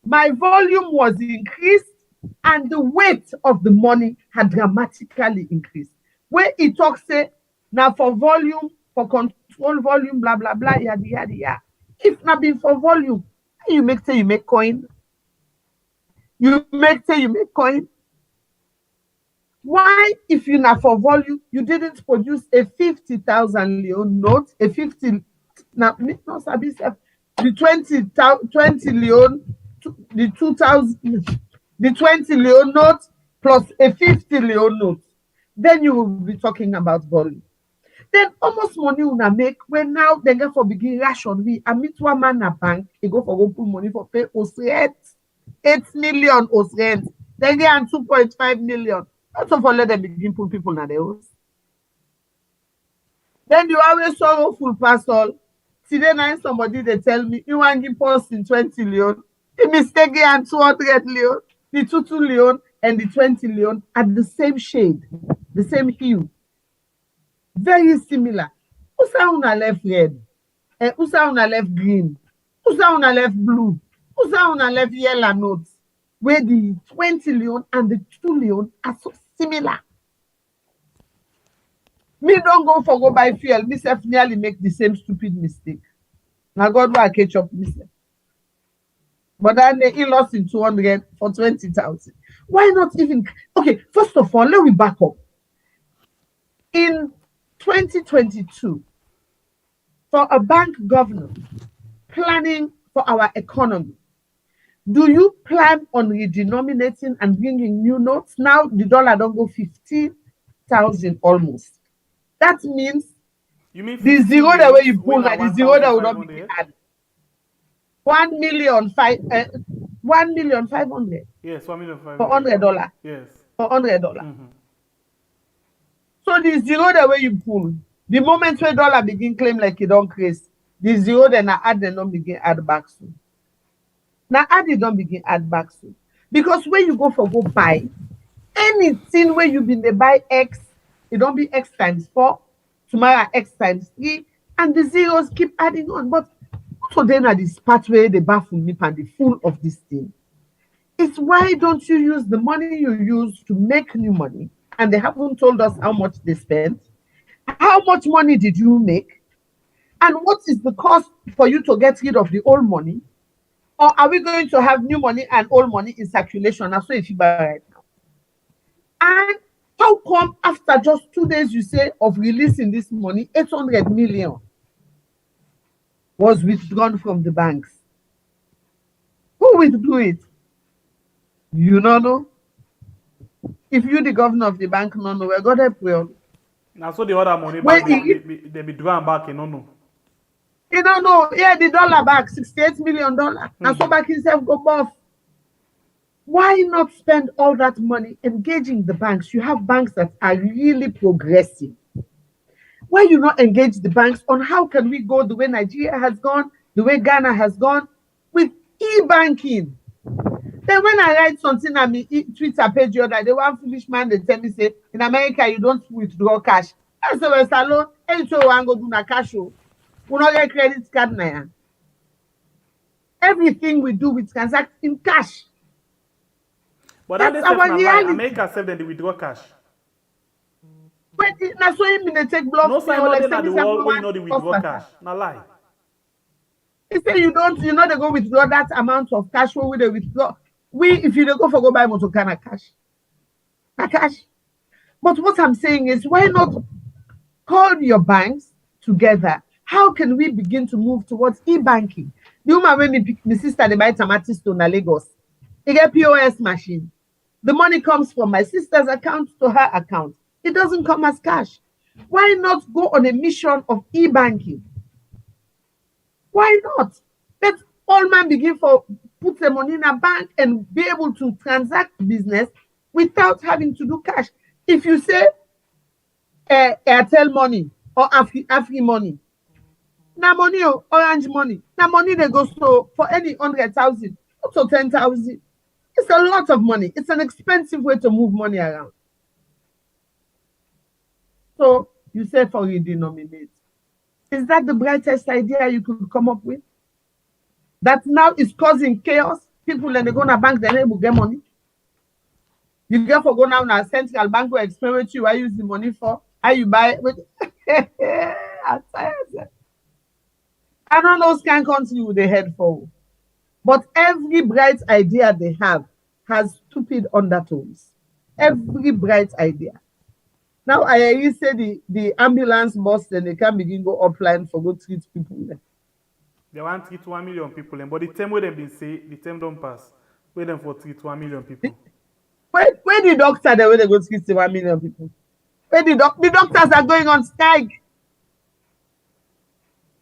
My volume was increased, and the weight of the money had dramatically increased. Where it talks say now for volume, for control volume, blah blah blah, yada yada yada. If not be for volume, you make say you make coin. You make say you make coin. Why, if you not for volume, you didn't produce a 50,000 Leon note, a 50 now no sabi the 20 Leon, the 2,000, the 20 Leon note plus a 50 Leon note, then you will be talking about volume. Then almost money una make when now they get for begin ration we I meet one man at bank, he go for go put money for pay os rent, 8 million os rent, then get 2.5 million. Not so for let them begin put people in the house. Then you always sorrowful pastor. Today night somebody they tell me you want give post in 20 Leon. The mistake and 200 Leon, the 2 Leon and the 20 Leon at the same shade, the same hue. Very similar. Usa una left red, usa una left green, usa una left blue, usa una left yellow notes, where the 20 Leon and the 2 Leon are so similar. Me don't go buy fuel. Myself nearly make the same stupid mistake. Now God will catch up myself. But then he lost in 200 for 20,000. Why not even? Okay, first of all, let me back up. In 2022, for a bank governor planning for our economy, do you plan on redenominating and bringing new notes? Now the dollar don't go 15,000 800,000 almost. That means you mean the 50 zero that millions way you pull when na na the zero that would not 1,500? be add. 1,500,000. Yes, For 1,500,000. $100. Yes. For $100. Mm-hmm. So the zero the way you pull, the moment where dollar begin claim like you don't crease, the zero then I add then don't begin add back soon. Now add it don't begin add back soon. Because when you go buy anything where you been they buy X, it don't be X times 4, tomorrow X times 3, and the zeros keep adding on. But so then at this part where they baffle me and the full of this thing. It's why don't you use the money you use to make new money? And they haven't told us how much they spent. How much money did you make? And what is the cost for you to get rid of the old money? Or are we going to have new money and old money in circulation? That's what it's right now. And how come after just 2 days you say of releasing this money, 800 million was withdrawn from the banks? Who withdrew it? You don't know? If you, the governor of the bank, no know, we're going to pray. Now, so the other money When back, they be drawn back, you don't know. You don't know, yeah, the dollar back, $68 million. And so back himself go off. Why not spend all that money engaging the banks? You have banks that are really progressive. Why you not engage the banks on how can we go the way Nigeria has gone, the way Ghana has gone, with e-banking? Then when I write something on my Twitter page the other day, one foolish man they tell me say in America you don't withdraw cash. I say well, salon, any so one go do na cash. We not get credit card now. Everything we do we transact in cash. But that's that our reality. America said that they withdraw cash. But that's why they take block. No sign like the world where you know they withdraw cash. Not lie. He say you know they go withdraw that amount of cash where they withdraw. If you don't go buy motor kind cash. Cash. But what I'm saying is, why not call your banks together? How can we begin to move towards e-banking? The woman when my sister they buy tomato stone in Lagos. They get POS machine. The money comes from my sister's account to her account. It doesn't come as cash. Why not go on a mission of e-banking? Why not? Let all man begin for put the money in a bank and be able to transact business without having to do cash. If you say Airtel money or Afri money, na money or Orange money, na money they go so for any 100,000 up to 10,000. It's a lot of money. It's an expensive way to move money around. So you say for redenominate. Is that the brightest idea you could come up with? That now is causing chaos. People and they go to bank, then they will get money. You get for go now na central bank will explain what you use the money for, how you buy it. I don't know what kind of country would they head for. But every bright idea they have has stupid undertones. Every bright idea. Now I hear you say the ambulance bus then they can begin go offline for go treat people there. They want to treat 1 million people, but the term where they've been say the term don't pass. Wait them for treat 1 million people. Where the doctor they go treat 1 million people? Where the doctors are going on strike.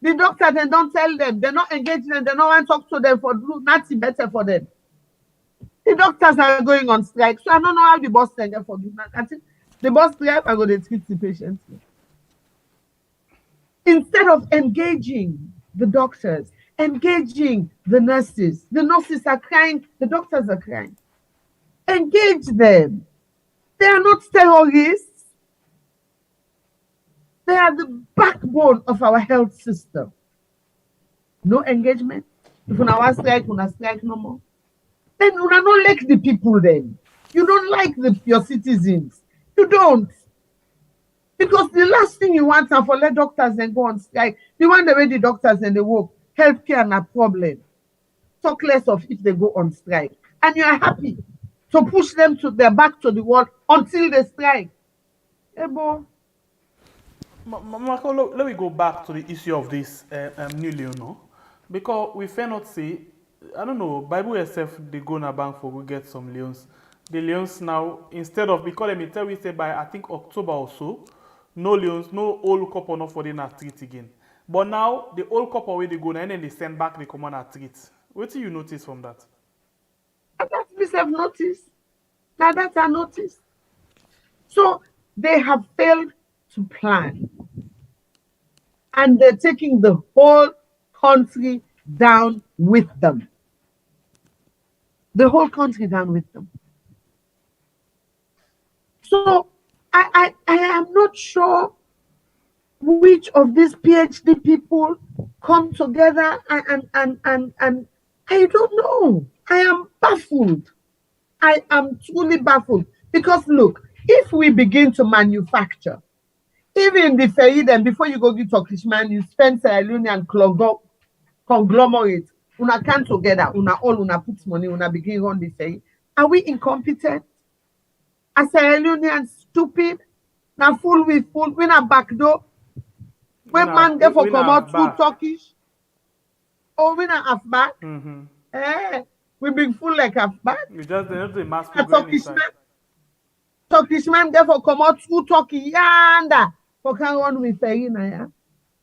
The doctors they don't tell them, they're not engaging them, they don't want to talk to them for nothing better for them. The doctors are going on strike, so I don't know how the boss can get for do that. I think the boss driver go to treat the patients. Instead of engaging the doctors, engaging the nurses are crying, the doctors are crying. Engage them. They are not terrorists. They are the backbone of our health system. No engagement. If you want to strike no more. Then you don't like the people then. You don't like your citizens. You don't. Because the last thing you want is for let doctors and go on strike. The one the way the doctors and they work, healthcare and a problem. Talk less of if they go on strike. And you are happy to push them to their back to the wall until they strike. Ebo. Marco, let me go back to the issue of this new Leon, because we fair not say, I don't know, Bible itself they go in a bank for we get some Leons. The Leones now, instead of, because let me tell you, say by I think October or so, no Leones, no old couple not for the street again. But now the old couple where they go and then they send back the common street. What do you notice from that? That we have noticed. Now that's a notice. So they have failed to plan. And they're taking the whole country down with them. The whole country down with them. So I am not sure which of these PhD people come together and I don't know. I am baffled. I am truly baffled. Because look, if we begin to manufacture, even the ferry, then before you go to Turkish man, you spend Sierra Leone and conglomerate. Una come together, una put money, una begin run the ferry. Are we incompetent? Are Sierra Leoneans stupid? Now full, we not backdoor. When man get for come out through Turkish, or we not half back. We been full like half back. You just the mass Turkish man get for come out through Turkey, yanda. For can run with ferry now.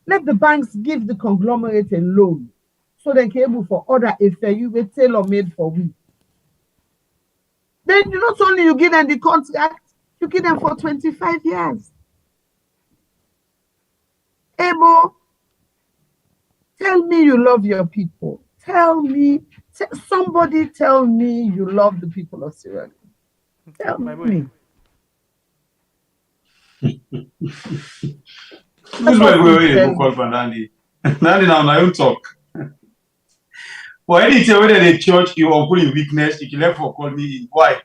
Let the banks give the conglomerate a loan, so they can able for order a ferry with tailor made for we. Then you not only you give them the contract, you give them for 25 years. Ebo, tell me you love your people. Somebody tell me you love the people of Sierra Leone. Tell me. This way we go call for Nandi. Nandi now you talk. For anything whether the church you are putting weakness, you can never call me in. Why?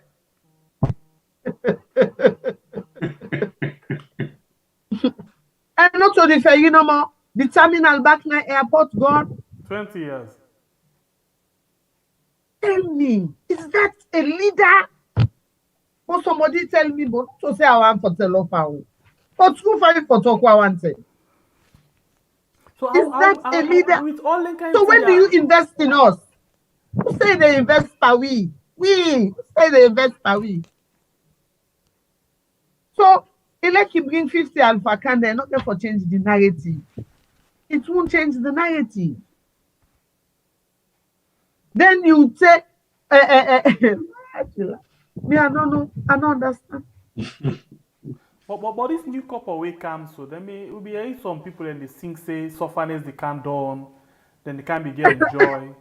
And not to the ferry no more. The terminal back na airport gone. 20 years. Tell me, is that a leader? Or somebody tell me, but to say I want for Telopa. But who find for Tokwa one say? So is that a leader? With all So when do you invest in us? Who say they invest per we? Who say they invest per we? So, like you bring 50 alpha can they're not there for change the narrative. It won't change the narrative. Then you say, me, I don't know, I don't understand. But this new couple will come, so then will be hearing some people and they sing say sufferness they can't done, then they can't be getting joy.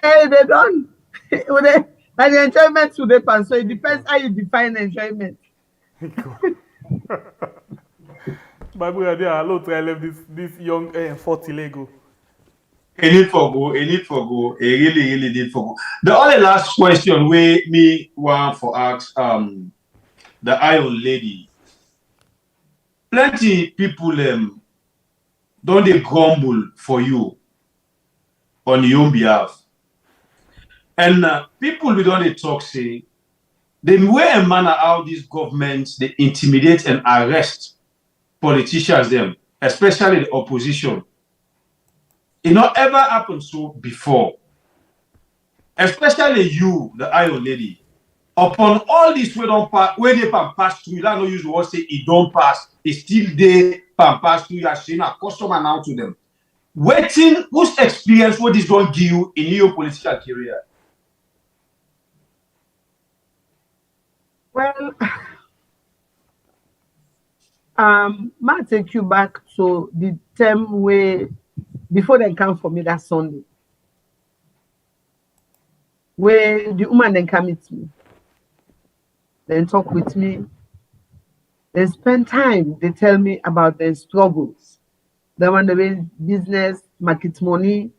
Hey, they don't. And the enjoyment to the pan, so it depends how you define enjoyment. Bible idea, hello, try left this young 40 Lego. A need for go, a really need for go. The only last question we me want for ask the Iron Lady. Plenty people don't they grumble for you on your own behalf. And people we don't talk say the way and manner how these governments they intimidate and arrest politicians them, especially the opposition. It not ever happened so before. Especially you, the Iron Lady. Upon all this we don't pass, where they pass through, you don't use the word say it don't pass, it's still they pass through, you are seeing a customer now to them. Waiting, whose experience what this don't give you in your political career? Well, might take you back to the time where before they come for me that Sunday, where the woman then come meet me, then talk with me, they spend time, they tell me about their struggles. They want the way business, market money,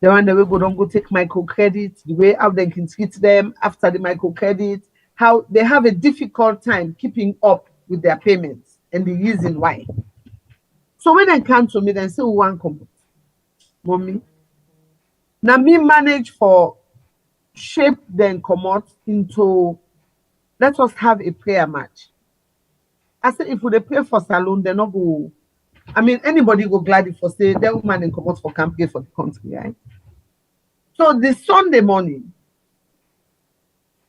they want the way go take microcredit, the way how they can treat them after the microcredit, how they have a difficult time keeping up with their payments and the reason why. So when they come to me, they say, one come, mommy. Now me manage for shape then come out into, let us have a prayer match. I said, if we pray for salon, they not go. I mean, anybody go glad for say that woman and come out for campaign for the country, right? So the Sunday morning,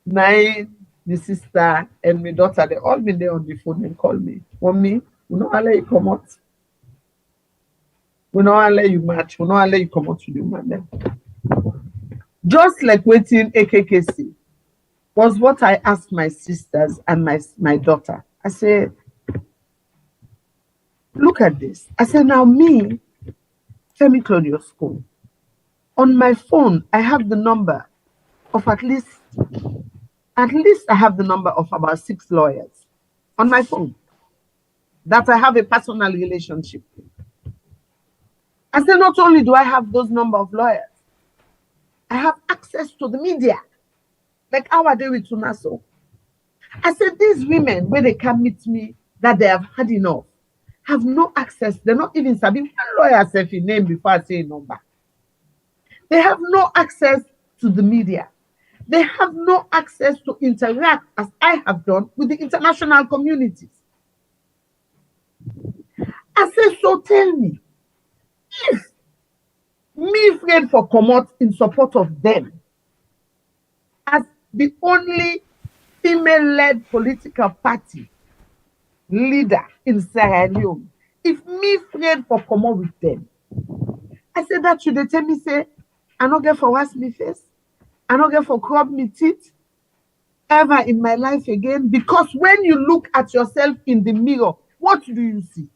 9, the sister and my daughter, they all been there on the phone and call me. Mommy, we know how you come out. We know how you match. We know how you come out to the woman. Just like waiting AKKC was what I asked my sisters and my daughter. I said, look at this. I said, now me, FEMI CLAUDIUS-COLE, on my phone, I have the number of at least I have the number of about 6 lawyers on my phone that I have a personal relationship with. I said, not only do I have those number of lawyers, I have access to the media, like our day with Tunaso. I said, these women, when they come meet me, that they have had enough, have no access. They're not even sabi one lawyer self in name before I say a number. They have no access to the media. They have no access to interact, as I have done, with the international communities. I said, so tell me, if me afraid for come out in support of them, as the only female-led political party leader in Sierra Leone, if me afraid for come out with them, I said that should they tell me, say, I don't get for wash me face, I don't get for crop me teeth ever in my life again, because when you look at yourself in the mirror, what do you see?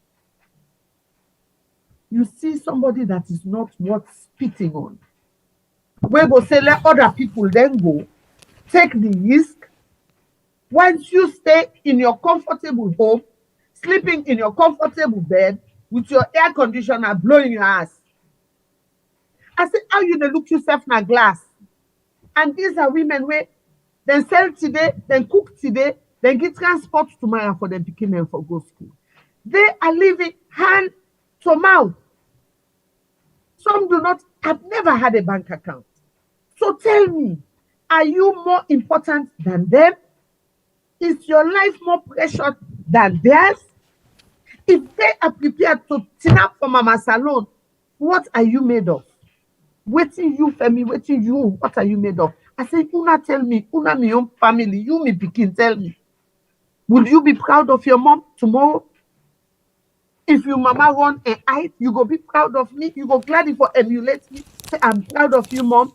You see somebody that is not worth spitting on. We go say, let other people then go, take the risk. Once you stay in your comfortable home, sleeping in your comfortable bed, with your air conditioner blowing your ass. I said, how you dey look yourself in a glass? And these are women where they sell today, then cook today, then get transport tomorrow for them picking them for go school. They are living hand to mouth. Some do not, have never had a bank account. So tell me, are you more important than them? Is your life more precious than theirs? If they are prepared to tin up for Mama Salon, what are you made of? Waiting you, Femi, waiting you, what are you made of? I said, Una tell me, Una me own family, you me picking, tell me. Would you be proud of your mom tomorrow? If your mama run a height, you go be proud of me. You go gladly for emulate me. Say, I'm proud of you, mom.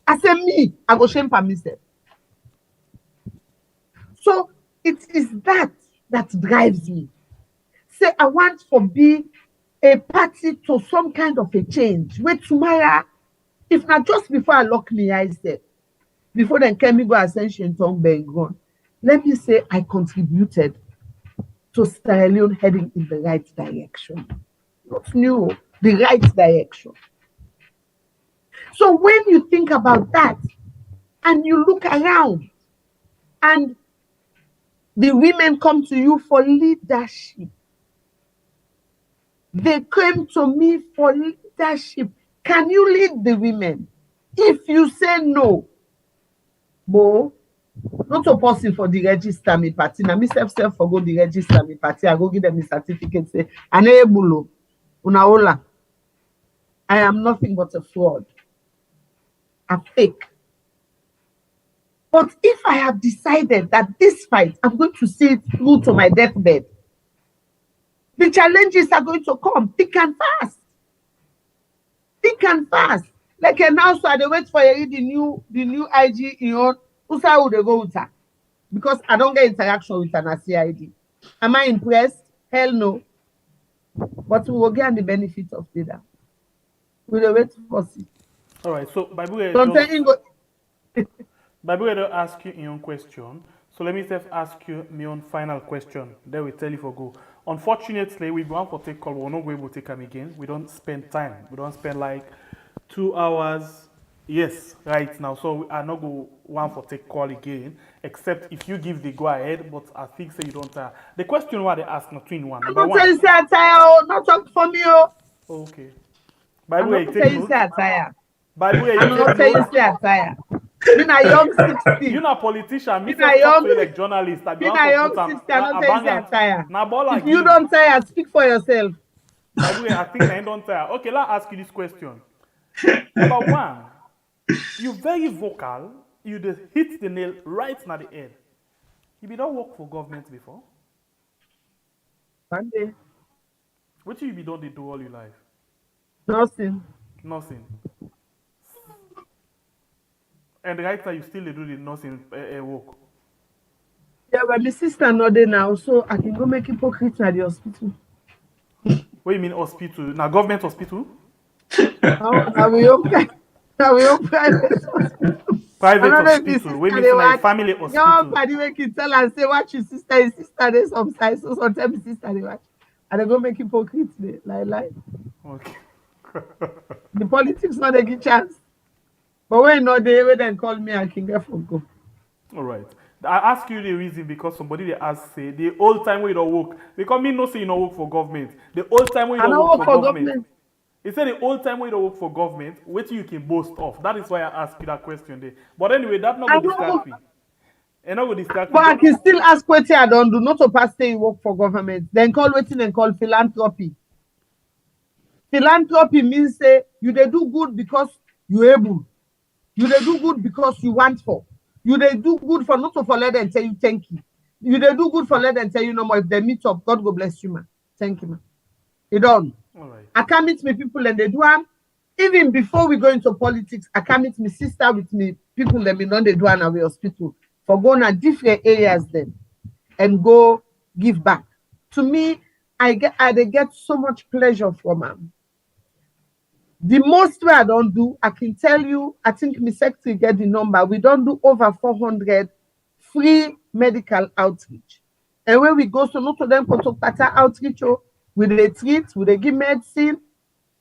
I say, me, I go shame for myself. So it is that drives me. Say, I want to be a party to some kind of a change. Where tomorrow, if not just before I lock me eyes there, before then can me go ascension tongue bang gone. Let me say I contributed to Sierra Leone heading in the right direction. Not new, the right direction. So when you think about that and you look around and the women come to you for leadership, they came to me for leadership. Can you lead the women? If you say no, Bo, not so possible for the register me party. Now me self for go the register me party. I go give them a certificate. Say, Anebulo, Unaola. I am nothing but a fraud, a fake. But if I have decided that this fight, I'm going to see it through to my deathbed, the challenges are going to come thick and fast. Thick and fast. Like now, so I wait for you the new IG in Usa would go with her. Because I don't get interaction with an CID. Am I impressed? Hell no. But we will get the benefit of data. We will wait for it. All right. So Bible will ask you your own question. So let me just ask you my own final question. Then we tell you for go. Unfortunately, we want to take call. We're not going to take them again. We don't spend time. We don't spend like 2 hours. Yes, right now. So we are not going to want to take call again, except if you give the go ahead. But I think say you don't tire. The question what they ask not twin one. I'm not saying you say I tire. Not talk for me. Oh. Okay. By the way, take you say I tire. By the way, I'm not saying you say I tire. Me na young 60. You not politician. Me na young like journalist. Me na young 60. I'm not saying you say I tire. If you don't tire, speak for yourself. By the way, I think I don't tire. Okay, let's ask you this question. Number one, you're very vocal. you just hit the nail right in the head. You don't work for government before? One day, What you be done they do all your life? nothing. Nothing. And right now you still dey do the nothing work. Yeah, but my sister not there now, so I can go make hypocrite at the hospital. What you mean hospital? Now government hospital? Now we own private hospital. Private I don't know if his hospital. What sister mean they say na watch. family Your hospital? body make it tell and say watch his sister they some size, so sometimes his sister they watch. And they go make hypocrite they lie. Okay. The politics not a good chance. But when not they when then call me, I can get for go. All right. I ask you the reason because somebody they ask say the old time where you don't work. Because me no say you don't work for government. The old time where you I don't don't work work for for government. government. He said the old time where you don't work for government, what you can boast of. That is why I asked you that question there. But anyway, that not I go don't distract work. me. And not go distract But me. I can still ask what I don't do, not to pass say you work for government. Then call waiting and call philanthropy. Philanthropy means say you they do good because you able. You they do good because you want for. You they do good for not to for let them tell you thank you. You they do good for let them tell you no more. If they meet up, God go bless you, man. Thank you, man. You don't. All right. I can meet me people and they do am. Even before we go into politics, I can meet my sister with me people that me don't they do an away hospital for going to different areas then and go give back. To me, they get so much pleasure from them. The most way I don't do, I can tell you, I think my secretary get the number. We don't do over 400 free medical outreach. And when we go, so not to them contact better outreach, with they treat, with they give medicine,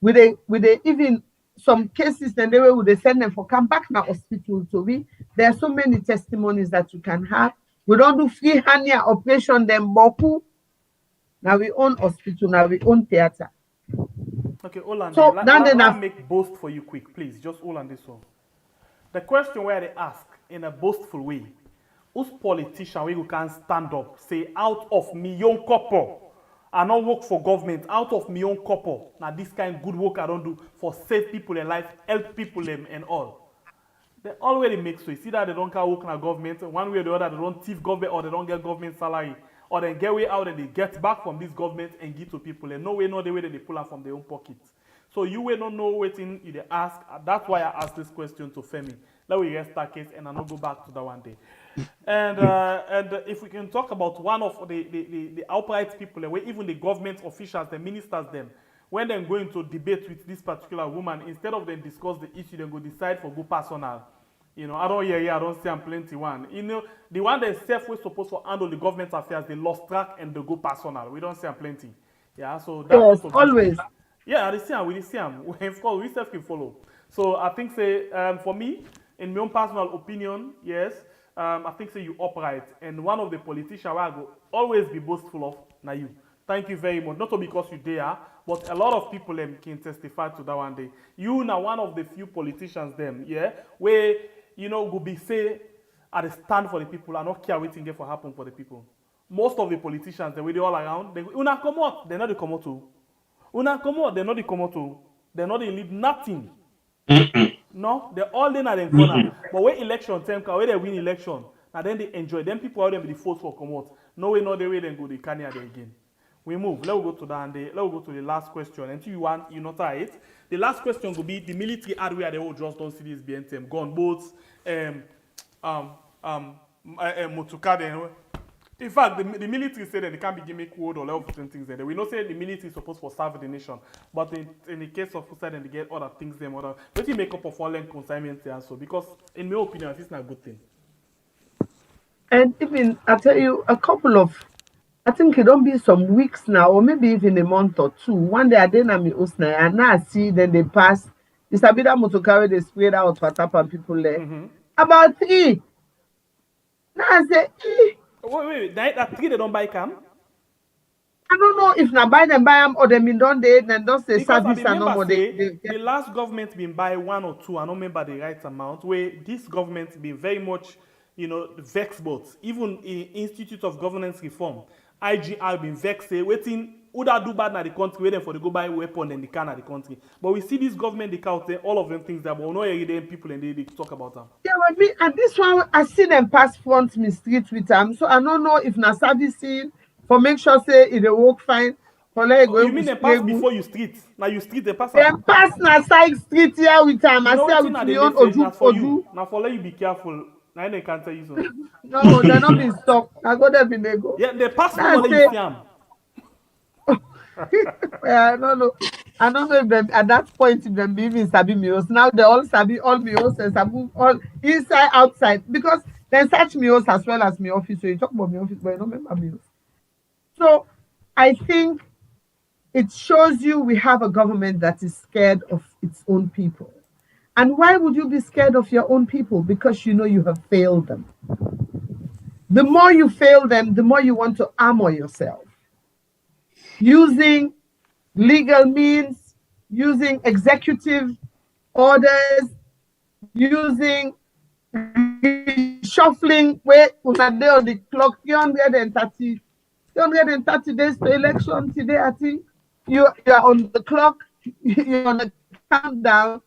with they even some cases, and they will they send them for come back now hospital. So there are so many testimonies that you can have. We don't do free hernia operation, them boku. Now we own hospital, now we own theater. Okay, hold on. So Let then make boast for you quick, please. Just hold on this one. The question where they ask in a boastful way, whose politician we can stand up, say out of me young couple, I not work for government, out of me own couple. Now this kind of good work I don't do for save people in life, help people them and all. They already make so. You see that they don't can work in a government, one way or the other, they don't thief government or they don't get government salary. Or they get way out and they get back from this government and give to people. And no way, no the way that they pull out from their own pocket. So you will not know waiting you they ask. That's why I asked this question to Femi. Let me rest that case and I'll not go back to that one day. And if we can talk about one of the outright people, where even the government officials, the ministers, them, when they're going to debate with this particular woman, instead of them discuss the issue, they go decide for go personal. You know, I don't see I'm plenty one. You know, the one that self was supposed to handle the government affairs, they lost track and they go personal. We don't see I'm plenty. Yeah, so that yes, also always. yeah, we see him. We self can follow. So I think say for me, in my own personal opinion, yes, I think say you upright. And one of the politicians where I go always be boastful of now you. Thank you very much. Not only because you there, but a lot of people can testify to that one day. You now one of the few politicians them, yeah, where you know, go be say at the stand for the people and not care waiting there for happen for the people. Most of the politicians, the way they all around, they una come out, they're not the come out to. Una come out, they're not the come out to. They're not the lead nothing. No, they're all in at the corner. But when election time, when they win election, and then they enjoy. Then people are them be the force for come out. No way, no the way, then go the Kenya there again. We move. Let's go to that. Let's go to the last question. Until you not it. The last question will be the military hardware. They all just don't see this BNTM gunboats, motorcar. In fact, the military said that they can't be giving code or level certain things there. We know say the military is supposed to serve the nation, but in the case of suicide, they get other things them other. Let you make up of one consignment there so because in my opinion, it's not a good thing. And even I tell you a couple of I think it don't be some weeks now, or maybe even a month or two. One day I didn't have me Usna, and now I see then they pass. It's a bit of motorcar they spread out for tap and people there. About 3. Now I say, Wait. That 3 they don't buy cam? I don't know if now buy them or them in don't they then don't say because service I and no more. Say the last government been buy 1 or 2, I don't remember the right amount, where this government been very much, you know, vexed both. Even in Institute of Governance Reform, IGR been vexed, say, waiting who that do bad na the country, where them for the go buy weapon and the can at the country. But we see this government, they count all of them things that, but we know every people and they talk about them. Yeah, but me and this one, I see them pass front me street with them, so I don't know if na servicing for make sure say it work fine. For like Oh, you mean they pass before you street? Now you street they pass. Them pass na side street here with them. You know I what see thing with they me own message now for Oju. you. Now for let you be careful. Now they can't tell you so. No, they're not being stuck. I go there be they go. Yeah, they pass Now no let say- you see them. I don't know. I don't know if them at that point if them be even sabi meals. Now they all sabi all meals and sabi all inside outside because they search meals as well as me office. So you talk about me office, but you don't remember meals. So I think it shows you we have a government that is scared of its own people. And why would you be scared of your own people? Because you know you have failed them. The more you fail them, the more you want to armor yourself. Using legal means, using executive orders, using shuffling where una dey on the clock 330 days to election today. I think you are on the clock, you're on the countdown,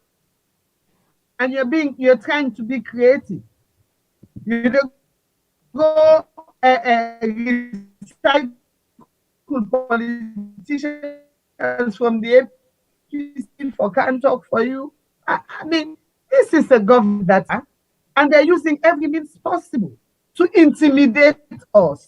and you're trying to be creative. You don't go recycle politicians from the APC for can't talk for you. I mean, this is a government that, and they're using every means possible to intimidate us.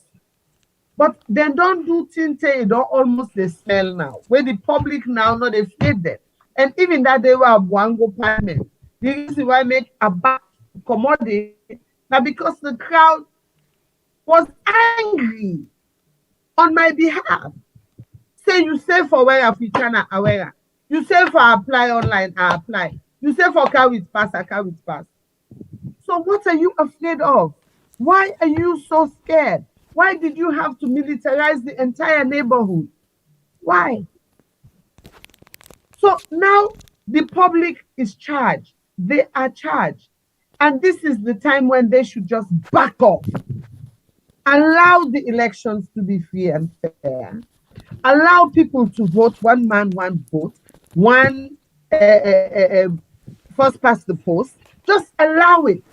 But they don't do things, they don't almost they smell now. Where the public now, no, they feed them. And even that they were a Buango parliament. The reason why I make a bad commodity now because the crowd was angry on my behalf. Say you say for where Africana aware. You say for apply online, I apply. You say for car with pass, I car with pass. So what are you afraid of? Why are you so scared? Why did you have to militarize the entire neighborhood? Why? So now the public is charged. They are charged. And this is the time when they should just back off. Allow the elections to be free and fair. Allow people to vote, one man, one vote, one first past the post. Just allow it.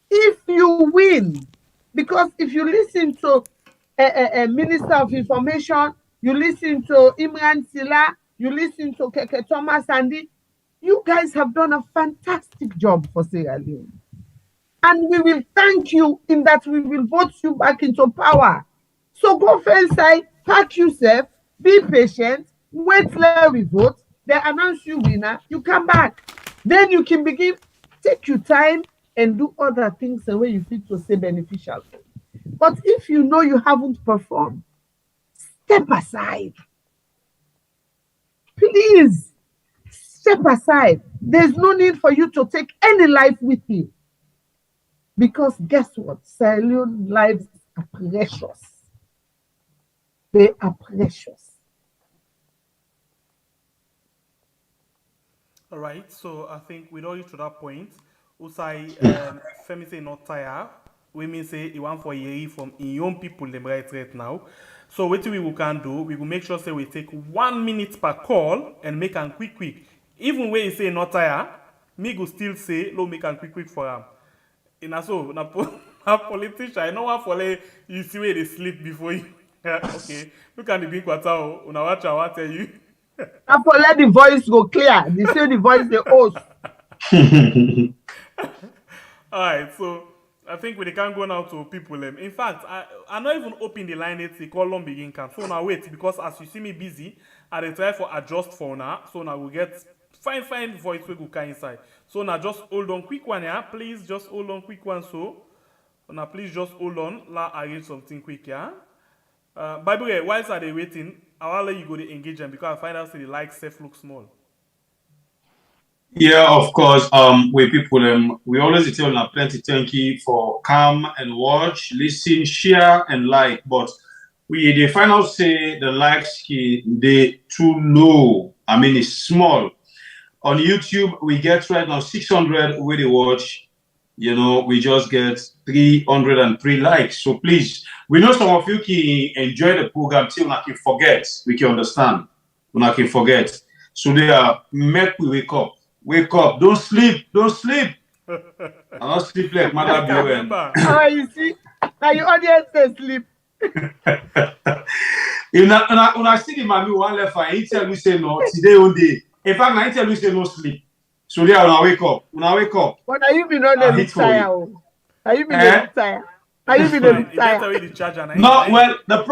If you win, because if you listen to a Minister of Information, you listen to Imran Sila, you listen to Keke Thomas Andy, you guys have done a fantastic job for Sierra Leone. And we will thank you in that we will vote you back into power. So go first side, pack yourself, be patient, wait till we vote, they announce you winner, you come back. Then you can begin, take your time and do other things the way you feel to say beneficial. But if you know you haven't performed, step aside. Please, step aside. There's no need for you to take any life with you. Because guess what? Sierra Leone lives are precious. They are precious. All right, so I think we don't reach to that point. Usai Femi say not tired. We mean say you want for year from young people them right now. So what we can do, we will make sure say we take 1 minute per call and make them quick. Even when you say not tired, me go still say low make them quick for them. In so na politician, I know one for like you see where they sleep before you. Okay, look at the big quarter. Una watch I want tell you. And for let the voice go clear. They say the voice the host. All right, so I think we can go now to people. In fact, I not even open the line. It's the call on begin camp. So now wait, because as you see me busy, I dey try for adjust for now. So now we get fine voice we go come inside. So now just hold on quick one, yeah. Please just hold on quick one. So now please just hold on. La arrange something quick, yeah. By the way, whilst are they waiting, I'll let you go to engage them because I find out the like safe look small. Yeah, of course. We people we always tell them plenty thank you for come and watch, listen, share, and like. But we the final say the likes they too low. I mean it's small. On YouTube, we get right now 600 where they watch we just get 303 likes. So please, we know some of you can enjoy the program till you can forget. We can understand. We can forget. So they are make we wake up. Wake up. Don't sleep. Don't sleep. I not sleep like Mother Biowen. You see, now your audience they sleep. When I see the mommy one left and he tell me say no, today all day. In fact, I tell me say no sleep. So there, when I wake up. But are you been on the look tired? Are you been the look tired? Are you been the look tired? No, well, the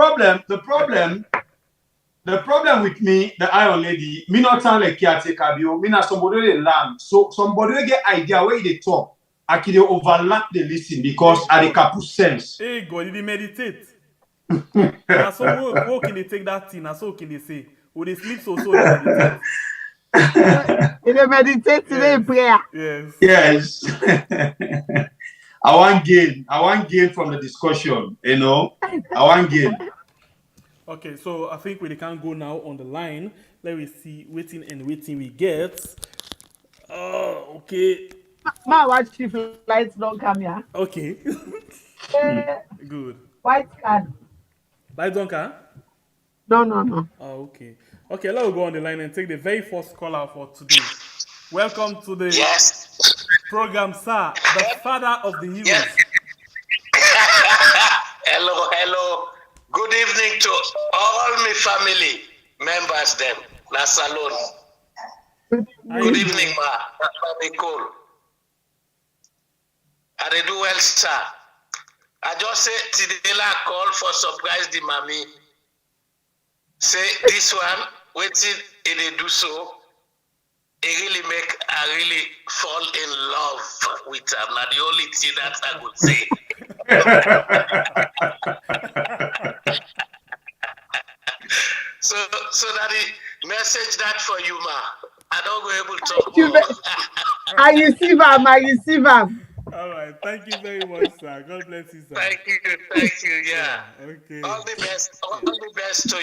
problem with me, the Iron Lady, me not sound like caretaker, me not somebody they learn. So somebody they get idea where they talk. I can overlap the listen because I the caput sense. Hey God, did they meditate? Now so who can they take that thing? Now so can they say? Would they sleep so they meditate? They meditate today in prayer. Yes. I want gain from the discussion, I want gain. Okay, so I think we can go now on the line. Let me see waiting we get. Oh, okay. My watch chief lights don't come here. Okay. Good. White card. Lights don't come? No. Oh, okay. Okay, let's go on the line and take the very first caller for today. Welcome to the program, sir. The father of the heroes. Yes. Hello. Good evening to all my family members them. Na salon. Good evening, ma. That's Cole. I they do well, sir. I just say today I call for surprise the mommy. Say this one, waiting they do so. It really make I really fall in love with her. Now the only thing that I could say. So that the message that for you, ma. I don't go able to talk. I receive him. All right, thank you very much, sir. God bless you, sir. Thank you. Yeah. Okay. All the best to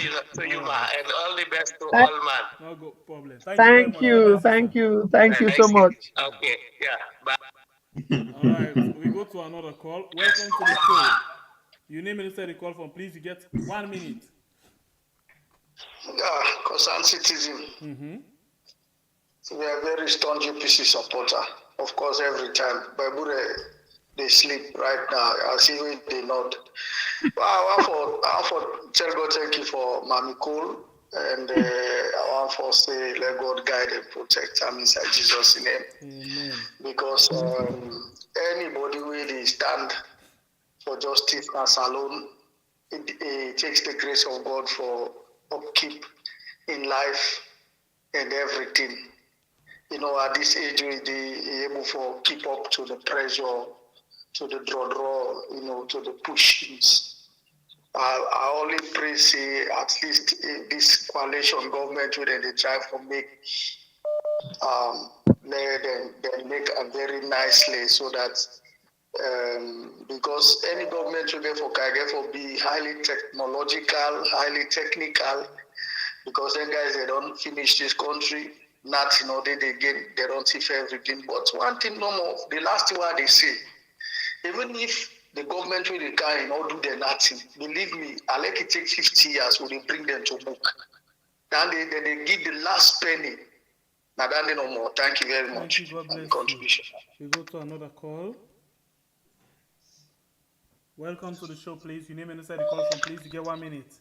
you, ma, and all the best to all, man. No problem. Thank you so much. Okay. Yeah. Bye. All right, we go to another call. Welcome to the show. Your name and the call from, please. You get 1 minute. Concerned citizen. So we are very staunch UPC supporter. Of course, every time. But they sleep right now. I see when they nod. But I want for tell God thank you for Mami Cole. And I want for say let God guide and protect them inside Jesus' name. Amen. Because anybody really stand for justice as alone, it takes the grace of God for upkeep in life and everything. At this age, we be able to keep up to the pressure, to the draw, to the pushings. I only pray, say, at least this coalition government will they try to make they make a very nicely so that because any government will therefore be highly technological, highly technical, because then guys they don't finish this country, nothing they don't see everything. But one thing normal, the last one they say, even if the government will do their nothing, believe me, I like it take 50 years when they bring them to book. Then they give the last penny. Now then no more. Thank you very much. Thank you, God bless contribution. You. We go to another call. Welcome to the show, please. Your name and the call from, please. You get 1 minute.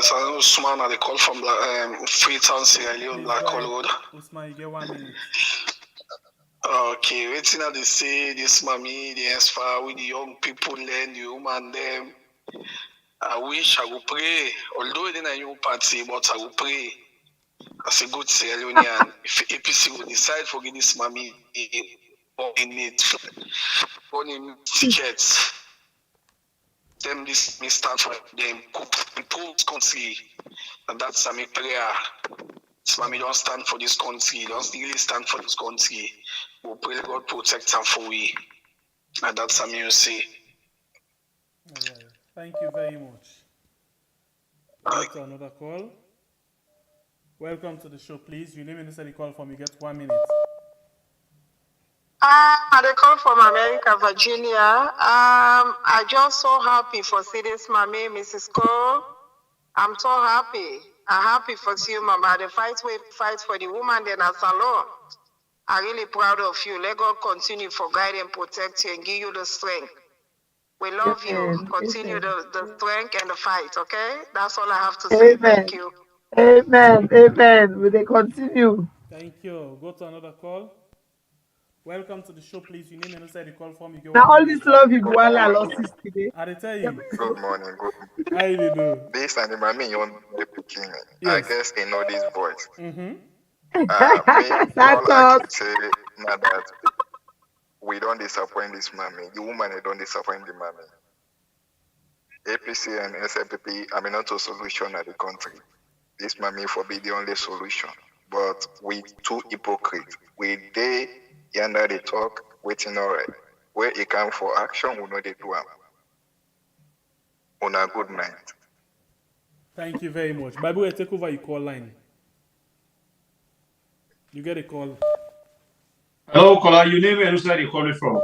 So Usman, I call from the Freetown, Sierra Leone, Black Road. Usman, you get 1 minute. Okay, waiting at they say this mommy, the far with the young people learn, the woman them. I wish I would pray, although it in a new party, but I will pray as a good Sierra Leonean. If APC will decide for this mommy in it, running tickets, them this may start for them improve country, and that's a prayer. Mommy don't stand for this country, don't really stand for this country. We pray God protect them for we. And that's something you say. All right. Thank you very much. Go to another call. Welcome to the show, please. Your name and the call from, you get 1 minute. they call from America, Virginia. I just so happy for see this mommy, Mrs. Cole. I'm so happy. I'm happy for you, Mama. The fight for the woman in a salon. I'm really proud of you. Let God continue for guide and protect you and give you the strength. We love you. Continue the strength and the fight, okay? That's all I have to say. Thank you. Amen. Amen. Will they continue? Thank you. Go to another call. Welcome to the show, please. Your name and inside the call form. You get Now, 1 all minute. this love you go all losses today. I tell you. Good morning. How you do? This animal me on the picking. Yes. I guess they know this voice. Mm-hmm. Me all I can say now that we don't disappoint this mommy. The woman they don't disappoint the mommy. APC and SFPP are not a solution at the country. This mommy for be the only solution. But we too hypocrite. We they yonder they talk, waiting alright. Where it come for action, we know they do am. On a good night. Thank you very much. By the way, take over your call line. You get a call. Hello, caller. Your name and where you calling from?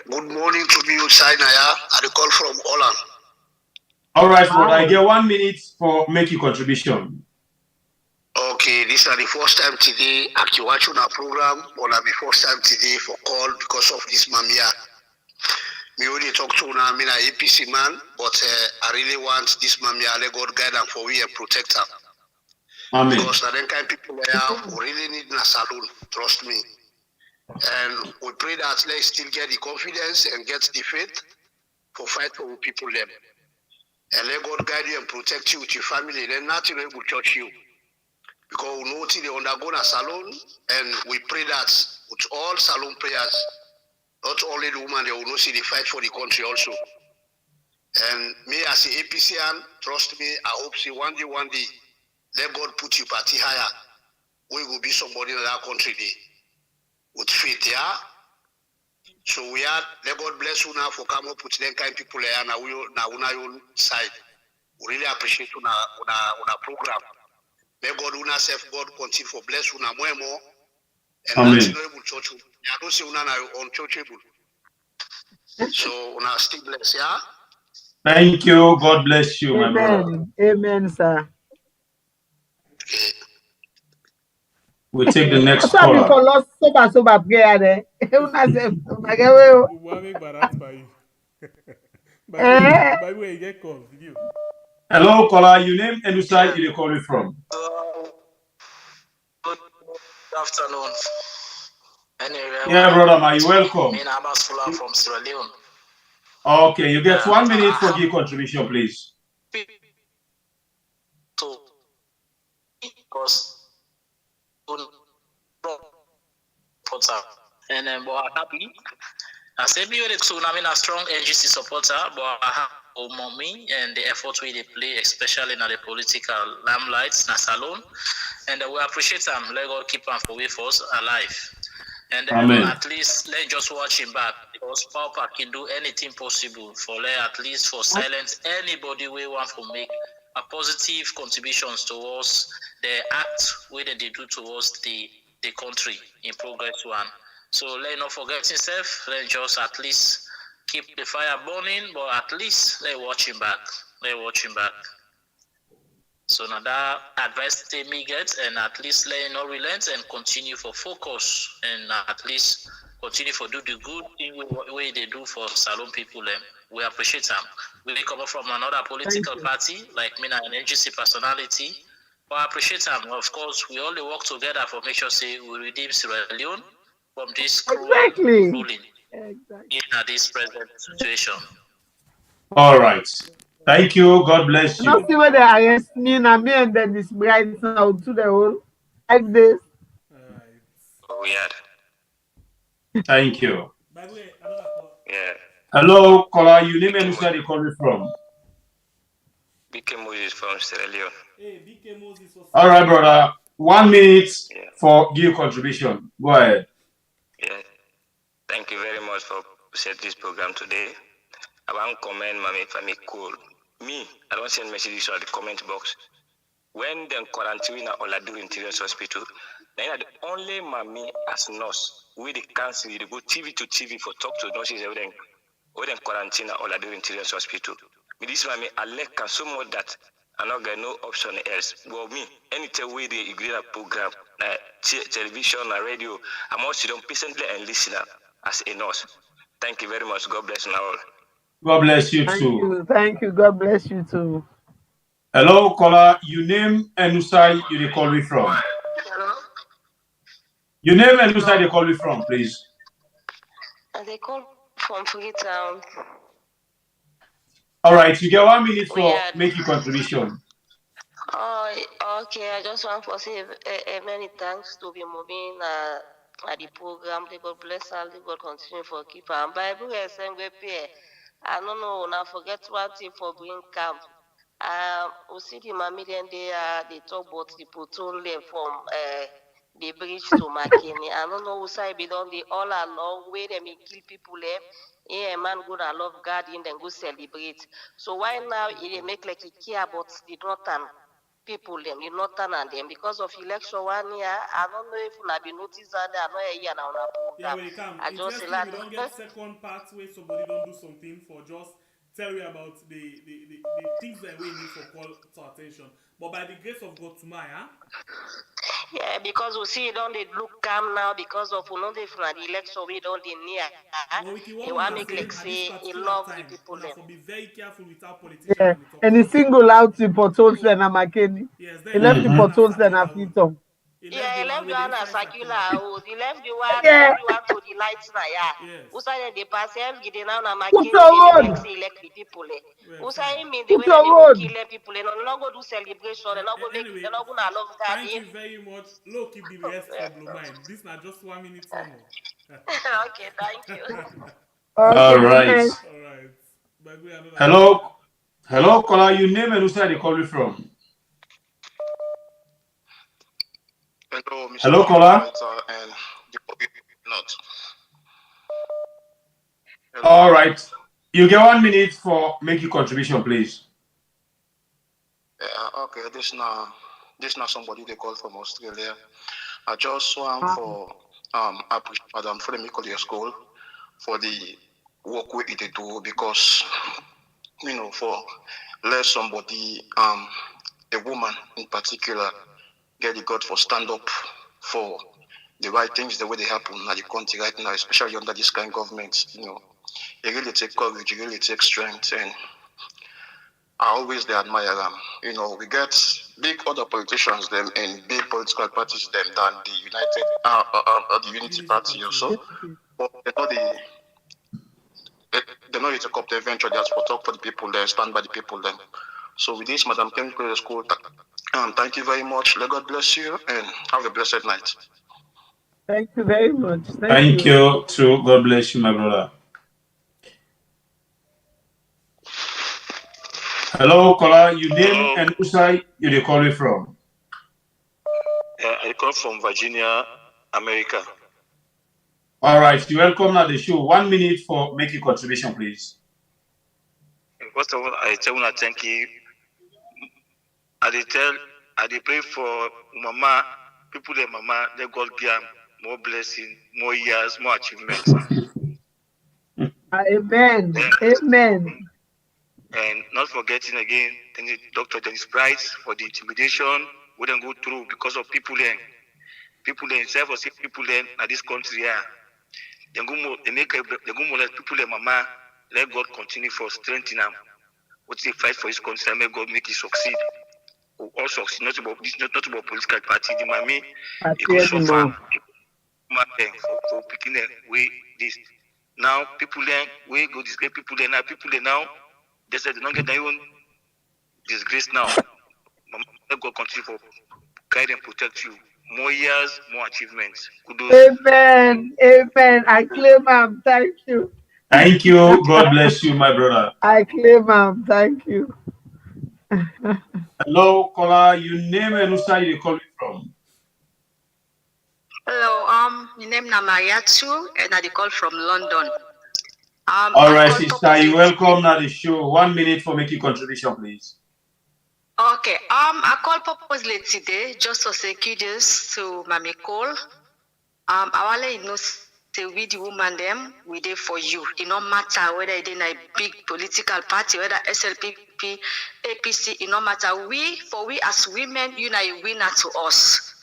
Good morning to me, Usainaya. I call from Holland. All right, wow. I get 1 minute for make your contribution. Okay, this is the first time today I watch on a program, or the first time today for call because of this mamia. Me only talk to now, I'm an APC man, but I really want this mamia, let God guide them for we and protect them. Amen. Because the kind of people there who really need a saloon, trust me. And we pray that they still get the confidence and get the faith for fight for people them. And let God guide you and protect you with your family. Then nothing will touch you. Because we know they undergo a salon, and we pray that with all salon prayers, not only the woman, they will not see the fight for the country also. And me as an APCan, trust me, I hope see one day, let God put you party higher. We will be somebody in that country day. With faith, yeah? So we are, let God bless you now for come up with them kind of people there now on our side. We really appreciate you on our program. May God una self God continue for bless you now more and more. And Amen. that's able church. I don't see una on churchable. So una still bless, yeah? Thank you. God bless you, my brother. Amen, sir. Okay. We take the next caller. By the way, you get called. Did you? Hello, caller. Your name and which side you calling from? Good afternoon. Anyway, Yeah, brother, man, you're welcome. Me Abbas Fula from Sierra Leone. Okay, you get 1 minute for your contribution, please. So, because and then, but I'm happy. I say me with so I'm a strong NGC supporter, but I have mommy and the effort we they play, especially in the political limelight, na salon, and we appreciate them. Let God keep them for us alive. And then at least let's just watch him back because Papa can do anything possible for at least for silence anybody we want to make a positive contributions towards the act where they do towards the country in progress one. So let's not forget himself, let's just at least keep the fire burning, but at least let's watch him back. Let's watch him back. So now that advice they me get, and at least let not relent and continue for focus, and at least continue for do the good thing way they do for salon people. We appreciate them. We come up from another political party, like me, an NGC personality. But I appreciate them. Of course, we only work together for make sure say we redeem Sierra Leone from this cruel ruling in this present situation. All right. Thank you. God bless you. Not see where they arrest me and then this bright out to the whole like this. Weird. Thank you. By the way, another call. Yeah. Hello, caller. You name and where you calling from? BK Moses from Sierra Leone. Hey, BK Moses. All right, brother. 1 minute for give contribution. Go ahead. Yeah. Thank you very much for set this program today. I want to commend my FEMI CLOUDIUS. Me, I don't send messages to the comment box. when they quarantine in Oladu Interior Hospital, they are the only mommy as nurse with the council, they go TV to TV for talk to nurses everything. When they quarantine in Oladu Interior Hospital. With this mommy, I like so much that I not get no option else. Well, me, anytime we they agree a program, television, radio, I'm also don't patiently and listener as a nurse. Thank you very much. God bless you all. God bless you Thank too. you. Thank you. God bless you too. Hello, caller. You name and Usai you they call me from. Hello? You name and Usai they call me from, please. They call from Freetown. All right, you get 1 minute for Yeah. make your contribution. Oh, okay. I just want to say many thanks to be moving at the program. They God bless all. They God continue for keep and Bible is saying we pay. I don't know. Now forget one thing for bring camp. We see the mammy then they talk about the proton lane from the bridge to McKinney. I don't know who side be done the all along way they may kill people there. Yeah, man good and love God in then go celebrate. So why now it make like it care about the northern people them, the northern and them because of election 1 year. I don't know if I be noticed that I know a year now on a program. Yeah, when you come. I just Interestingly, like we don't get second part where somebody don't do something for just tell you about the things that we need for call to attention. But by the grace of God, tomorrow, yeah, because we see don't they look calm now because of we know they from the election we don't they near. but with the They one want I make say like at this say he particular love the time, people una them. for be very careful with our politician Yeah. when they talk. And he single out the portals then a McKinney. Yes, He then left the left portals then Sakila a Freetown. Yeah, he left the one as circular. Oh, he left the one. Yeah. He left the one to the lights now. Yeah. Yes. Who say they pass every day now? Na Put McKinney your they make road. like say elect the people. Well, Who fine. say mean the way Put they your go road. kill them people? They not go do celebration. They not go make. Anyway, They not go na love thank garden. you very much. Low, keep the rest for Blue Mind. This not just 1 minute more. Okay, thank you. All right. Nice. All right. But we are not. Hello. Hello, caller. You name and Usai they call me from. Hello, Mr. Hello, caller. And not. Hello. All right. You get 1 minute for make your contribution, please. Yeah, okay. This not somebody they call from Australia. I just want for appreciate Madam FEMI CLAUDIUS-COLE for the work we they do because for let somebody a woman in particular get the God for stand up for the right things the way they happen at the country right now, especially under this kind of government. It really take courage, it really takes strength, and I always they admire them. We get big other politicians them and big political parties them than the the Unity Party also, but they know it's a couple eventually just for talk for the people there, stand by the people then. So with this, Madam FEMI CLAUDIUS-COLE, thank you very much. Let God bless you and have a blessed night. Thank you very much. Thank you too. God bless you, my brother. Hello, caller. You name and Usai you they call me from. I come from Virginia, America. All right. You welcome now the show. 1 minute for make your contribution, please. First of all, I tell you thank you. I pray for Mama, people that Mama, let God give them more blessing, more years, more achievements. Amen. Amen. And not forgetting again, Dr. Dennis Price for the intimidation we don't go through because of people then. People then, self or people then at this country, they go molest people then, Mama, let God continue for strengthening them. What they fight for his country, may God make it succeed. All succeed, not about political party, the mommy, it goes so far. For picking them way this. Now people then we go disgrace people then now they said they don't get their own disgrace now. Let God continue for guide and protect you. More years, more achievements. Kudos. Amen. Amen. I claim him. Thank you. Thank you. God bless you, my brother. I claim him. Thank you. Hello, caller. You name and Usai you call me from. Hello, my name is Mariatu and I call from London. All right, sister, you welcome now the show. 1 minute for making contribution, please. Okay. I call purposely today just to say kudos to Mami Cole. I want to know say we the woman them we there for you. It no matter whether it in a big political party, whether SLPP, APC, it no matter. We as women, you know a winner to us.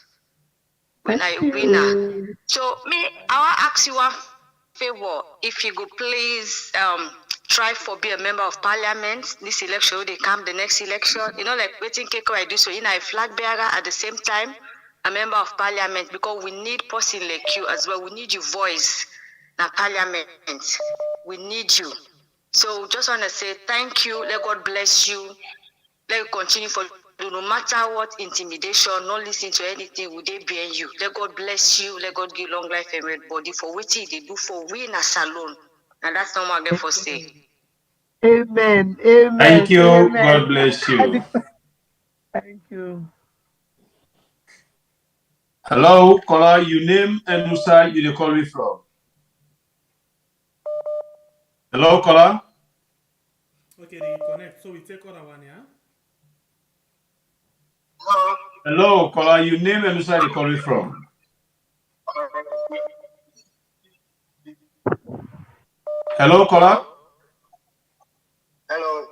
When I winner. So me, I want to ask you one favor. If you could please try for be a member of parliament this election, they come the next election. You know, like waiting Keko I do so you know a flag bearer at the same time, a member of parliament, because we need person like you as well. We need your voice in parliament. We need you. So just want to say thank you. Let God bless you. Let you continue for no matter what intimidation, not listen to anything, would they be you. Let God bless you. Let God give long life and red body for what they do for we in a salon. And that's not what I get for say. Amen. Amen. Thank you. Amen. God bless you. Thank you. Hello, caller. You name and Musa you dey call me from. Hello, caller. Okay, they connect. So we take other one, yeah? Hello, caller. You name and Musa you call me from. Hello, caller. Hello.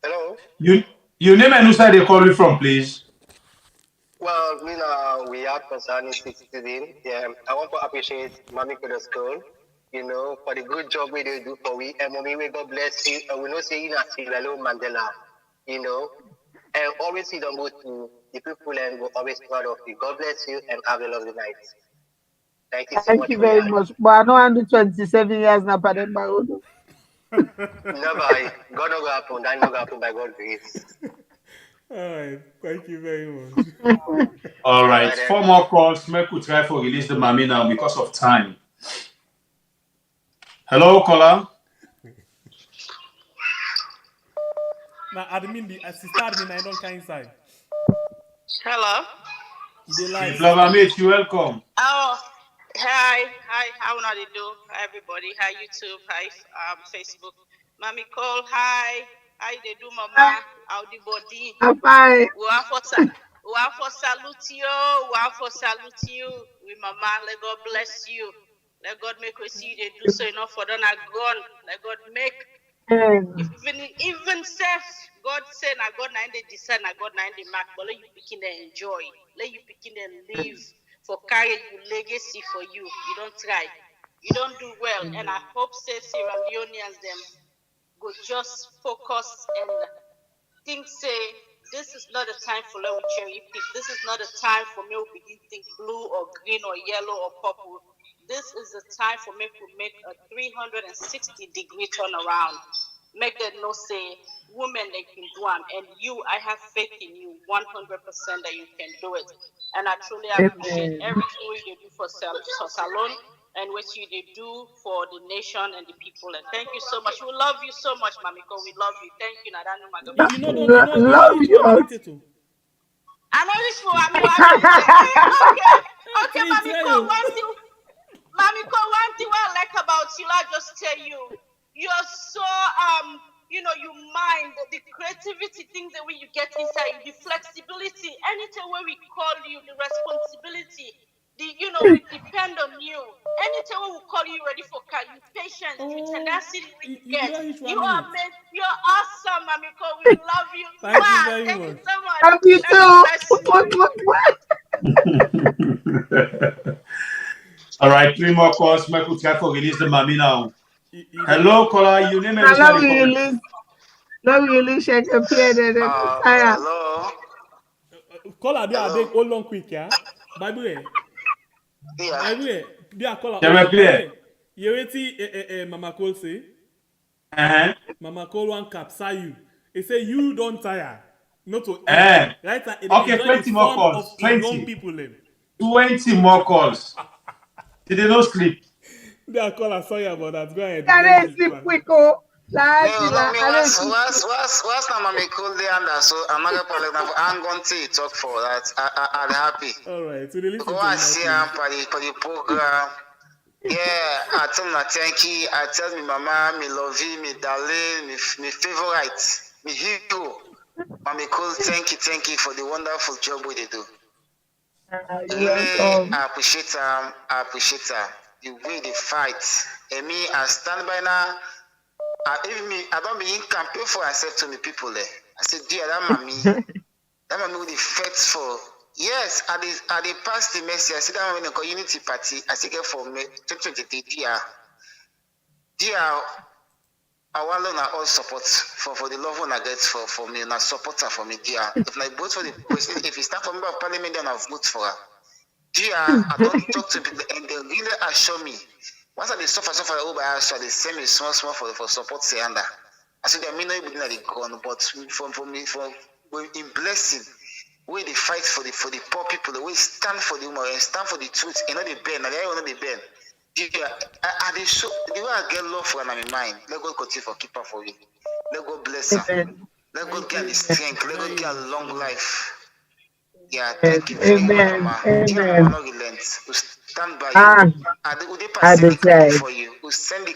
Hello. You name and Musa they call me from, please. Well, we are concerning citizen. Yeah, I want to appreciate Mami Cole, for the good job we do for we. And Mommy, we God bless you. And we know say you are Sierra Leone Mandela, and always you don't go to the people and we're always proud of you. God bless you and have a lovely night. Thank you so much. Thank you very much. But I know I'm 27 years now, but then my own. Never. God no go happen. That no go happen by God's grace. All right. Thank you very much. All right. 4 more calls. Make we try for release the Mami now because of time. Hello, caller. Now, admin, the assistant admin, I don't kind side. Hello. Mate, you welcome. Oh, hi, how do you do? Hi, everybody. Hi, YouTube. Hi, Facebook. Mami Cole, hi. How you do, Mama? How the body? I'm fine. We want for salute you. We Mama, let God bless you. Let God make us see they do so enough for them are gone. Let God make. Even self, God say na God na they decide, na God na they mark, but let you begin to enjoy. Let you begin to live for carry your legacy for you. You don't try. You don't do well. And I hope say Sierra Leoneans them go just focus and think say this is not a time for let we cherry pick. This is not a time for me to begin think blue or green or yellow or purple. This is a time for me to make a 360-degree turnaround. Make them know say women they can do them, and you, I have faith in you 100% that you can do it. And I truly appreciate everything you do for Salon and what you do for the nation and the people. And thank you so much. We love you so much, Mamiko. We love you. Thank you. Love you. I know this for okay, Mamiko. Mamiko, one thing I like about you, I just tell you, you're so you mind the creativity, things that when you get inside, the flexibility, anything where we call you, the responsibility, we depend on you. Anytime we call you ready for car, you patience, the tenacity you get. You're awesome, Mamiko. We love you. Thank you very Thank much. you so much. Love you too. All right, 3 more calls. Make we try for release the Mami now. Hello, caller. You name and love you, release. Love you, release. Hello. Caller, they are big, hold on quick, yeah. By the way, they are caller. You ready? Mama Cole say. Mama Cole one capsize you. He say you don't tire. Not to end. Right? Okay, 20 more calls. 20 people. 20 more calls. Did they not sleep? They are caller. Sorry about that. Go ahead. Can I sleep quick? Oh, What's not Mami Cole there under? So I'm not gonna I'm going to talk for that. I'm happy. All right. So they listen to see for the program. Yeah, I tell me thank you. I tell me mama, me love you, me darling, me favorite, me hero. Mami Cole, thank you for the wonderful job we do. You're welcome. I appreciate her. The way they fight. And me, I stand by now. I don't mean campaign for myself to the people there. I said, dear, that mommy with the fight for. Yes, I did pass the message. I said that when the unity party, I said get for me 2023 dear, I want to all support for the love one I get for me and a supporter for me, dear. If I vote for the president, if it's not for member of parliament, then I'll vote for her. Dear, I don't talk to people and they really assure me. Once I suffer over I they send me small for support say under. I said there may not be the gun, but for me in blessing, we they fight for the poor people, the way stand for the woman and stand for the truth, and not the bend, and they will not the bend. Yeah, I show the way I get love for her in my mind. Let God continue for keep her for you. Let God bless her. Amen. Let God get the strength. Let God get a long life. Yeah, thank you very much, Amen. Mama. Dear Mama, Amen. no relent. We stand by Ah, you. We I send the campaign decide. for you. We send the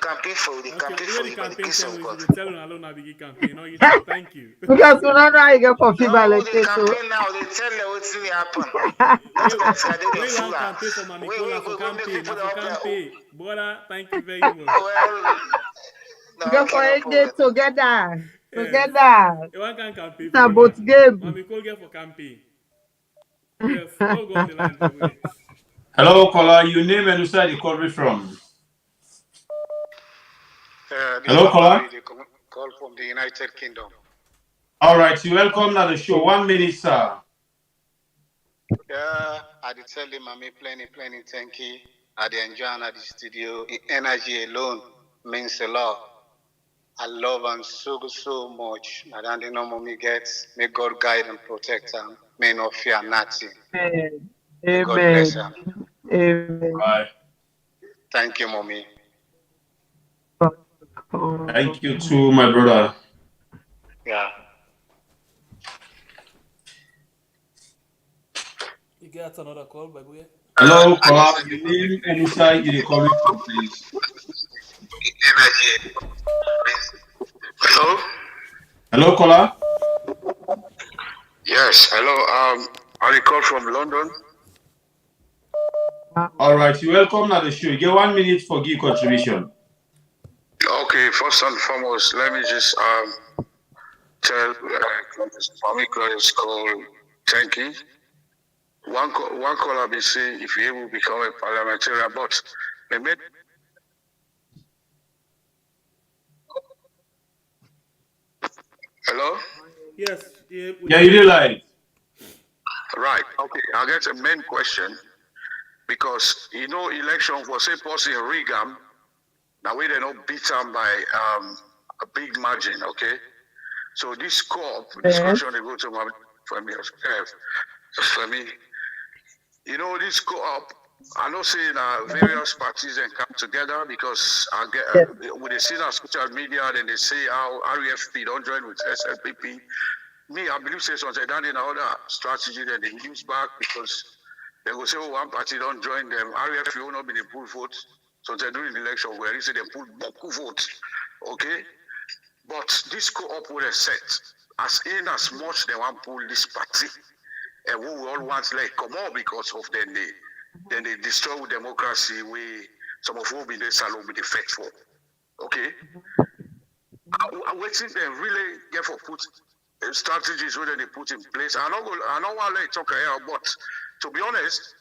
campaign for you. The campaign for you by the grace of God. Tell them alone now begin campaign. No, you too. Thank you. Because you don't know how you get for fever No, like the this. So. campaign now. They tell them what's going to happen. That's why they We fool want her. campaign for Mami We Cola for go make campaign. people Now for up there. campaign. Brother, thank you very much. Well, We no, go for okay, no a day problem. together. Yes. Together. You want can campaign Now for both una. game. Mami Cola get for campaign. Yes. All go on the line for me. Hello, caller. Your name and where you call me from? Hello, caller. Call from the United Kingdom. All right, you welcome to the show. 1 minute, sir. Yeah, I did tell him I'm plenty, thank you. I did enjoy at the studio. Energy alone means a lot. I love him so much. I don't know mommy gets. May God guide and protect him. May not fear nothing. Amen. May God bless Amen. him. Amen. Bye. Thank you, mommy. Thank you too, my brother. Yeah. You get another call, by the way. Hello, caller. Your name and where you call me from, please. Hello? Hello, caller. Yes, hello. I call from London. All right, you welcome to the show. You get 1 minute for give contribution. Okay, first and foremost, let me just tell Family Claudius-COLE, thank you. One caller be say if you will become a parliamentarian, but they made. Hello? Yes. Yeah, you realize. Right. Okay. I get a main question because election for say person Reagan. Now we don't beat them by a big margin. Okay. So this co-op discussion they go to my for me. This co-op. I know saying various parties and come together because I get when they see on social media, then they say how REFP don't join with SLPP. Me, I believe say something down in another strategy that they use back because they will say, oh, one party don't join them. REFP will not be the pull vote. So they're doing the election where they say they pull boku vote. Okay? But this co-op with a set, as much they want pull this party, and we all want like come on because of then they destroy democracy we some of who be the salon be the fight for. Okay? I waiting them really get for put strategies where they put in place. I don't want to talk here, but to be honest,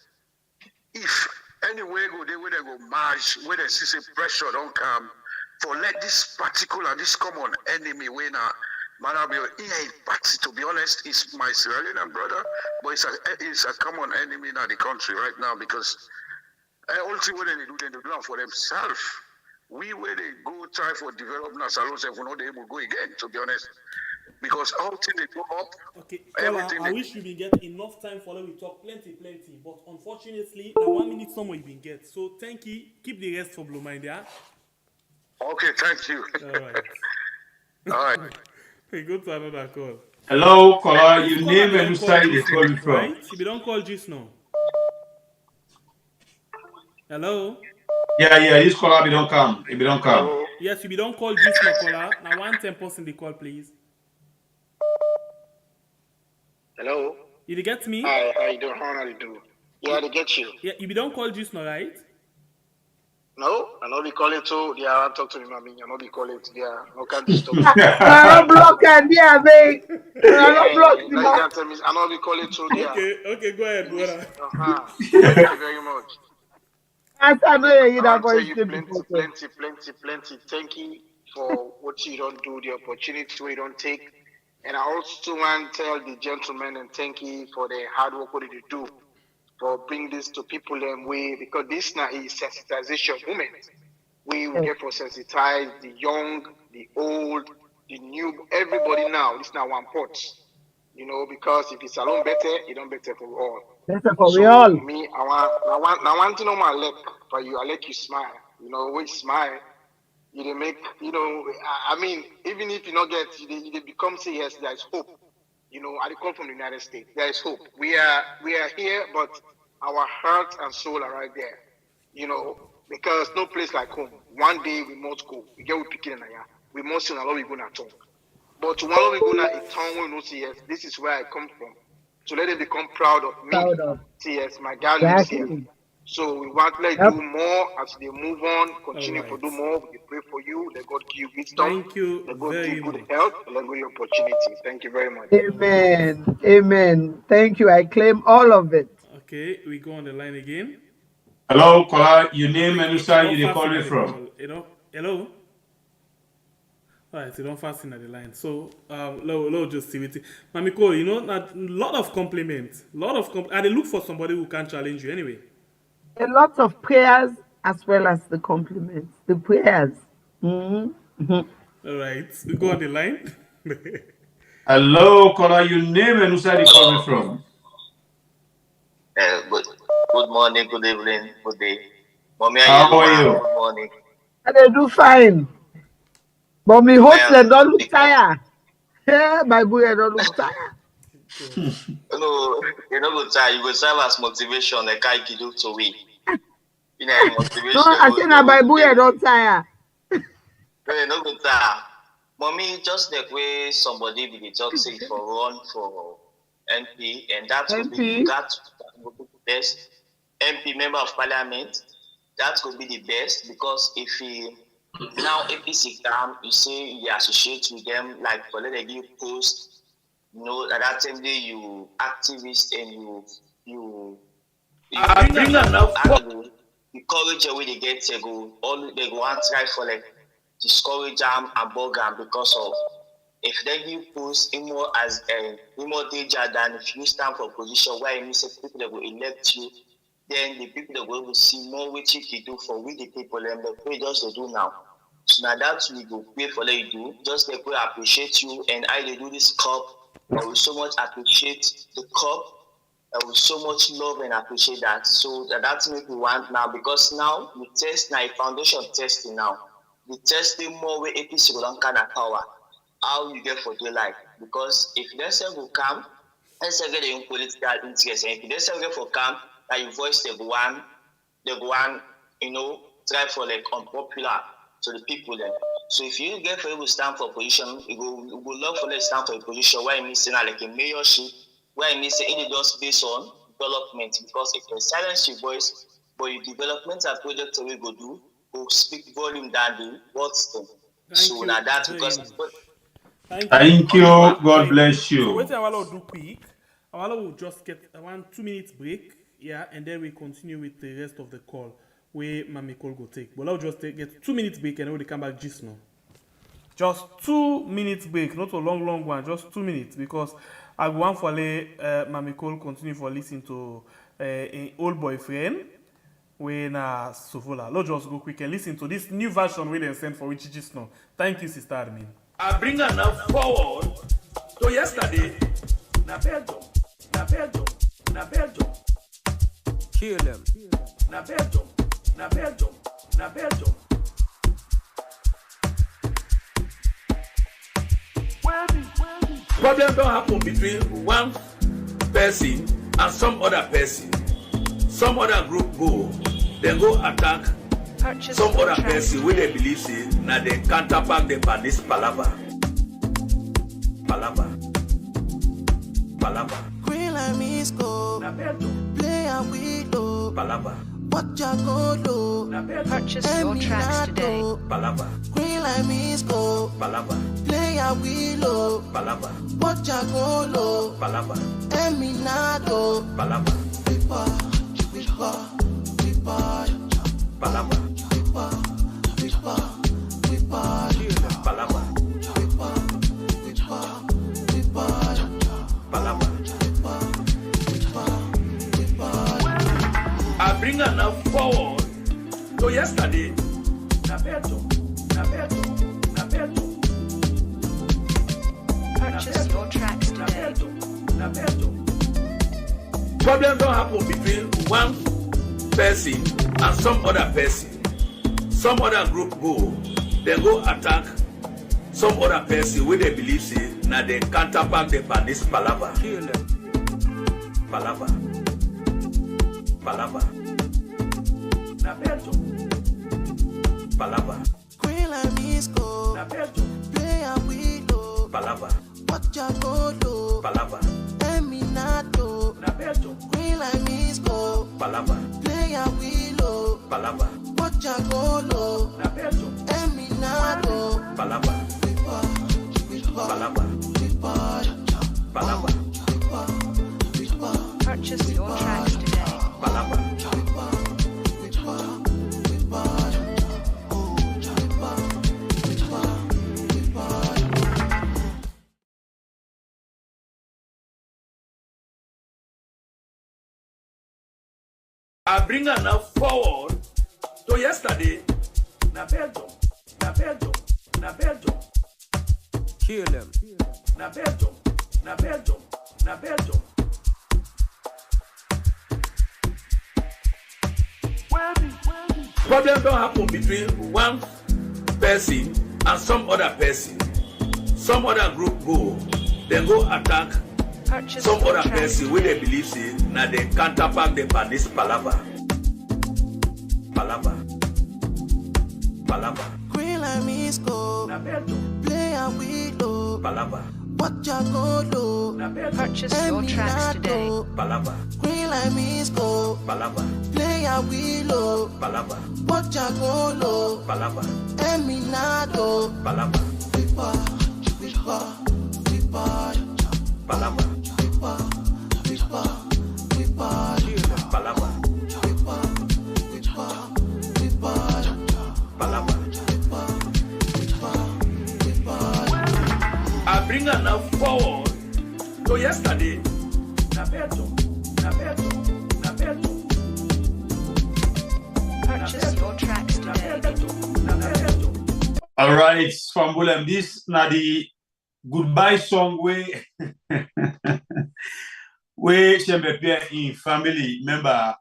if anyway go they where they go march, where they see pressure don't come for let this common enemy win party, to be honest, is my Sierra Leone brother, but it's a common enemy in the country right now because all thing what they do it for themselves. We where they go try for development salons and we're not able to go again, to be honest. Because all things they go up. Okay, caller, I wish you will get enough time for them to talk plenty, but unfortunately, now 1 minute somewhere you will get. So thank you. Keep the rest for Blue Mind, yeah? Okay, thank you. All right. All right. We go to another call. Hello, caller. This Your caller name and call where you call me from? right? If you don't call just now. Hello? Yeah, this caller be don't come. If you don't come. Yes, if you don't call just now, caller. Now 110% the call, please. Hello? You get me? Hi, how you doing? How you do? Yeah, they get you. Yeah, you don't call just now, right? No, I know they call it too. Yeah, I talk to me, mommy. I know they call it. Yeah, no can't disturb me. I don't block and yeah, babe. I don't block the You can't tell me. I know they call it too. Yeah. Okay, go ahead, brother. Thank you very much. I know you I'll don't tell you plenty. Thank you for what you don't do, the opportunity you don't take. And I also want to tell the gentlemen and thank you for the hard work what you do for bring this to people and way, because this now is sensitization moment. We will get for sensitize the young, the old, the new, everybody now. This now one pot. You know, because if it's alone better, it don't better for all. Better for we all. Me, I want to know my leg for you. I let you smile. You know, when you smile, you dey make, you know, I mean, even if you not get, you become say yes, there is hope. You know, I come from the United States. There is hope. We are here, but our heart and soul are right there. You know, because no place like home. One day we must go. We get with picking and we must see how we go na talk. But tomorrow we go na a town where we know say yes, this is where I come from. So let them become proud of me. See yes, my dad lives here. So we want to let do more as they move on, continue to do more. We pray for you. Let God give you wisdom. Thank you. Let God give you good health. Let God give you opportunities. Thank you very much. Amen. Thank you. I claim all of it. Okay, we go on the line again. Hello, caller. Your name and where you call it from? Hello. All right, you don't fast in at the line. So, low just see it. Mami Cole, you know, a lot of compliments. I look for somebody who can challenge you anyway. A lot of prayers as well as the compliments. The prayers. Mm-hmm. All right, we go on the line. Hello, caller. Your name and where you call it from? Good morning, good evening, good day. Mommy, how are you? Good morning. They do fine. But me hope they don't look tired. Yeah, my boy, I don't look tired. No, you're not good tired. You will serve as motivation, like I can do to we. You know, motivation. No, I say now my boy, I don't tire. You're not good tired. Mommy, just like way somebody be the talk say for run for MP, and that could be the best. MP, member of parliament, that could be the best, because if he now APC come, you say you associate with them, like for let them give post, you know, at that time day you activist and you bring enough encourage the way they get to go, all they go and try for like discourage them and bug them, because of if they give post more as a more danger than if you stand for a position where you miss people that will elect you, then the people that will see more what you can do for with the people and the pray just to do now. So now that we go pay for what you do, just like we appreciate you and I they do this cup, I will so much appreciate the cup. I will so much love and appreciate that. So that's what we want now, because now we test now foundation testing now. We testing more where APC will kind of power. How you get for their life, because if they say will come, let's say get your political interest, and if they say get for come, that you voice the one, you know, try for like unpopular to the people then. So if you get for you to stand for a position, you go love for them stand for a position where you missing like a mayorship, where you missing it just based on development, because if you silence your voice, but your developmental project we go do, go speak volume than the words then. So now that's because. Thank you. God bless you. So what I will do quick, I will just get a 2 minutes break, yeah, and then we continue with the rest of the call where Mami Cole go take. But I'll just get 2 minutes break and then we'll come back just now. Just 2 minutes break, not a long one, just 2 minutes, because I want for Mami Cole continue for listening to an old boyfriend when Sovula. Let's just go quick and listen to this new version where they sent for Richie just now. Thank you, Sister Armin. I bring enough forward to yesterday. Na Belgium. Kill them. Na Belgium. Problem don't happen between one person and some other person. Some other group go, then go attack some other person where they believe say now they counterpart them by this palava. Play a willow. Palapa. Watch a go low. Purchase your tracks today. Palapa. Green like Miss Go. Palapa. Play a willow. Palapa. Watch a go low. Palapa. Eminado. Palapa. Vipa, vipa, vipa. Palapa. Vipa, vipa, vipa. Palapa. Vipa, vipa, vipa. Palapa. I bring enough forward to yesterday. Purchase your tracks today. Problems don't happen between one person and some other person. Some other group go, they go attack some other person where they believe say now they counterpart the Banis Palapa. Palapa. Palapa. Palapa. Green like Miss Go. Play a willow. Palapa. Watch a go low. Palapa. Eminado. Green like Miss Go. Palapa. Play a willow. Palapa. Watch a go low. Eminado. Palapa. Vipa, vipa, Palapa. vipa. Palapa. Vipa, vipa. Purchase your tracks today. Palapa. I bring enough forward to yesterday. Na Belgium. Kill them. Na Belgium. Problem don't happen between one person and some other person. Some other group go, they go attack Purchase some your other tracks person where they believe say now they counterpart the Banis Palapa. Palapa. Palapa. Green like Miss Go. Play a willow. Palapa. Watch a go low. Purchase your tracks today. Palapa. Green like Miss Go. Palapa. Play a willow. Palapa. Watch a go low. Palapa. Eminado. Palapa. Vipa, vipa, vipa. Palapa. Vipa, vipa, vipa. Palapa. Vipa, vipa, vipa. Palapa. I bring enough forward to yesterday. Na Belgium. Purchase your tracks today. All right, Swambulem, this na the goodbye song we we shembe in family member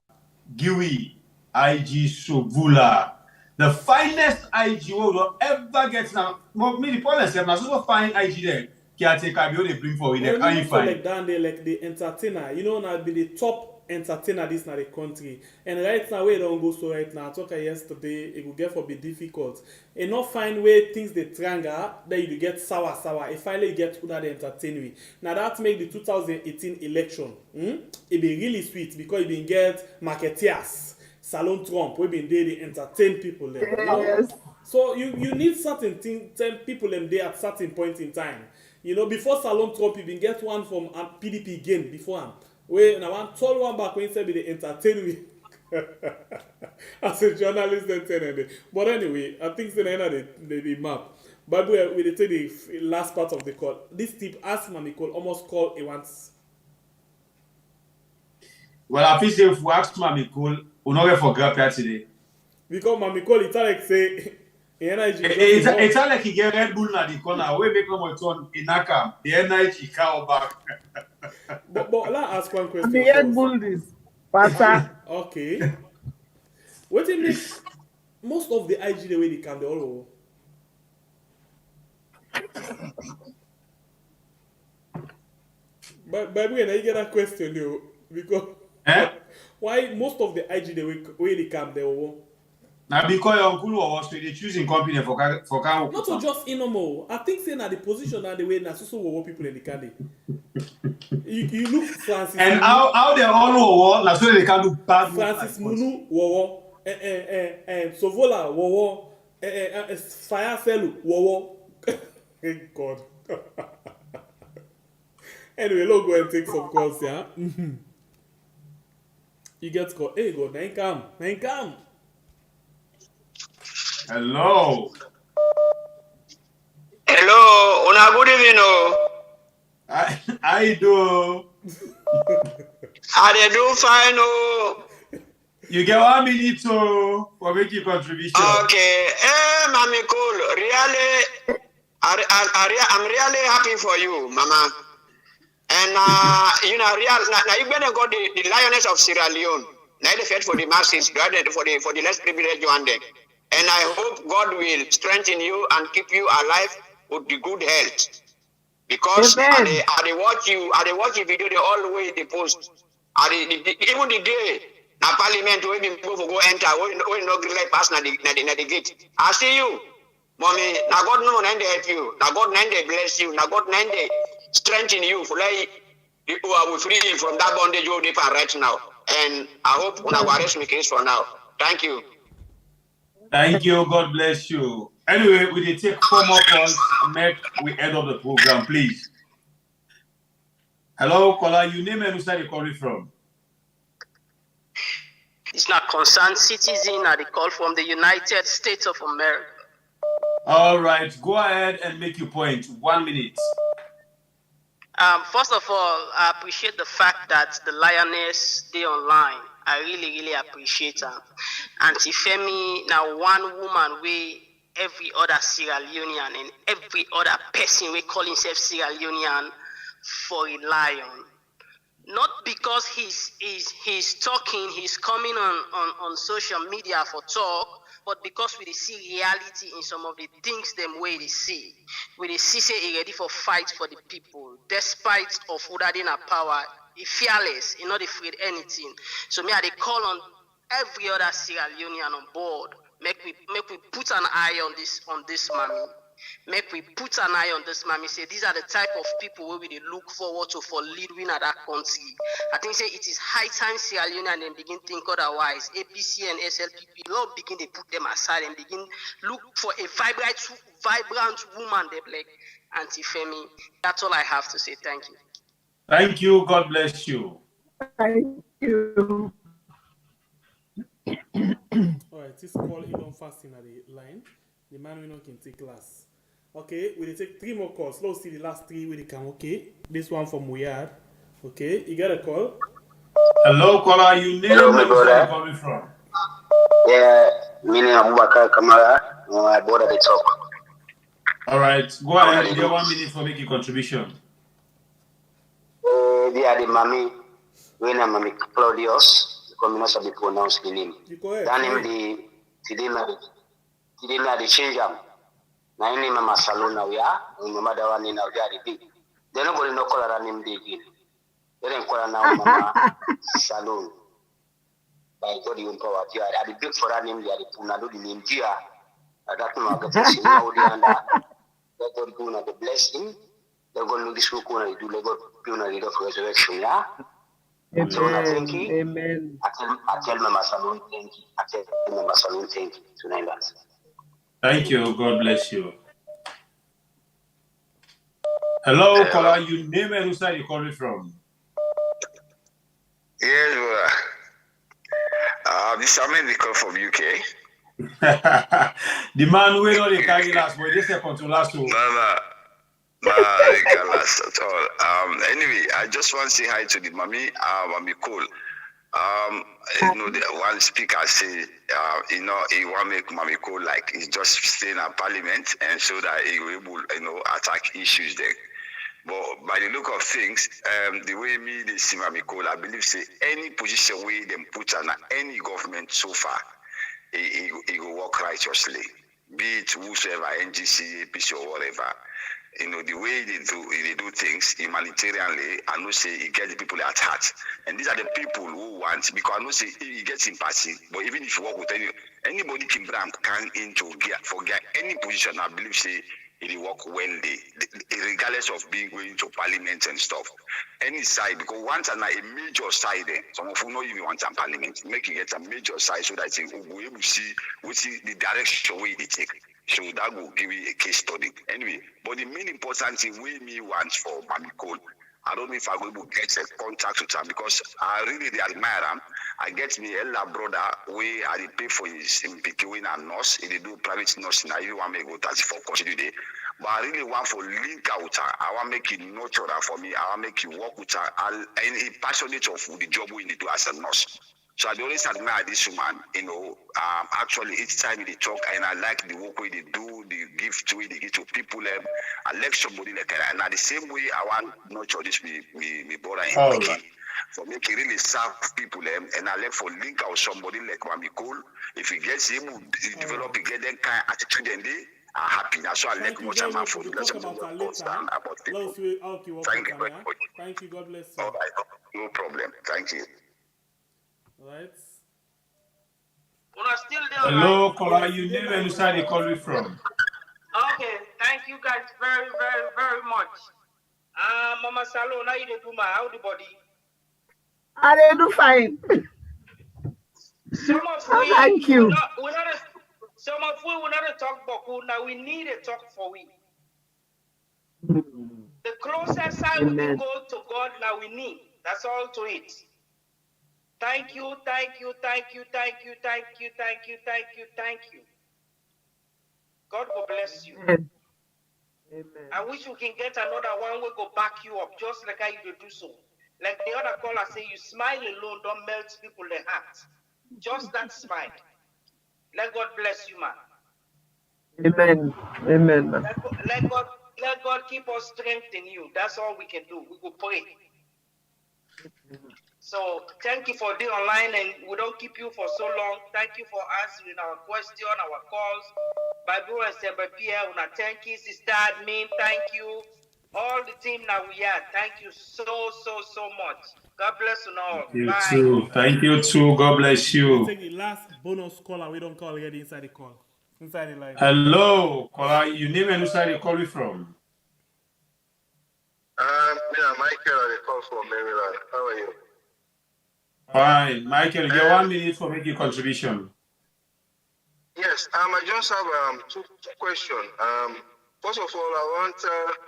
Giwi IG Sovula, the finest IG we will ever get now. Me the point is na so fine IG there. Can take a they bring for them. Are you fine? Like down there, like the entertainer, you know, now be the top entertainer this na the country. And right now, we don't go so right now. I talked yesterday, it will get for be difficult. And not find way things they tranga, then you get sour. And finally you get una the entertain. Now that make the 2018 election, it be really sweet because you been get marketeers, Salon Trump, we been there to entertain people there. Yes. So you need certain things, people them there at certain point in time. You know, before Salon Trump, you been get one from PDP again before him. Where now one tall one back when he said be the entertain as a journalist then tell. But anyway, I think the end of the map. But we take the last part of the call. This tip ask Mami Cole almost call a once. Well, I feel say if we ask Mami Cole, we not get for grab here today. Because Mami Cole, it's like say energy. It's like he get Red Bull na the corner. We make no more turn in Nakam. The energy cow back. but let's ask one question. The Red Bull is Pata. Okay. What do you mean? Most of the IG the way they can, they all. But when I get a question, you because why most of the IG the way they come, they all. Now because your uncle was they choosing company for car. Not to just Inomo. I think saying that the position and the way Nasusu Wowo people in the Kali. You look Francis. And how they all Wowo, that's why they can do bad. Francis Munu Wowo, Sovula Wowo, Fire Felu Wowo. Thank God. Anyway, let's go and take some calls, yeah. You get called. Hey, go. Nine come. Hello. Hello, una good evening. I do. I do fine. Oh. You get 1 minute for making contribution. Okay. Hey, Mami Cool. Really, I'm really happy for you, Mama. And you know, now you better got the lioness of Sierra Leone. Now they fight for the masses, for the less privileged one day. And I hope God will strengthen you and keep you alive with the good health. Because I watch the video the all the way they post. Even the day na parliament where people go enter, when no like pass na the gate. I see you, mommy. Now God no none help you. Now God none bless you. Now God none strengthen you for like people are free from that bondage you deep right now. And I hope una go arrest me case for now. Thank you. Thank you. God bless you. Anyway, we will take 4 more calls. Make we end of the program, please. Hello, caller. You name and where you calling from? It's not concerned citizen at the call from the United States of America. All right, go ahead and make your point. 1 minute. First of all, I appreciate the fact that the lioness stay online. I really appreciate her. Auntie Femi, now one woman we every other Sierra Leonean and every other person we call himself Sierra Leonean for a lion. Not because he's talking, he's coming on social media for talk, but because we see reality in some of the things them way they see. We see say he ready for fight for the people, despite of without a power, he fearless, he not afraid anything. So me I they call on every other Sierra Leonean on board. Make we put an eye on this mommy. Make we put an eye on this mommy. Say these are the type of people where we look forward to for lead win at that country. I think say it is high time Sierra Leone and then begin think otherwise. APC and SLPP love begin they put them aside and begin look for a vibrant woman they like Auntie Femi. That's all I have to say. Thank you. Thank you. God bless you. Thank you. All right, this call you don't fast in the line. The man we know can take class. Okay, we'll take 3 more calls. Let's see the last 3 we can. Okay, this one from Muyad. Okay, you got a call. Hello, caller. You name and where you coming from? Yeah, meaning Abubakar Kamara. I board at the top. All right, go ahead. You get 1 minute for making contribution. They are the mommy. When Mami Claudius, the communist be pronounced the name. That name today na the change am. Na ini mama salon na we are, mama da one na we are the big. They nobody no call her name again. They don't call her now mama salon. By God you empower you are the big for her name they are the puna do the name dia. That no get to see now the under. Let God do na the blessing. Let God know this work na do let God do na the resurrection yeah. Amen. So I thank you. Amen. I tell Mama Salon thank you. I tell Mama Salon thank you tonight. Thank you. God bless you. Hello, caller. You name and where you calling from? Yes, this is call from UK. The man we know the carry last, but this is control last. No, they can't last at all. Anyway, I just want to say hi to the mommy, Mami Cole. You know, the one speaker say, you know, he want to make Mami Cole like he's just staying at parliament and so that he will able, you know, attack issues there. But by the look of things, the way me they see Mami Cole, I believe say any position where they put on any government so far, he will work righteously. be it whosoever, NGC, APC or whatever. You know, the way they do things humanitarianly, I know say it gets the people at heart. And these are the people who want, because I know say it gets sympathy, but even if you work with anybody can forget any position, I believe say it work well regardless of being going to parliament and stuff. Any side, because once and a major side, some of you know even want a parliament, make it get a major side so that we'll be able to see the direction where they take. So that will give you a case study. Anyway, but the main important thing we me want for Mami Cole, I don't know if I'm able to get a contact with her because I really admire him. I get me elder brother where I pay for his PK and nurse. He do private nursing. I even want to go 34 course today. But I really want for link out with her. I want to make it nurture her for me. I want to make it work with her. And he passionate of the job we need to do as a nurse. So I always admire this woman, you know, actually each time they talk, and I like the work way they do, the gift way they give to people, I like somebody like her. And at the same way, I want nurture this, me brother in Peking, for making really serve people, and I like for link out somebody like Mami Cole. If he gets him, he develop, he get that kind of attitude, and they are happy. That's why I like much man for the blessing of God about people. Thank you very much. Thank you, God bless you. All right, no problem. Thank you. Right. Una still there? Hello, caller. You name and where they call you from? Okay, thank you guys very, very, very much. Mama Salo, now you do my how the body. I they do fine. Some of we, thank you. Some of we will not talk Boku. Now we need a talk for we. The closer side we can go to God, now we need. That's all to it. Thank you, thank you, thank you, thank you, thank you, thank you, thank you, thank you. God will bless you. Amen. I wish we can get another one we go back you up, just like how you do so. Like the other caller say, you smile alone, don't melt people their heart. Just that smile. Let God bless you, man. Amen. Amen, man. Let God keep us strength in you. That's all we can do. We will pray. So thank you for being online, and we don't keep you for so long. Thank you for answering our question, our calls. Bible and Semper Pierre, thank you, sister admin, thank you. All the team that we are, thank you so much. God bless you all. You Bye. too. Thank you too. God bless you. We'll take the last bonus caller. We don't call yet inside the call. Inside the line. Hello, caller. You name and where they call you from? Yeah, Michael, I call from Maryland. How are you? Fine. Michael, you get 1 minute for making contribution. Yes, I just have two questions. First of all, I want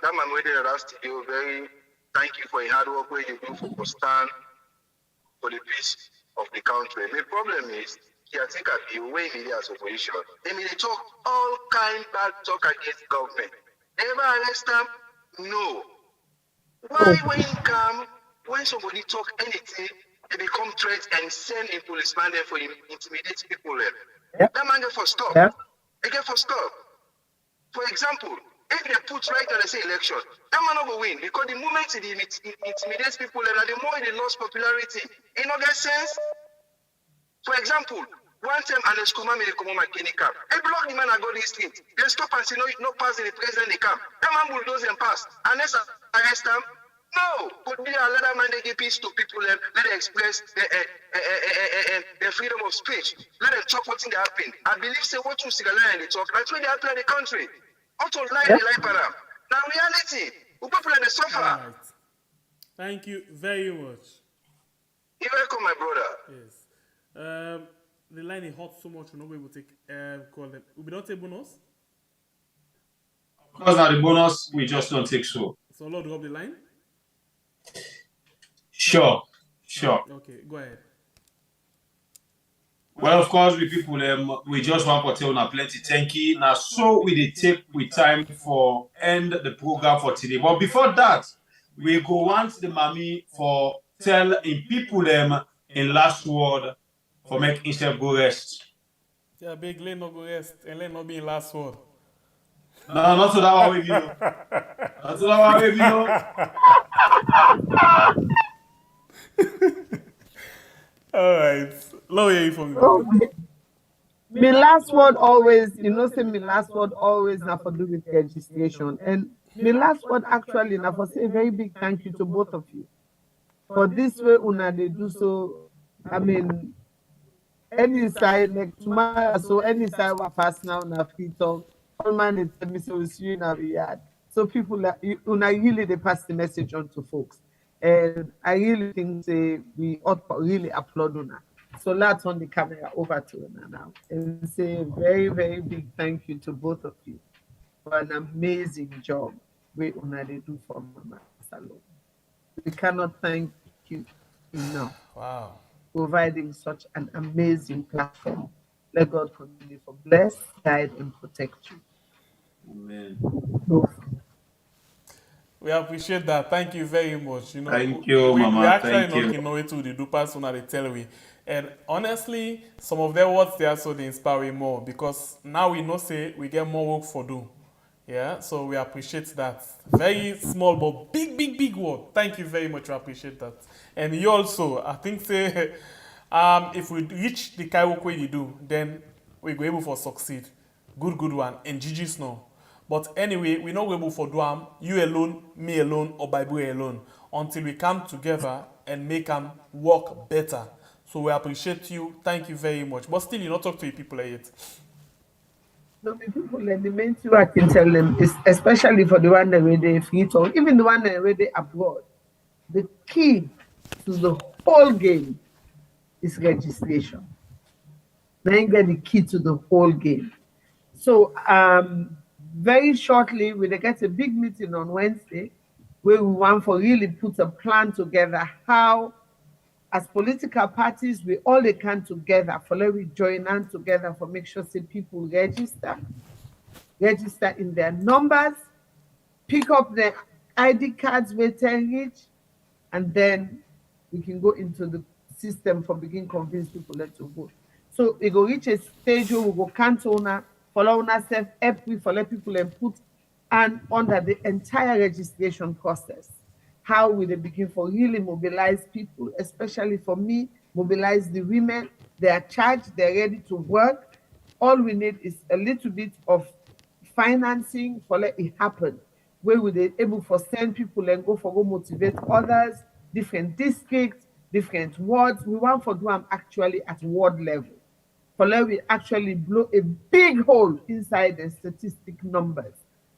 that man waiting at us to you very thank you for your hard work where you do for stand for the peace of the country. The problem is, I think at the way media as opposition, they may talk all kind bad talk against government. Never arrest them? No. Why when somebody talk anything, they become threats and send a policeman there for intimidate people there? Yep. That man get for stop. Yep. They get for stop. For example, if they put right on the say election, that man will win because the moment it intimidates people there, the more they lost popularity. It not get sense. For example, one time and the school man made a come on Kenny camp. They block the man and go this thing. They stop and say no pass the president the camp. That man bulldoze and pass. Unless I arrest them. No, but they let that man they give peace to people and let them express their freedom of speech. Let them talk what's in the happen. I believe say what you see the line they talk. That's where they happen in the country. Out of line they like para. Now reality, we people in the suffer. Right. Thank you very much. You're welcome, my brother. Yes. The line is hot so much we're not able to take call them. Will be not a bonus? Because now the bonus we just don't take so. So Lord drop the line? Sure. Okay, go ahead. Well, of course, we people we just want to tell now plenty thank you. Now, so we did take with time for end the program for today. But before that, we go want the mommy for tell in people in last word for make himself go rest. Yeah, big lane no go rest and lane not be in last word. No, not to that one with you. Not to that one with you. All right. Low you from you. My last word always, say my last word always now for do with registration. And my last word actually now for say a very big thank you to both of you. For this way una they do so. I mean, any side like tomorrow, so any side we pass now na free talk. All man they tell me so we see you in our yard. So people like una really they pass the message on to folks. And I really think say we ought to really applaud una. So let's turn the camera over to una now and say a very, very big thank you to both of you for an amazing job we una they do for Mama Salon. We cannot thank you enough. Wow. Providing such an amazing platform. Let God continue to bless, guide, and protect you. Amen. We appreciate that. Thank you very much. Thank you, we Mama. actually Thank not know it to the do persona they tell we. And honestly, some of their words they also they inspire me more because now we know say we get more work for do. Yeah, so we appreciate that. Very small but big, big, big word. Thank you very much. We appreciate that. And you also, I think say if we reach the Kaiwo way you do, then we go able for succeed. Good one. And GG's no. But anyway, we're not able for do you alone, me alone, or Bible alone until we come together and make them work better. So we appreciate you. Thank you very much. But still, you not talk to your people yet. No, the people like the main thing I can tell them is especially for the one that they free talk, even the one that they abroad. The key to the whole game is registration. Then get the key to the whole game. So very shortly we'll get a big meeting on Wednesday where we want for really put a plan together how as political parties we all they can together for let we join hands together for make sure say people register in their numbers, pick up their ID cards with 10 each, and then we can go into the system for begin convince people to vote. So we go reach a stage where we go cancel now, follow ourselves every for let people and put and under the entire registration process. How will they begin for really mobilize people, especially for me, mobilize the women. They are charged, they're ready to work. All we need is a little bit of financing for let it happen. Where will they able for send people and go motivate others, different districts, different wards. We want for do them actually at ward level. For let we actually blow a big hole inside the statistic numbers.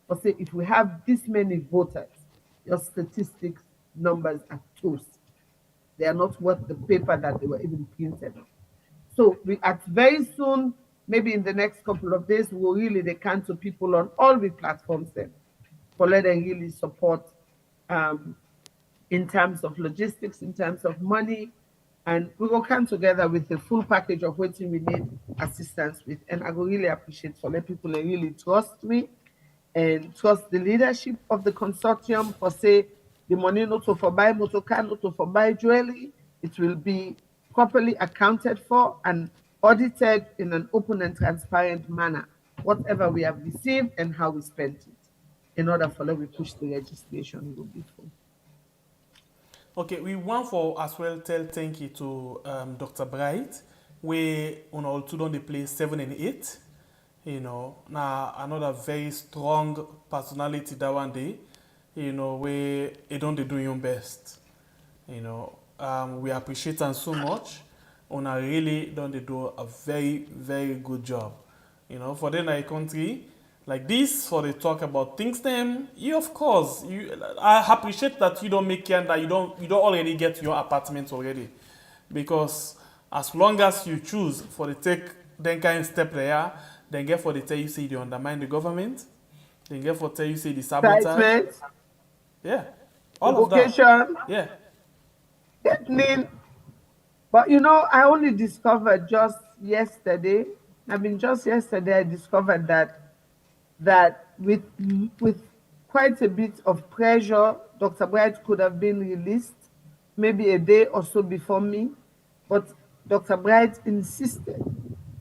For say if we have this many voters, your statistics numbers are toast. They are not worth the paper that they were even printed on. So we at very soon, maybe in the next couple of days, we will really decant to people on all the platforms then for let them really support in terms of logistics, in terms of money, and we will come together with a full package of what we need assistance with. And I will really appreciate for let people really trust me and trust the leadership of the consortium for say the money not to for buy motor car, not to for buy jewelry. It will be properly accounted for and audited in an open and transparent manner, whatever we have received and how we spent it. In order for that we push the registration will be full. Okay, we want for as well tell thank you to Dr. Bright, where on all two on the play 7 and 8. Now another very strong personality that one day, where they don't do your best. We appreciate them so much. On a really don't do a very, very good job. For them in a country like this, for they talk about things them, of course, I appreciate that you don't make it and that you don't already get your apartment already. Because as long as you choose for the take then kind of step there, then get for the tell you say they undermine the government, then get for tell you say the sabotage. Yeah. All of that. Yeah. But I only discovered just yesterday. I discovered that with quite a bit of pressure, Dr. Bright could have been released maybe a day or so before me, but Dr. Bright insisted.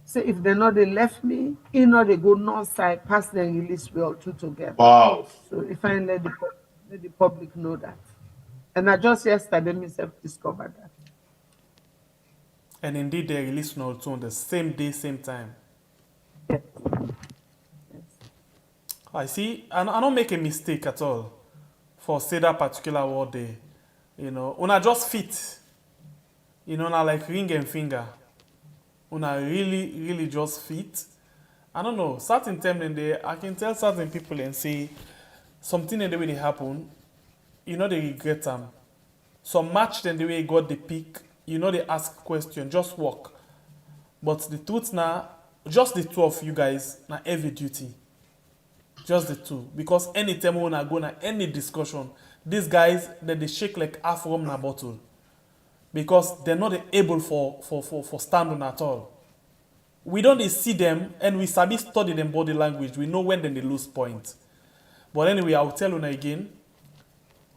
Say if they left me, they go north side, pass the release, we all two together. Wow. So if I let the public know that. And I just yesterday myself discovered that. And indeed they released also on the same day, same time. I see. I don't make a mistake at all for say that particular word there. You know, una just fit. You know, na like ring and finger. Una really just fit. I don't know. Certain time in there, I can tell certain people and say something in the way they happen. You know, they regret them. Some match then the way got the pick. You know, they ask question. Just walk. But the truth now, just the two of you guys, na heavy duty. Just the two. Because anytime when I go na any discussion, these guys, they shake like half rum na bottle. Because they're not able for standing at all. We don't see them and we sabi study them body language. We know when then they lose point. But anyway, I'll tell you again,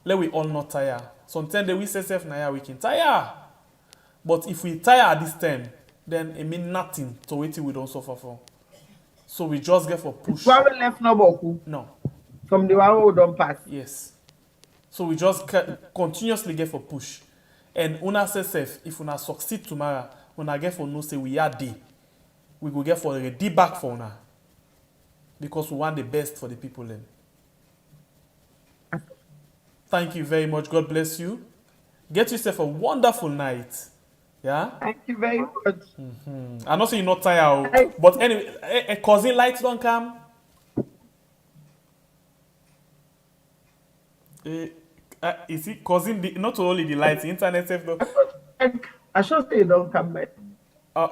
let we all not tire. Sometimes we say self na we can tire. But if we tire at this time, then it means nothing to wait till we don't suffer for. So we just get for push. One left no boku. No. From the one who don't pass. Yes. So we just continuously get for push. And una say self, if una succeed tomorrow, una get for no say we are day. We go get for ready back for una. Because we want the best for the people then. Thank you very much. God bless you. Get yourself a wonderful night. Yeah? Thank you very much. I know say you're not tired. But anyway, a cousin lights don't come. Is it causing not only the lights, the internet safe though? I should say don't come back.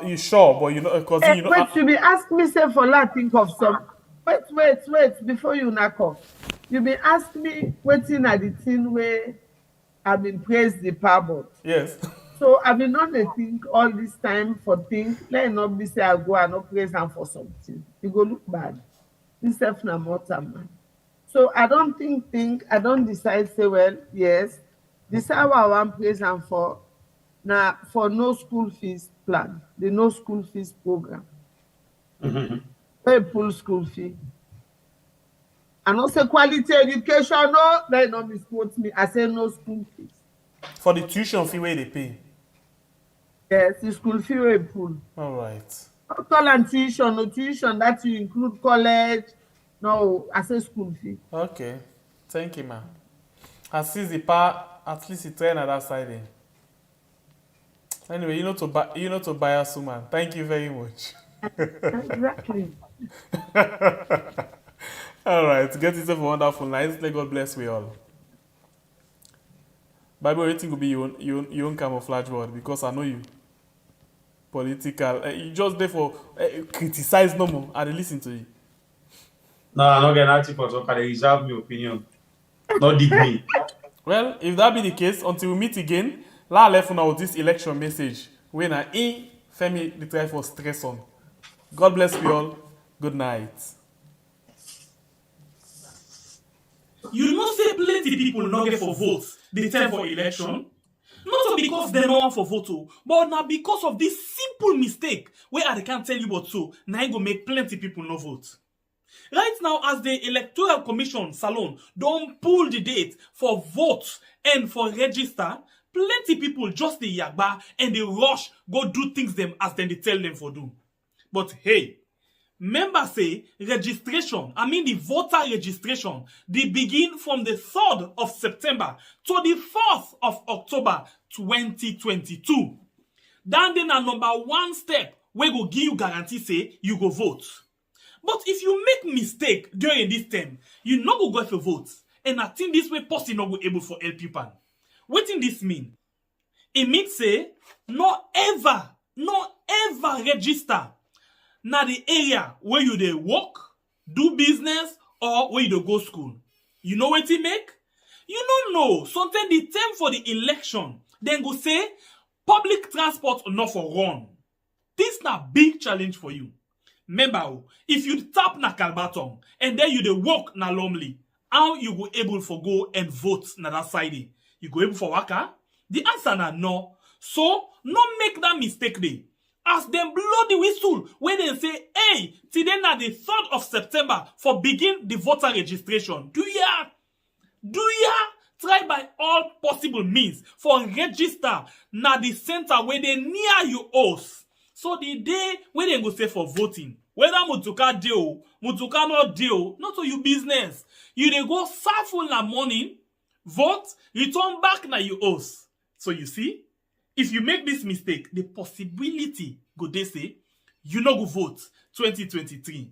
You sure? But you know, causing you know. Wait, you be ask me say for that think of some. Wait, before you knock off. You be ask me waiting at the thing where I've been praised the power. Yes. So I've been on the think all this time for things. Let it not be say I go and not praise them for something. You go look bad. This self na mortal man. So I don't I don't decide say, well, yes, this is how I want praise them for now for no school fees plan, the no school fees program. They pull school fee. And also quality education, no, they don't misquote me. I say no school fees. For the tuition fee where they pay? Yes, the school fee we pull. All right. Not call and tuition, no tuition that you include college. No, I say school fee. Okay. Thank you, man. I see the part, at least it's on that side then. Anyway, you know to buy us, man. Thank you very much. Exactly. All right. Get yourself a wonderful night. Let God bless we all. Bible rating will be your own camouflage word because I know you. Political. You just there for criticize no more and listen to you. No, I'm not getting active for talk. I reserve my opinion. Not dig me. Well, if that be the case, until we meet again, la left now with this election message. When I Femi the try for stress on. God bless you all. Good night. You know say plenty people not get for votes the time for election. Not because they don't want for vote, but now because of this simple mistake where I can't tell you what so, now it go make plenty people no vote. Right now, as the Electoral Commission Salon don't pull the date for vote and for register, plenty people just the yagba and they rush go do things them as then they tell them for do. But hey, members say registration, the voter registration, they begin from the 3rd of September to the 4th of October 2022. Then a number one step where go give you guarantee say you go vote. But if you make mistake during this time, you not go for vote. And I think this way person not go able for help people. What in this mean? It means say, no ever register na the area where you dey work, do business, or where you dey go school. You know what it make? You don't know. Sometimes the time for the election, then go say, public transport not for run. This na big challenge for you. Remember, if you tap na Kalbaton and then you dey walk na Lomley, how you go able for go and vote na that side? You go able for waka? The answer na no. So, no make that mistake dey. As them blow the whistle when they say, hey, today na the 3rd of September for begin the voter registration. Do ya try by all possible means for register na the center where they near you house. So the day when they go say for voting, Whether Mutuka deal, Mutuka not deal, not to you business. You dey go serve full na money, vote, return back na you owes. So you see, if you make this mistake, the possibility go dey say you no go vote 2023.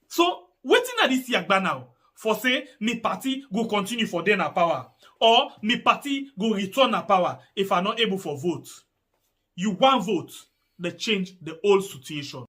So wetin na this yagba now? For say me party go continue for then na power, or me party go return na power if I not able for vote. You want vote, they change the whole situation.